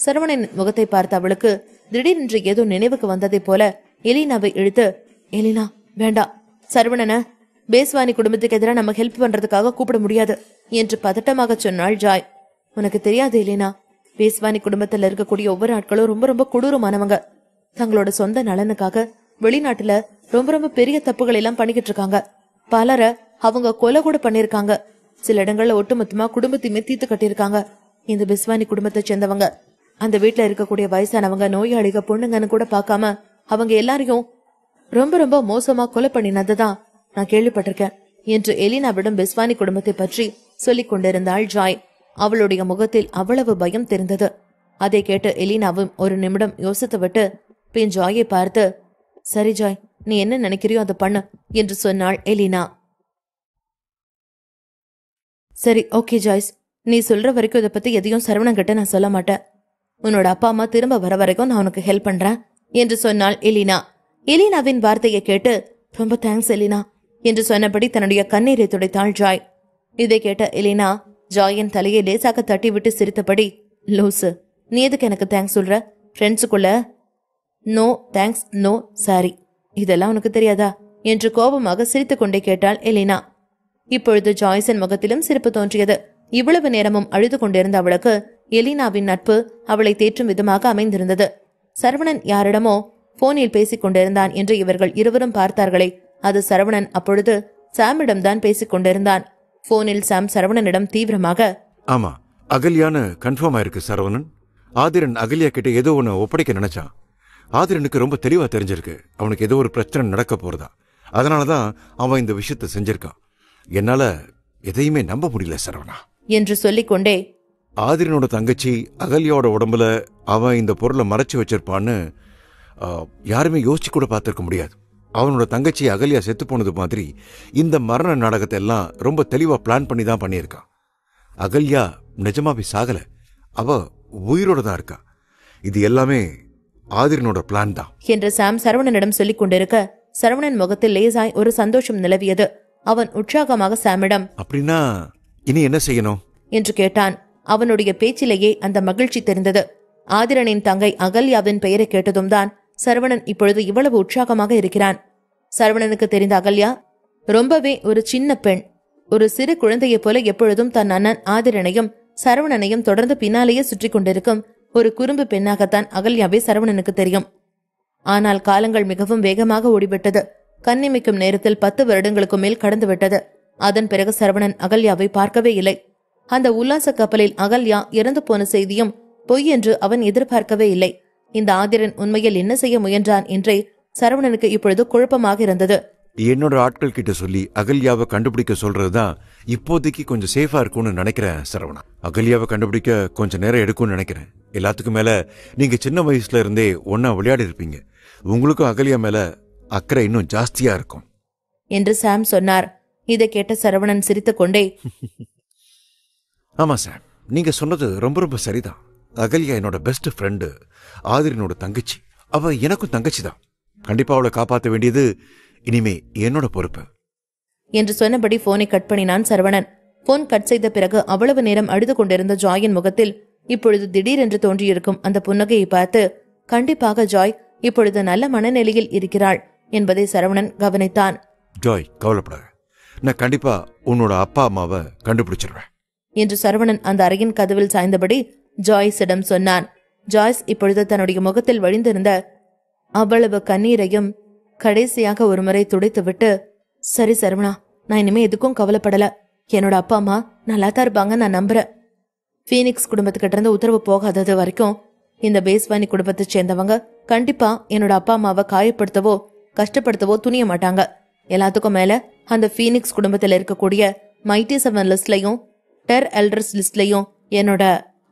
சரவணனின் முகத்தை பார்த்த அவளுக்கு திடீரென்று ஏதோ நினைவுக்கு வந்ததை போல எலினாவை இழுத்து, எலினா வேண்டாம், சரவணனை பேஸ்வானி குடும்பத்துக்கு எதிராக நம்ம ஹெல்ப் பண்றதுக்காக கூப்பிட முடியாது என்று பதட்டமாக சொன்னாள் ஜாய். உனக்கு தெரியாது எலினா, பேஸ்வானி குடும்பத்துல இருக்கக்கூடிய ஒவ்வொரு ஆட்களும் ரொம்ப ரொம்ப கொடூரமானவங்க. தங்களோட சொந்த நலனுக்காக வெளிநாட்டுல ரொம்ப ரொம்ப பெரிய தப்புகள் எல்லாம் பண்ணிக்கிட்டு இருக்காங்க. பலரை அவங்க கொலை கூட பண்ணிருக்காங்க. சில இடங்கள்ல ஒட்டுமொத்தமா குடும்பத்தையுமே தீர்த்து கட்டியிருக்காங்க. இந்த பேஸ்வானி குடும்பத்தை சேர்ந்தவங்க அந்த வீட்டுல இருக்கக்கூடிய வயசானவங்க, நோயாளிக, பொண்ணுங்கன்னு கூட பார்க்காம அவங்க எல்லாரையும் ரொம்ப ரொம்ப மோசமா கொலை பண்ணினதுதான் நான் கேள்விப்பட்டிருக்கேன் என்று எலினாவிடம் பேஸ்வானி குடும்பத்தை பற்றி சொல்லிக் கொண்டிருந்தாள் ஜாய். அவளுடைய முகத்தில் அவ்வளவு பயம் தெரிந்தது. அதை கேட்டு எலினாவும் ஒரு நிமிடம் யோசித்து விட்டு பின் ஜாயை பார்த்து, சரி ஜாய், நீ என்ன நினைக்கிறியோ அதை பண்ணு என்று சொன்னாள் எலினா. சரி ஓகே ஜாய்ஸ், நீ சொல்ற வரைக்கும் இதை பத்தி எதையும் சரவணன் கிட்ட நான் சொல்ல மாட்டேன். உன்னோட அப்பா அம்மா திரும்ப வர வரைக்கும் நான் உனக்கு ஹெல்ப் பண்றேன் என்று சொன்னாள் எலினா. எலினாவின் வார்த்தையை கேட்டு ரொம்ப தேங்க்ஸ் எலினா என்று சொன்னபடி தன்னுடைய கண்ணீரை துடைத்தாள் ஜாய். இதை கேட்ட எலினா ஜாயின் தலையை லேசாக தட்டி விட்டு சிரித்தபடி, லூசு, நீ எதுக்கு எனக்கு தேங்க்ஸ் சொல்ற? ஃப்ரெண்ட்ஸுக்குள்ள நோ தேங்க்ஸ், நோ சாரி, இதெல்லாம் உனக்கு தெரியாதா என்று கோபமாக சிரித்துக் கொண்டே கேட்டாள் எலினா. இப்பொழுது ஜாய்ஸின் முகத்திலும் சிரிப்பு தோன்றியது. இவ்வளவு நேரமும் அழுது கொண்டிருந்த அவளுக்கு எலினாவின் நட்பு அவளை தேற்றும் விதமாக அமைந்திருந்தது. சரவணன் யாரிடமோ போனில் பேசிக் கொண்டிருந்தான் என்று இவர்கள் இருவரும் பார்த்தார்களே, அது சரவணன் அப்பொழுது சாமிடம்தான் பேசிக் கொண்டிருந்தான். போனில் சாம் சரவணனிடம் தீவிரமாக, ஆமா, அகல்யான்னு கன்ஃபார்ம் ஆயிருக்கு சரவணன். ஆதிரன் அகல்யா கிட்ட ஏதோ ஒன்னு ஒப்படைக்க நினைச்சான். ஆதிரனுக்கு ரொம்ப தெளிவா தெரிஞ்சிருக்கு அவனுக்கு ஏதோ ஒரு பிரச்சனை நடக்க போறதா. அதனாலதான் அவன் இந்த விஷயத்த செஞ்சிருக்கான். என்னால எதையுமே நம்ப முடியல சரவணா என்று சொல்லிக்கொண்டே, ஆதிரனோட தங்கச்சி அகல்யாவோட உடம்புல அவன் இந்த பொருளை மறைச்சு வச்சிருப்பான்னு யாருமே யோசிச்சு கூட பார்த்திருக்க முடியாது. அவனோட தங்கச்சி அகல்யா செத்து போனது மாதிரி இந்த மரண நாடகத்தை எல்லாம் ரொம்ப தெளிவா பிளான் பண்ணி தான் பண்ணியிருக்கான். அகல்யா நிஜமாவே சாகல, அவ உயிரோட தான் இருக்கா. இது எல்லாமே ஆதிரனோட பிளான் தான் என்று சாம் சரவணனிடம் சொல்லிக் கொண்டிருக்க சரவணன் முகத்தில் லேசாய் ஒரு சந்தோஷம் நிலவியது. அவன் உற்சாகமாக சாமிடம், அப்படின்னா இனி என்ன செய்யணும் என்று கேட்டான். அவனுடைய பேச்சிலேயே அந்த மகிழ்ச்சி தெரிந்தது. ஆதிரனின் தங்கை அகல்யாவின் பெயரை கேட்டதும் தான் சரவணன் இப்பொழுது இவ்வளவு உற்சாகமாக இருக்கிறான். சரவணனுக்கு தெரிந்த அகல்யா ரொம்பவே ஒரு சின்ன பெண். ஒரு சிறு குழந்தையை போல எப்பொழுதும் தன் அண்ணன் ஆதிரனையும் சரவணனையும் தொடர்ந்து பின்னாலேயே சுற்றி கொண்டிருக்கும் ஒரு குறும்பு பெண்ணாகத்தான் அகல்யாவே சரவணனுக்கு தெரியும். ஆனால் காலங்கள் மிகவும் வேகமாக ஓடிவிட்டது. கண்ணிமைக்கும் நேரத்தில் 10 வருடங்களுக்கு மேல் கடந்து விட்டது. அதன் பிறகு சரவணன் அகல்யாவை பார்க்கவே இல்லை. அந்த உல்லாச கப்பலில் அகல்யா இறந்து போன செய்தியும் பொய் என்று அவன் எதிர்பார்க்கவே இல்லை. இந்த ஆதிரன் உண்மையில் என்ன செய்ய முயன்றான் என்றே சரவணனுக்கு இப்பொழுது குழப்பமாக இருந்தது. என்னோட ஆட்கள் கிட்ட சொல்லி அகல்யாவை கண்டுபிடிக்க சொல்றதுதான் இப்போதைக்கு கொஞ்சம் சேஃபா இருக்கும்னு நினைக்கிறேன் சரவணா. அகல்யாவை கண்டுபிடிக்க கொஞ்சம் நேரம் எடுக்கும்னு நினைக்கிறேன். எல்லாத்துக்கும் மேல நீங்க சின்ன வயசுல இருந்தே ஒன்னா விளையாடி இருப்பீங்க. உங்களுக்கும் அகல்யா மேல அக்கறை இன்னும் ஜாஸ்தியா இருக்கும் என்று சாம் சொன்னார். இதை கேட்ட சரவணன் சிரித்துக் கொண்டே, ஆமா சாம், நீங்க சொன்னது ரொம்ப ரொம்ப சரிதான். அகல்யா என்னோட பெஸ்ட் ஃப்ரெண்டு, ஆதிரனோட தங்கச்சி. அவ எனக்கும் தங்கச்சி தான். கண்டிப்பா அவளை காப்பாற்ற வேண்டியது இனிமே என்னோட பொறுப்பு என்று சொன்னபடி போனை கட் பண்ணினான் சரவணன். போன் கட் செய்த பிறகு அவ்வளவு நேரம் அழுது கொண்டிருந்த ஜாயின் முகத்தில் இப்பொழுது திடீரென்று தோன்றியிருக்கும் அந்த புன்னகையை பார்த்து, கண்டிப்பாக ஜாய் இப்பொழுது நல்ல மனநிலையில் இருக்கிறாள் என்பதை சரவணன் கவனித்தான். ஜாய், கவலைப்படாத, நான் கண்டிப்பா உன்னோட அப்பா அம்மாவை கண்டுபிடிச்சிருவேன் என்று சரவணன் அந்த அறையின் கதவில் சாய்ந்தபடி ஜாய்ஸிடம் சொன்னான். ஜாய்ஸ் இப்பொழுது தன்னுடைய முகத்தில் வழிந்திருந்த அவ்வளவு கண்ணீரையும் கடைசியாக ஒருமுறை துடைத்துவிட்டு, சரி சரவணா, நான் இனிமே எதுக்கும் கவலைப்படல. என்னோட அப்பா அம்மா நல்லா தான் இருப்பாங்க, நான் நம்புறேன். பீனிக்ஸ் குடும்பத்துக்கிட்ட இருந்து உத்தரவு போகாதது வரைக்கும் இந்த பேஸ்வானி குடும்பத்தை சேர்ந்தவங்க கண்டிப்பா என்னோட அப்பா அம்மாவை காயப்படுத்தவோ கஷ்டப்படுத்தவோ துணிய மாட்டாங்க. எல்லாத்துக்கும் மேல அந்த பீனிக்ஸ் குடும்பத்துல இருக்கக்கூடிய மைட்டி 7 லிஸ்ட்லயும் டெர் எல்டர்ஸ் லிஸ்ட்லயும் என்னோட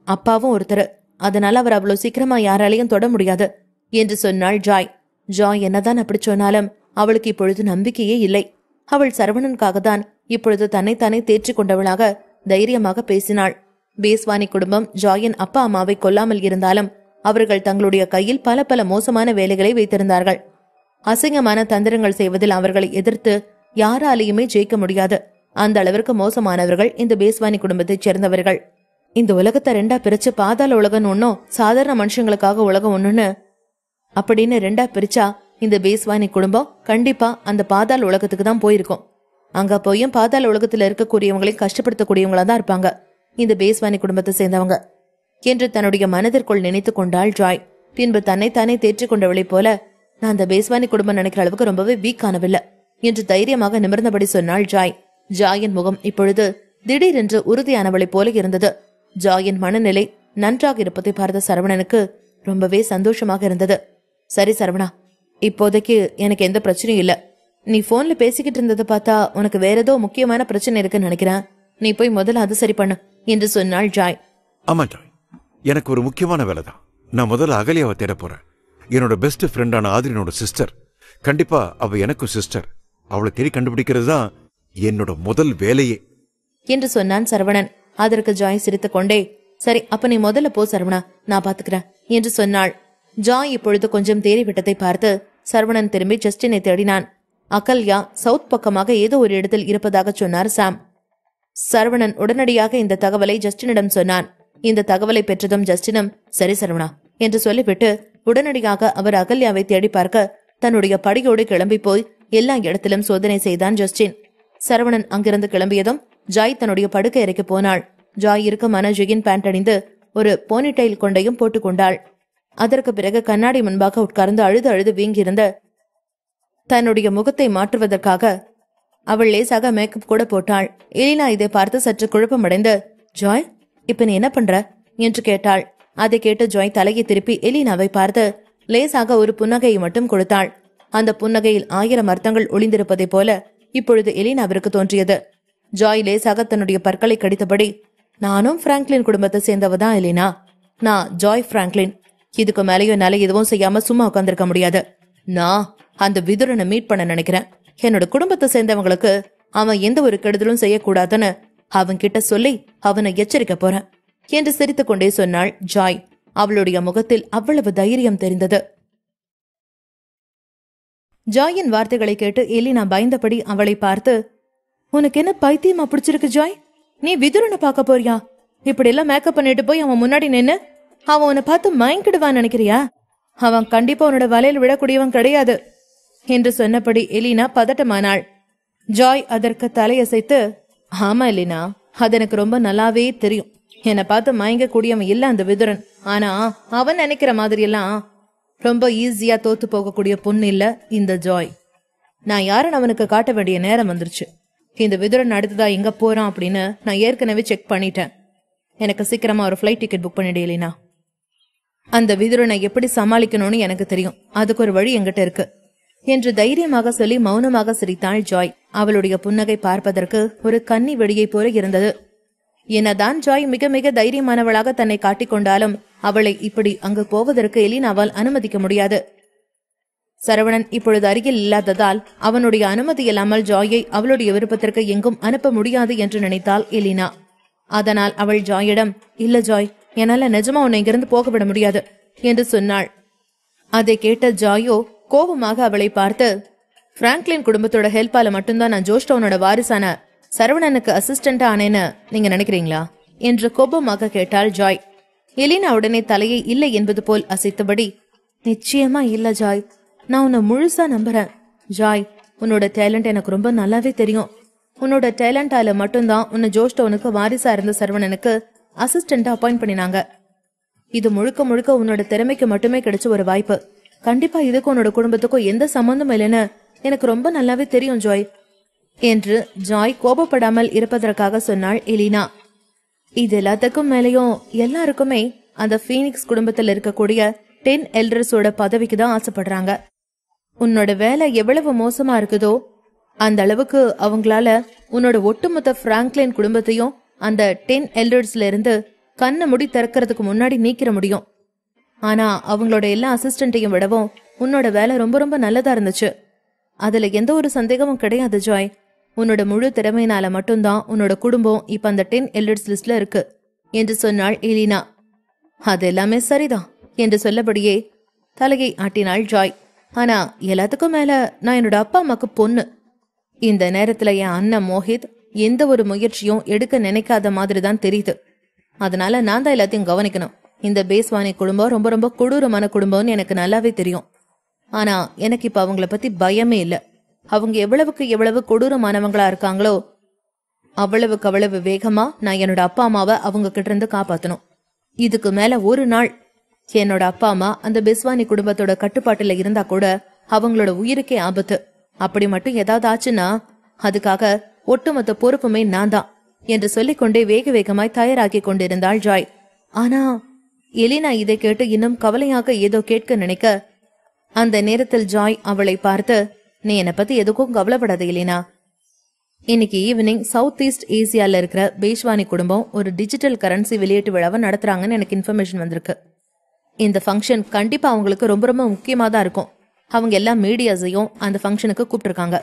அப்பாவும் ஒருத்தர். அதனால அவர் அவ்வளவு சீக்கிரமா யாராலையும் தொட முடியாது என்று சொன்னாள் ஜாய். ஜாய் என்னதான் அப்படி சொன்னாலும் அவளுக்கு இப்பொழுது நம்பிக்கையே இல்லை. அவள் சரவணனுக்காக தான் இப்பொழுது தன்னைத்தானே தேற்றிக் கொண்டவளாக தைரியமாக பேசினாள். பேஸ்வானி குடும்பம் ஜாயின் அப்பா அம்மாவை கொல்லாமல் இருந்தாலும் அவர்கள் தங்களுடைய கையில் பல பல மோசமான வேலைகளை வைத்திருந்தார்கள். அசிங்கமான தந்திரங்கள் செய்வதில் அவர்களை எதிர்த்து யாராலையுமே ஜெயிக்க முடியாது. அந்த அளவிற்கு மோசமானவர்கள் இந்த பேஸ்வானி குடும்பத்தைச் சேர்ந்தவர்கள். இந்த உலகத்தை 2ஆ பிரிச்சு பாதாள உலகம் ஒன்னும் சாதாரண மனுஷங்களுக்காக உலகம் ஒண்ணுன்னு அப்படின்னு 2ஆ பிரிச்சா இந்த பேஸ்வானி குடும்பம் கண்டிப்பா அந்த பாதாள உலகத்துக்கு தான் போயிருக்கும். அங்க போயும் பாதாள உலகத்துல இருக்கக்கூடியவங்களையும் கஷ்டப்படுத்தக்கூடியவங்களா தான் இருப்பாங்க இந்த பேஸ்வானி குடும்பத்தை சேர்ந்தவங்க என்று தன்னுடைய மனதிற்குள் நினைத்து கொண்டாள் ஜாய். பின்பு தன்னைத்தானே தேற்றிக் கொண்டவளை போல, நான் அந்த பேஸ்வானி குடும்பம் நினைக்கிற அளவுக்கு ரொம்பவே வீக் ஆனவில்லை என்று தைரியமாக நிமிர்ந்தபடி சொன்னாள் ஜாய். ஜாயின் முகம் இப்பொழுது திடீரென்று உறுதியானவளை போல இருந்தது. ஜாயின் மனநிலை நன்றாக இருப்பதை பார்த்த சரவணனுக்கு ரொம்பவே சந்தோஷமாக இருந்தது. சரி சரவணா, இப்போதைக்கு எனக்கு எந்த பிரச்சனையும் இல்ல. நீ போன்ல பேசிக்கிட்டு இருந்ததை பார்த்தா உனக்கு வேற ஏதோ முக்கியமான பிரச்சனை இருக்குன்னு நினைக்கிறேன். நீ போய் முதல்ல அது சரி பண்ணு என்று சொன்னாள் ஜாய். ஆமா ஜாய், எனக்கு ஒரு முக்கியமான வேலை தான். நான் முதல்ல அகல்யாவை தேட போறேன். என்னோட பெஸ்ட் ஃப்ரெண்டான ஆதிரனோட சிஸ்டர். கண்டிப்பா அவ எனக்கும் சிஸ்டர். அவளை தேடி கண்டுபிடிக்கிறது தான் என்னோட முதல் வேலையே என்று சொன்னான் சரவணன். அதற்கு ஜாய் சிரித்துக் கொண்டே, சரி அப்ப நீ முதல்ல போ சரவணா, நான் பாத்துக்கிறேன் என்று சொன்னாள். ஜாய் இப்பொழுது கொஞ்சம் தேறிவிட்டதை பார்த்து சரவணன் திரும்பி ஜஸ்டினை தேடினான். அகல்யா சவுத் பக்கமாக ஏதோ ஒரு இடத்தில் இருப்பதாக சொன்னார் சாம். சரவணன் உடனடியாக இந்த தகவலை ஜஸ்டினிடம் சொன்னான். இந்த தகவலை பெற்றதும் ஜஸ்டினும் சரி சரவணா என்று சொல்லிவிட்டு உடனடியாக அவர் அகல்யாவை தேடி பார்க்க தன்னுடைய படியோடு கிளம்பி போய் எல்லா இடத்திலும் சோதனை செய்தான் ஜஸ்டின். சரவணன் அங்கிருந்து கிளம்பியதும் ஜாய் தன்னுடைய படுக்கை அறைக்கு போனாள். ஜாய் இருக்குமான ஜெகின் பேண்ட் அணிந்து ஒரு போனிடைல் கொண்டையும் போட்டுக் கொண்டாள். அதற்கு பிறகு கண்ணாடி முன்பாக உட்கார்ந்து அழுது அழுது வீங்கியிருந்த தன்னுடைய முகத்தை மாற்றுவதற்காக அவள் லேசாக மேக்கப் கூட போட்டாள். எலினா இதை பார்த்து சற்று குழப்பமடைந்து, ஜாய் இப்ப நீ என்ன பண்ற என்று கேட்டாள். அதை கேட்டு ஜாய் தலையை திருப்பி எலினாவை பார்த்து லேசாக ஒரு புன்னகையை மட்டும் கொடுத்தாள். அந்த புன்னகையில் 1000 அர்த்தங்கள் ஒளிந்திருப்பதை போல இப்பொழுது எலினாவிற்கு தோன்றியது. ஜாய் லேசாக தன்னுடைய பற்களை கடித்தபடி, நானும் பிராங்க்லின் குடும்பத்தை சேர்ந்தவதான் எலினா. நான் ஜாய் பிராங்க்லின். இதுக்கு மேலேயும் என்னால எதுவும் செய்யாம சும்மா உட்கார்ந்திருக்க முடியாது. நான் அந்த விதுரனை மீட் பண்ண நினைக்கிறேன். என்னோட குடும்பத்தை சேர்ந்தவங்களுக்கு அவன் எந்த ஒரு கெடுதலும் செய்யக்கூடாதுன்னு அவன்கிட்ட சொல்லி அவனை எச்சரிக்க போறேன் என்று சிரித்துக் கொண்டே சொன்னாள் ஜாய். அவளுடைய முகத்தில் அவ்வளவு தைரியம் தெரிந்தது. ஜாயின் வார்த்தைகளை கேட்டு எலினா பயந்தபடி அவளை பார்த்து, உனக்கு என்ன பைத்தியமா பிடிச்சிருக்கு ஜாய்? நீ விதுரனை பார்க்க போறியா? இப்படி எல்லாம் மேக்கப் பண்ணிட்டு போய் அவன் முன்னாடி நின்னு அவன் உன்னை பார்த்து மயங்கிடுவான்னு நினைக்கிறியா? அவன் கண்டிப்பா உன்னோட வலையில் விடக்கூடியவன் கிடையாது என்று சொன்னபடி எலினா பதட்டமானாள். ஜாய் அதற்கு தலையசைத்து, ஆமா எலினா, அது எனக்கு ரொம்ப நல்லாவே தெரியும். என்னை பார்த்து மயங்க கூடியவன் இல்ல அந்த விதுரன். ஆனா அவன் நினைக்கிற மாதிரி எல்லாம் ரொம்ப ஈஸியா தோத்து போகக்கூடிய பொண்ணு இல்ல இந்த ஜாய். நான் யாருன்னு அவனுக்கு காட்ட வேண்டிய நேரம் வந்துருச்சு. இந்த விதுரன் அடுத்ததா எங்க போறான் அப்படின்னு நான் ஏற்கனவே செக் பண்ணிட்டேன். எனக்கு சீக்கிரமா ஒரு ஃப்ளைட் டிக்கெட் புக் பண்ணிடு எலினா. அந்த விதுரனை எப்படி சமாளிக்கணும்னு எனக்கு தெரியும். அதுக்கு ஒரு வழி என்கிட்ட இருக்கு என்று தைரியமாக சொல்லி மௌனமாக சிரித்தாள் ஜாய். அவளுடைய புன்னகை பார்ப்பதற்கு ஒரு கன்னி வெடியை போல இருந்தது. என்னதான் ஜாய் மிக மிக தைரியமானவளாக தன்னை காட்டிக்கொண்டாலும் அவளை இப்படி அங்கு போவதற்கு எலினாவால் அனுமதிக்க முடியாது. சரவணன் இப்பொழுது அருகில் இல்லாததால் அவனுடைய அனுமதி இல்லாமல் ஜாயை அவளுடைய விருப்பத்திற்கு எங்கும் அனுப்ப முடியாது என்று நினைத்தாள் எலினா. அதனால் அவள் ஜாயிடம், இல்ல ஜாய், என்னால நிஜமா உன்னை இங்கிருந்து போக விட முடியாது என்று சொன்னாள். அதை கேட்ட ஜாயோ கோபமாக அவளை பார்த்து, பிராங்க்லின் குடும்பத்தோட ஹெல்ப்பால மட்டும்தான் நான் ஜோஸ்டோனோட வாரிசான சரவணனுக்கு அசிஸ்டண்டா ஆனேன்னு நீங்க நினைக்கிறீங்களா என்று கோபமாக கேட்டாள் ஜாய். எலினா உடனே தலையை இல்லை என்பது போல் அசைத்தபடி, நிச்சயமா இல்ல ஜாய், நான் உன்னை முழுசா நம்புறேன். ஜாய், உன்னோட டேலண்ட் எனக்கு ரொம்ப நல்லாவே தெரியும். உன்னோட டேலண்டால மட்டும்தான் உன்னை ஜோஸ்டோனுக்கு வாரிசா இருந்த சரவணனுக்கு அசிஸ்டண்டா அப்பாயிண்ட் பண்ணினாங்க. இது முழுக்க முழுக்க உன்னோட திறமைக்கு மட்டுமே கிடைச்ச ஒரு வாய்ப்பு. கண்டிப்பா இதுக்கு உன்னோட குடும்பத்துக்கும் எந்த சம்பந்தம் இல்லைன்னு எனக்கு ரொம்ப நல்லாவே தெரியும் ஜாய் என்று ஜாய் கோபப்படாமல் இருப்பதற்காக சொன்னாள் எலினா. இது எல்லாத்துக்கும் மேலேயும் எல்லாருக்குமே அந்த ஃபீனிக்ஸ் குடும்பத்தில் இருக்கக்கூடிய 10 எல்டர்ஸோட பதவிக்கு தான் ஆசைப்படுறாங்க. உன்னோட வேலை எவ்வளவு மோசமா இருக்குதோ அந்த அளவுக்கு அவங்களால உன்னோட ஒட்டுமொத்த பிராங்க்லின் குடும்பத்தையும் அந்த 10 எல்டர்ஸ்ல இருந்து கண்ணை முடி திறக்கிறதுக்கு முன்னாடி நீக்கிற முடியும். ஆனா அவங்களோட எல்லா அசிஸ்டன்ட்டையும் விடவும் உன்னோட வேலை ரொம்ப ரொம்ப நல்லதா இருந்துச்சு. அதுல எந்த ஒரு சந்தேகமும் கிடையாது ஜாய். உன்னோட முழு திறமையினால மட்டும்தான் உன்னோட குடும்பம் இப்ப அந்த 10 எல்டர்ஸ் லிஸ்ட்ல இருக்கு என்று சொன்னாள் எலினா. அது எல்லாமே சரிதான் என்று சொல்லபடியே தலையை ஆட்டினாள் ஜாய். ஆனா எல்லாத்துக்கும் மேல நான் என்னோட அப்பா அம்மாக்கு பொண்ணு. இந்த நேரத்துல என் அண்ணன் மோஹித் எந்த ஒரு முயற்சியும் எடுக்க நினைக்காத மாதிரி தான் தெரியுது. அதனால நான் தான் எல்லாத்தையும் கவனிக்கணும். இந்த பேஸ்வானி குடும்பம் ரொம்ப ரொம்ப கொடூரமான குடும்பம்னு எனக்கு நல்லாவே தெரியும். ஆனா எனக்கு இப்ப அவங்கள பத்தி பயமே இல்ல. அவங்க எவ்வளவுக்கு எவ்வளவு கொடூரமானவங்களா இருக்காங்களோ அவ்வளவுக்கு அவ்வளவு வேகமா நான் என்னோட அப்பா அம்மாவை அவங்க கிட்ட இருந்து காப்பாத்தணும். இதுக்கு மேல ஒரு நாள் என்னோட அப்பா அம்மா அந்த பெஸ்வானி குடும்பத்தோட கட்டுப்பாட்டுல இருந்தா கூட அவங்களோட உயிருக்கே ஆபத்து. அப்படி மட்டும் ஏதாவது ஆச்சுன்னா அதுக்காக ஒட்டுமொத்த பொறுப்புமே நான் தான் என்று சொல்லிக்கொண்டே வேக வேகமாய் தயாராகி கொண்டிருந்தாள் ஜாய். ஆனா எலினா இதை கேட்டு இன்னும் கவலையாக ஏதோ கேட்க நினைக்க அந்த நேரத்தில் ஜாய் அவளை பார்த்து, நீ என்னை பத்தி எதுக்கும் கவலைப்படாத எலினா. இன்னைக்கு ஈவினிங் சவுத் ஈஸ்ட் ஏசியால இருக்கிற பேஷ்வானி குடும்பம் ஒரு டிஜிட்டல் கரன்சி வெளியீட்டு விழாவை நடத்துறாங்கன்னு எனக்கு இன்ஃபர்மேஷன் வந்திருக்கு. இந்த ஃபங்க்ஷன் கண்டிப்பா அவங்களுக்கு ரொம்ப ரொம்ப முக்கியமா தான் இருக்கும். அவங்க எல்லா மீடியாஸையும் அந்த ஃபங்க்ஷனுக்கு கூப்பிட்டுருக்காங்க.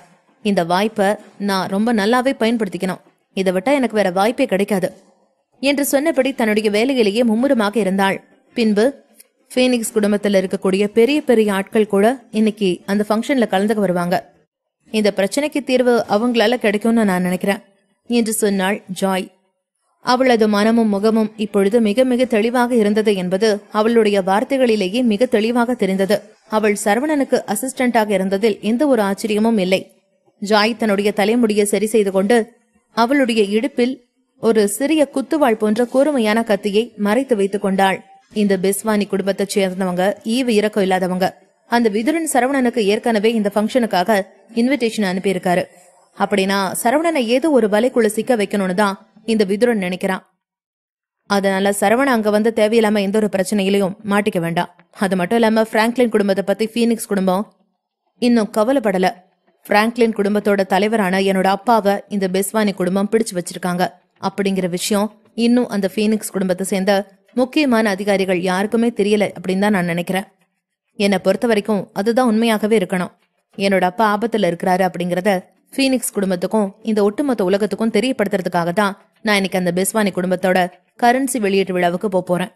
இந்த வாய்ப்பை நான் ரொம்ப நல்லாவே பயன்படுத்திக்கணும். இதை விட்டா எனக்கு வேற வாய்ப்பே கிடைக்காது என்று சொன்னபடி தன்னுடைய வேலையிலேயே மும்முரமாக இருந்தாள். பின்பு ஃபீனிக்ஸ் குடும்பத்தில் இருக்கக்கூடிய பெரிய பெரிய ஆட்கள் கூட இன்னைக்கு அந்த ஃபங்க்ஷன்ல கலந்துக்க வருவாங்க. இந்த பிரச்சனைக்கு தீர்வு அவங்களால கிடைக்கும்னு நான் நினைக்கிறேன் என்று சொன்னாள் ஜாய். அவளது மனமும் முகமும் இப்பொழுது மிக மிக தெளிவாக இருந்தது என்பது அவளுடைய வார்த்தைகளிலேயே மிக தெளிவாக தெரிந்தது. அவள் சரவணனுக்கு அசிஸ்டண்டாக இருந்ததில் எந்த ஒரு ஆச்சரியமும் இல்லை. ஜாய் தன்னுடைய தலைமுடியை சரி செய்து கொண்டு அவளுடைய இடுப்பில் ஒரு சிறிய குத்துவாள் போன்ற கூர்மையான கத்தியை மறைத்து வைத்துக் கொண்டாள். இந்த பெஸ்வானி குடும்பத்தை சேர்ந்தவங்க ஈவு இறக்கம் இல்லாதவங்க. அந்த விதுரன் சரவணனுக்கு ஏற்கனவே இந்த ஃபங்க்ஷனுக்காக இன்விடேஷன் அனுப்பியிருக்காரு. அப்படின்னா சரவணனை ஏதோ ஒரு வலைக்குள்ள சிக்க வைக்கணும்னு தான் இந்த விதுரன் நினைக்கிறான். அதனால சரவணன் அங்க வந்து தேவையில்லாம எந்த ஒரு பிரச்சனையிலையும் மாட்டிக்க வேண்டாம். அது மட்டும் இல்லாம பிராங்க்லின் குடும்பத்தை பத்தி ஃபீனிக்ஸ் குடும்பம் இன்னும் கவலைப்படல. பிராங்க்லின் குடும்பத்தோட தலைவரான என்னோட அப்பாவை இந்த பெஸ்வானி குடும்பம் பிடிச்சு வச்சிருக்காங்க அப்படிங்கிற விஷயம் இன்னும் அந்த ஃபீனிக்ஸ் குடும்பத்தை சேர்ந்த முக்கியமான அதிகாரிகள் யாருக்குமே தெரியல அப்படின்னு தான் நான் நினைக்கிறேன். என்னை பொறுத்த வரைக்கும் அதுதான் உண்மையாகவே இருக்கணும். என்னோட அப்பா ஆபத்துல இருக்கிறாரு அப்படிங்கறத ஃபீனிக்ஸ் குடும்பத்துக்கும் இந்த ஒட்டுமொத்த உலகத்துக்கும் தெரியப்படுத்துறதுக்காக தான் நான் இன்னைக்கு அந்த பெஸ்வானி குடும்பத்தோட கரன்சி வெளியீட்டு விழாவுக்கு போறேன்.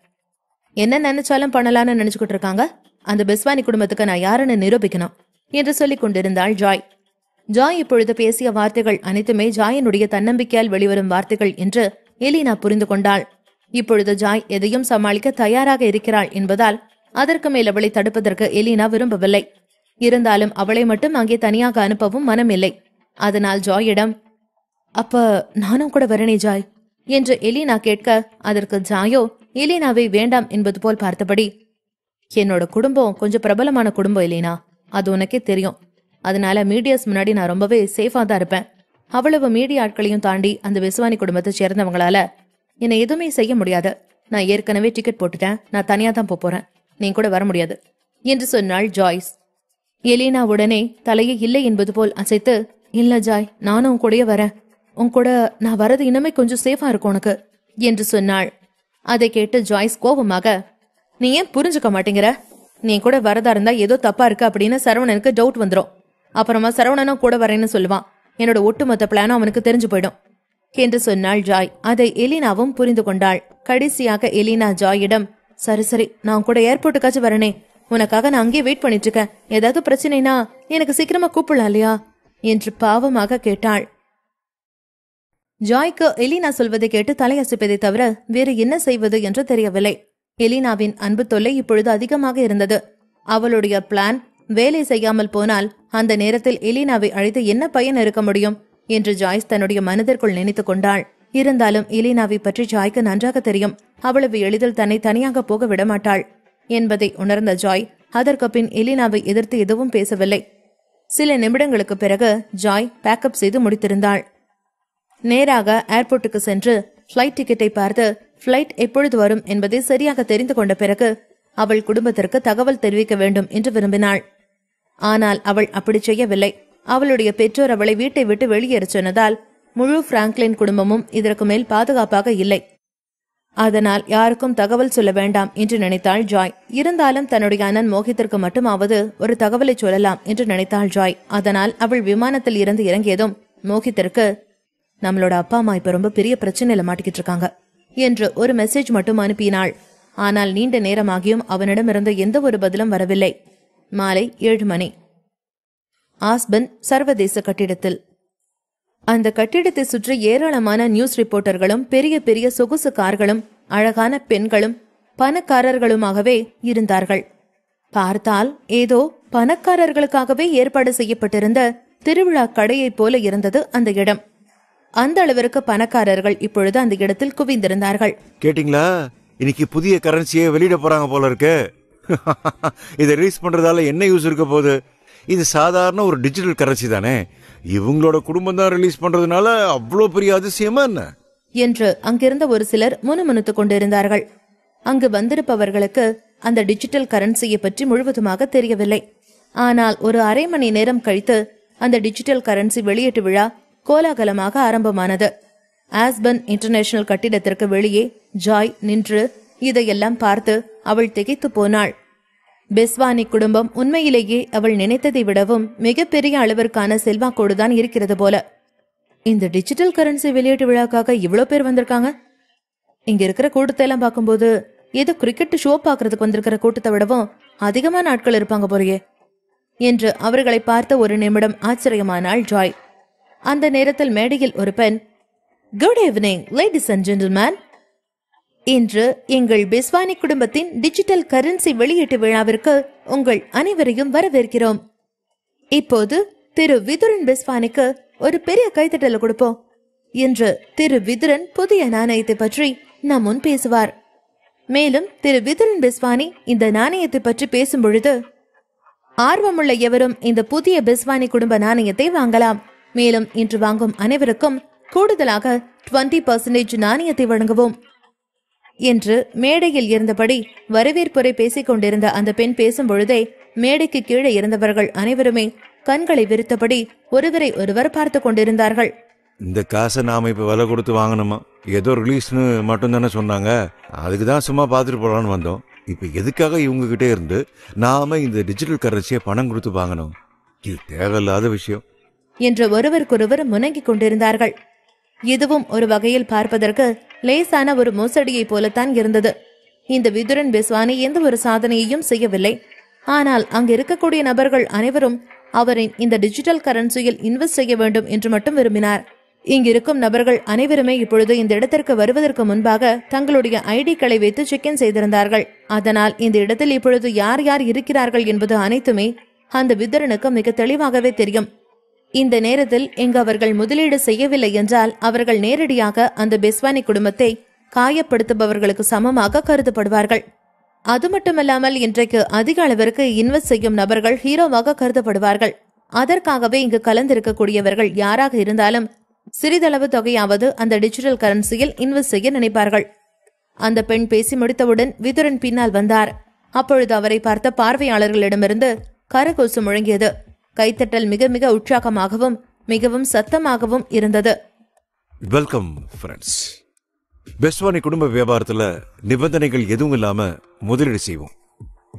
என்ன நினைச்சாலும் பண்ணலான்னு நினைச்சுக்கிட்டு இருக்காங்க. அந்த பெஸ்வானி குடும்பத்துக்கு நான் யாருன்னு நிரூபிக்கணும் என்று சொல்லிக் கொண்டிருந்தாள் ஜாய். ஜாய் இப்பொழுது பேசிய வார்த்தைகள் அனைத்துமே ஜாயினுடைய தன்னம்பிக்கையால் வெளிவரும் வார்த்தைகள் என்று எலினா புரிந்து கொண்டாள். இப்பொழுது ஜாய் எதையும் சமாளிக்க தயாராக இருக்கிறாள் என்பதால் அதற்கு மேல் அவளை தடுப்பதற்கு எலினா விரும்பவில்லை. இருந்தாலும் அவளை மட்டும் அங்கே தனியாக அனுப்பவும் மனமில்லை. அதனால் ஜாயிடம், அப்ப நானும் கூட வரனே ஜாய் என்று எலினா கேட்க, அதற்கு ஜாயோ எலினாவை வேண்டாம் என்பது போல் பார்த்தபடி, என்னோட குடும்பம் கொஞ்சம் பிரபலமான குடும்பம் எலினா, அது உனக்கே தெரியும். அதனால மீடியாஸ் முன்னாடி நான் ரொம்பவே சேஃபா தான் இருப்பேன். அவ்வளவு மீடியா ஆட்களையும் தாண்டி அந்த விஸ்வானி குடும்பத்தை சேர்ந்தவங்களால என்னை எதுவுமே செய்ய முடியாது. நான் ஏற்கனவே டிக்கெட் போட்டுட்டேன். நான் தனியா தான் போறேன். நீ கூட வர முடியாது என்று சொன்னாள் ஜாய்ஸ். எலினா உடனே தலையை இல்லை என்பது போல் அசைத்து, இல்ல ஜாய், நானும் உன் கூடயே வரேன். உன் கூட நான் வரது இன்னுமே கொஞ்சம் சேஃபா இருக்கும் உனக்கு என்று சொன்னாள். அதை கேட்டு ஜாய்ஸ் கோபமாக, நீ ஏன் புரிஞ்சுக்க மாட்டேங்கிற? நீ கூட வரதா இருந்தா ஏதோ தப்பா இருக்கு அப்படின்னு சரவணனுக்கு டவுட் வந்துடும். அப்புறமா சரவணனும் கூட வரேன்னு சொல்லுவான். என்னோட ஒட்டுமொத்த பிளானும் அவனுக்கு தெரிஞ்சு போயிடும் என்று சொன்னாள் ஜாய். அதை எலினாவும் புரிந்து கொண்டாள். கடைசியாக எலினா ஜாயிடம், சரி சரி, நான் கூட ஏர்போர்ட்டுக்காச்சும் வரனே, உனக்காக நான் அங்கேயே வெயிட் பண்ணிட்டு இருக்கேன். ஏதாவது பிரச்சனைனா எனக்கு சீக்கிரமா கூப்பிடலாம் இல்லையா என்று பாவமாக கேட்டாள். ஜாய்க்கு எலினா சொல்வதை கேட்டு தலையசைப்பதை தவிர வேறு என்ன செய்வது என்று தெரியவில்லை. எலினாவின் அன்பு தொல்லை இப்பொழுது அதிகமாக இருந்தது. அவளுடைய பிளான் வேலை செய்யாமல் போனால் அந்த நேரத்தில் எலினாவை அழைத்து என்ன பயன் இருக்க முடியும் என்று ஜாய்ஸ் தன்னுடைய மனதிற்குள் நினைத்துக் கொண்டாள். இருந்தாலும் எலினாவை பற்றி ஜாய்க்கு நன்றாக தெரியும். அவ்வளவு எளிதில் தன்னை தனியாக போக விடமாட்டாள் என்பதை உணர்ந்த ஜாய் அதற்கு பின் எலினாவை எதிர்த்து எதுவும் பேசவில்லை. சில நிமிடங்களுக்கு பிறகு ஜாய் பேக்கப் செய்து முடித்திருந்தாள். நேராக ஏர்போர்ட்டுக்கு சென்று பிளைட் டிக்கெட்டை பார்த்து பிளைட் எப்பொழுது வரும் என்பதை சரியாக தெரிந்து கொண்ட பிறகு அவள் குடும்பத்திற்கு தகவல் தெரிவிக்க வேண்டும் என்று விரும்பினாள். ஆனால் அவள் அப்படி செய்யவில்லை. அவளுடைய பெற்றோர் அவளை வீட்டை விட்டு வெளியேற சொன்னதால் முழு பிராங்க்லின் குடும்பமும் இதற்கு மேல் பாதுகாப்பாக இல்லை. அதனால் யாருக்கும் தகவல் சொல்ல வேண்டாம் என்று நினைத்தாள் ஜாய். இருந்தாலும் தன்னுடைய அண்ணன் மோகித்திற்கு மட்டுமாவது ஒரு தகவலை சொல்லலாம் என்று நினைத்தாள் ஜாய். அதனால் அவள் விமானத்தில் இருந்து இறங்கியதும் மோகித்திற்கு, நம்மளோட அப்பா அம்மா இப்ப ரொம்ப பெரிய பிரச்சனையில மாட்டிக்கிட்டு இருக்காங்க என்று ஒரு மெசேஜ் மட்டும் அனுப்பினாள். ஆனால் நீண்ட நேரமாகியும் அவனிடமிருந்து எந்த ஒரு பதிலும் வரவில்லை. மாலை 7 மணி. ஆஸ்பன் சர்வதேச கட்டிடத்தில். அந்த கட்டிடத்தை சுற்றி ஏராளமான நியூஸ் ரிப்போர்ட்டர்களும் பெரிய பெரிய சொகுசு கார்களும் அழகான பெண்களும் பணக்காரர்களுமாகவே இருந்தார்கள். பார்த்தால் ஏதோ பணக்காரர்களுக்காகவே ஏற்பாடு செய்யப்பட்டிருந்த திருவிழா கடையைப் போல இருந்தது அந்த இடம். அந்த அளவிற்கு பணக்காரர்கள் இப்பொழுது அந்த இடத்தில் குவிந்திருந்தார்கள். கேட்டிங்களா, இன்னைக்கு புதிய கரன்சியை வெளியிட போறாங்க போல இருக்கு. இதை ரிலீஸ் பண்றதால என்ன யூஸ் இருக்க போகுது? இது சாதாரண ஒரு டிஜிட்டல் கரன்சி தானே. இவங்களோட குடும்பம் தான் ரிலீஸ் பண்றதுனால அவ்வளோ பெரிய அதிசயமா என்ன என்று அங்கிருந்த ஒரு சிலர் முணுமுணுத்துக் கொண்டிருந்தார்கள். அங்கு வந்திருப்பவர்களுக்கு அந்த டிஜிட்டல் கரன்சியை பற்றி முழுவதுமாக தெரியவில்லை. ஆனால் ஒரு அரை மணி நேரம் கழித்து அந்த டிஜிட்டல் கரன்சி வெளியீட்டு விழா கோலாகலமாக ஆரம்பமானது. ஆஸ்பன் இன்டர்நேஷனல் கட்டிடத்திற்கு வெளியே ஜாய் நின்று இதையெல்லாம் பார்த்து அவள் திகைத்து போனாள். பெஸ்வானி குடும்பம் உண்மையிலேயே அவள் நினைத்ததை விடவும் மிகப்பெரிய அளவிற்கான செல்வாக்கோடுதான் இருக்கிறது போல. இந்த டிஜிட்டல் கரன்சி வெளியீட்டு விழாக்காக இவ்வளவு பேர் வந்திருக்காங்க. இங்க இருக்கிற கூட்டத்தை எல்லாம் பார்க்கும்போது ஏதோ கிரிக்கெட் ஷோ பாக்குறதுக்கு வந்திருக்கிற கூட்டத்தை விடவும் அதிகமான ஆட்கள் இருப்பாங்க போலயே என்று அவர்களை பார்த்த ஒரு நிமிடம் ஆச்சரியமானாள் ஜாய். அந்த நேரத்தில் மேடையில் ஒரு பெண், good evening ladies and gentlemen, இன்று எங்கள் பெஸ்வானி குடும்பத்தின் டிஜிட்டல் கரன்சி வெளியீட்டு விழாவிற்கு உங்கள் அனைவரையும் வரவேற்கிறோம். இப்போது திரு விதுரன் பெஸ்வானிக்கு ஒரு பெரிய கைத்தட்டல் கொடுப்போம் என்று திரு விதுரன் புதிய நாணயத்தை பற்றி நம் முன் பேசுவார். மேலும் திரு விதுரன் பெஸ்வானி இந்த நாணயத்தை பற்றி பேசும் பொழுது, ஆர்வமுள்ள எவரும் இந்த புதிய பெஸ்வானி குடும்ப நாணயத்தை வாங்கலாம். மேலும் இன்று வாங்கும் அனைவருக்கும் கூடுதலாக 20% நாணயத்தை வழங்குவோம் என்று மேடையில் இருந்தபடி வரவேற்புரை பேசிக் கொண்டிருந்த அந்த பெண் பேசும் பொழுதே மேடைக்கு கீழே இருந்தவர்கள் அனைவருமே கண்களை விரித்தபடி ஒருவரை ஒருவர் பார்த்து கொண்டிருந்தார்கள். இந்த காசை நாம இப்ப விலை கொடுத்து வாங்கணுமா? ஏதோ ரிலீஸ்னு மட்டும் தானே சொன்னாங்க. அதுக்குதான் சும்மா பார்த்துட்டு போலான்னு வந்தோம். இப்ப எதுக்காக இவங்க கிட்டே இருந்து நாம இந்த டிஜிட்டல் கரன்சியை பணம் கொடுத்து வாங்கணும்? இது தேவையில்லாத விஷயம் என்று ஒருவருக்கொருவர் முனங்கிக் கொண்டிருந்தார்கள். இதுவும் ஒரு வகையில் பார்ப்பதற்கு லேசான ஒரு மோசடியை போலத்தான் இருந்தது. இந்த விதுரன் பெஸ்வானி எந்த ஒரு சாதனையையும் செய்யவில்லை. ஆனால் அங்கு இருக்கக்கூடிய நபர்கள் அனைவரும் அவரின் இந்த டிஜிட்டல் கரன்சியில் இன்வெஸ்ட் செய்ய வேண்டும் என்று மட்டும் விரும்பினார். இங்கிருக்கும் நபர்கள் அனைவருமே இப்பொழுது இந்த இடத்திற்கு வருவதற்கு முன்பாக தங்களுடைய ஐடிக்களை வைத்து செக் இன் செய்திருந்தார்கள். அதனால் இந்த இடத்தில் இப்பொழுது யார் யார் இருக்கிறார்கள் என்பது அனைத்துமே அந்த விதுரனுக்கு மிக தெளிவாகவே தெரியும். இந்த நேரத்தில் இங்கு அவர்கள் முதலீடு செய்யவில்லை என்றால் அவர்கள் நேரடியாக அந்த பெஸ்வானி குடும்பத்தை காயப்படுத்துபவர்களுக்கு சமமாக கருதப்படுவார்கள். அது மட்டுமல்லாமல் இன்றைக்கு அதிக அளவிற்கு இன்வெஸ்ட் செய்யும் நபர்கள் ஹீரோவாக கருதப்படுவார்கள். அதற்காகவே இங்கு கலந்திருக்கக்கூடியவர்கள் யாராக இருந்தாலும் சிறிதளவு தொகையாவது அந்த டிஜிட்டல் கரன்சியில் இன்வெஸ்ட் செய்ய நினைப்பார்கள். அந்த பெண் பேசி முடித்தவுடன் விதுரன் பின்னால் வந்தார். அப்பொழுது அவரை பார்த்த பார்வையாளர்களிடமிருந்து கரகோசு முழங்கியது. கைத்தட்டல் மிக மிக உற்சாகமாகவும் மிகவும் சத்தமாகவும் இருந்தது. Welcome friends. பெஸ்வானி குடும்ப வியாபாரத்துல நிபந்தனைகள் எதுவும் இல்லாம முதலீடு செய்வோம்.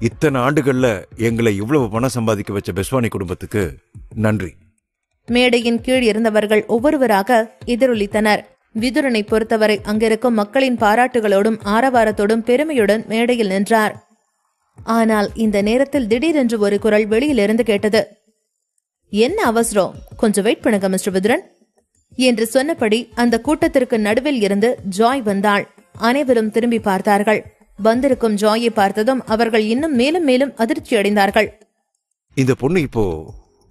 இத்தனை ஆண்டுகள்ல எங்களை இவ்வளவு பணம் சம்பாதிக்க வச்ச பெஸ்வானி குடும்பத்துக்கு நன்றி. மேடையின் கீழ் இருந்தவர்கள் ஒவ்வொருவராக எதிரொலித்தனர். விதுரனை பொறுத்தவரை அங்கிருக்கும் மக்களின் பாராட்டுகளோடும் ஆரவாரத்தோடும் பெருமையுடன் மேடையில் நின்றார். ஆனால் இந்த நேரத்தில் திடீரென்று ஒரு குரல் வெளியிலிருந்து கேட்டது. என்ன அவசரம், கொஞ்சம் வெயிட் பண்ணுங்க மிஸ்டர் விதுரன் என்று சொன்னபடி அந்த கூட்டத்திற்கு நடுவில் இருந்து ஜாய் வந்தாள். அனைவரும் திரும்பி பார்த்தார்கள். வந்திருக்கும் ஜாயை பார்த்ததும் அவர்கள் இன்னும் மேலும் மேலும் அதிர்ச்சி அடைந்தார்கள். இந்த பொண்ணு இப்போ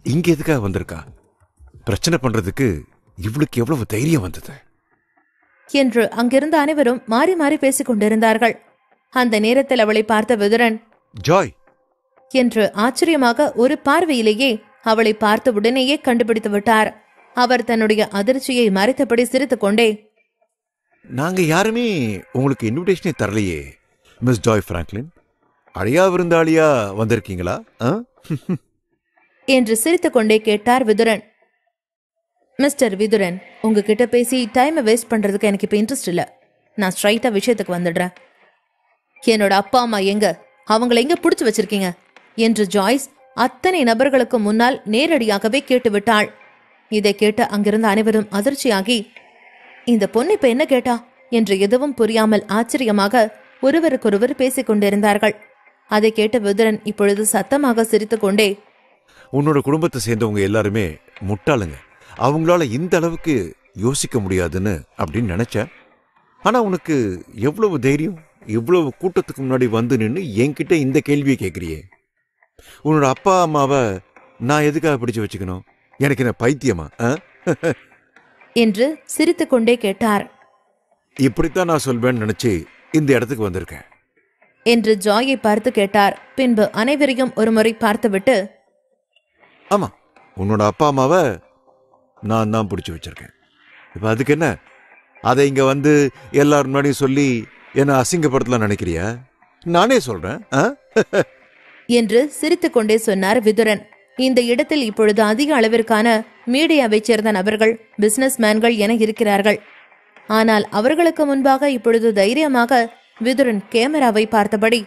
இங்க எதுக்காக வந்திருக்கா? பிரச்சனை பண்றதுக்கு இவளுக்கு எவ்வளவு தைரியம் வந்தது என்று அங்கிருந்த அனைவரும் மாறி மாறி பேசிக் கொண்டிருந்தார்கள். அந்த நேரத்தில் அவளை பார்த்த விதுரன் ஜாய் என்று ஆச்சரியமாக ஒரு பார்வையிலேயே அவளை பார்த்த உடனேயே கண்டுபிடித்து விட்டார். அவர் தன்னுடைய அதிர்ச்சியை மறைத்தபடி சிரித்துக் கொண்டே, நாங்க யாருமே உங்களுக்கு இன்விடேஷனே தரலையே மிஸ் ஜாய் பிராங்க்லின். அழையா விருந்தாளியா வந்திருக்கீங்களா என்று சிரித்துக் கொண்டே கேட்டார் விதுரன். மிஸ்டர் விதுரன், உங்ககிட்ட பேசி டைமை வேஸ்ட் பண்றதுக்கு எனக்கு இப்ப இன்ட்ரெஸ்ட் இல்ல. நான் ஸ்ட்ரைட்டா விஷயத்துக்கு வந்துடுறேன். என்னோட அப்பா அம்மா எங்க, அவங்களை எங்க புடிச்சு வச்சிருக்கீங்க என்று ஜாய்ஸ் அத்தனை நபர்களுக்கு முன்னால் நேரடியாகவே கேட்டுவிட்டாள். இதை கேட்டு அங்கிருந்த அனைவரும் அதிர்ச்சியாகி, இந்த பொண்ணு இப்ப என்ன கேட்டா என்று எதுவும் புரியாமல் ஆச்சரியமாக ஒருவருக்கொருவர் பேசிக் கொண்டிருந்தார்கள். அதை கேட்ட விதுரன் இப்பொழுது சத்தமாக சிரித்துக் கொண்டே, உன்னோட குடும்பத்தை சேர்ந்தவங்க எல்லாருமே முட்டாளுங்க, அவங்களால இந்த அளவுக்கு யோசிக்க முடியாதுன்னு அப்படின்னு நினைச்சேன். ஆனா உனக்கு எவ்வளவு தைரியம், இவ்வளவு கூட்டத்துக்கு முன்னாடி வந்து நின்று என்கிட்ட இந்த கேள்வியை கேட்குறியே. உன்னோட அப்பா அம்மாவை நான் எதுக்காக பிடிச்சு வச்சுக்கணும்? எனக்கு என்ன பைத்தியமா என்று சிரித்துக் கொண்டே கேட்டார். இப்படித்தான் நான் சொல்வேன்னு நினைச்சு இந்த இடத்துக்கு வந்திருக்கேன் என்று ஜாயை பார்த்து கேட்டார். பின்பு அனைவரையும் ஒருமுறை பார்த்துவிட்டு, ஆமா, உன்னோட அப்பா அம்மாவை நான் தான் பிடிச்சி வச்சிருக்கேன். இப்ப அதுக்கு என்ன, அதை இங்க வந்து எல்லாரும் முன்னாடியும் சொல்லி என்ன அசிங்கப்படுத்தலாம் நினைக்கிறியா? நானே சொல்றேன் என்று சிரித்துக் கொண்டே சொன்னார் விதுரன். இந்த இடத்தில் இப்பொழுது அதிக அளவிற்கான மீடியாவை சேர்ந்த நபர்கள், பிசினஸ் மேன்கள் என இருக்கிறார்கள். ஆனால் அவர்களுக்கு முன்பாக இப்பொழுது தைரியமாக விதுரன் கேமராவை பார்த்தபடி,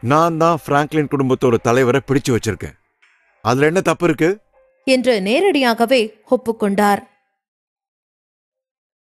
நான் தான் பிராங்க்லின் குடும்பத்தோட தலைவரை பிடிச்சு வச்சிருக்கேன், அதுல என்ன தப்பு இருக்கு என்று நேரடியாகவே ஒப்புக்கொண்டார்.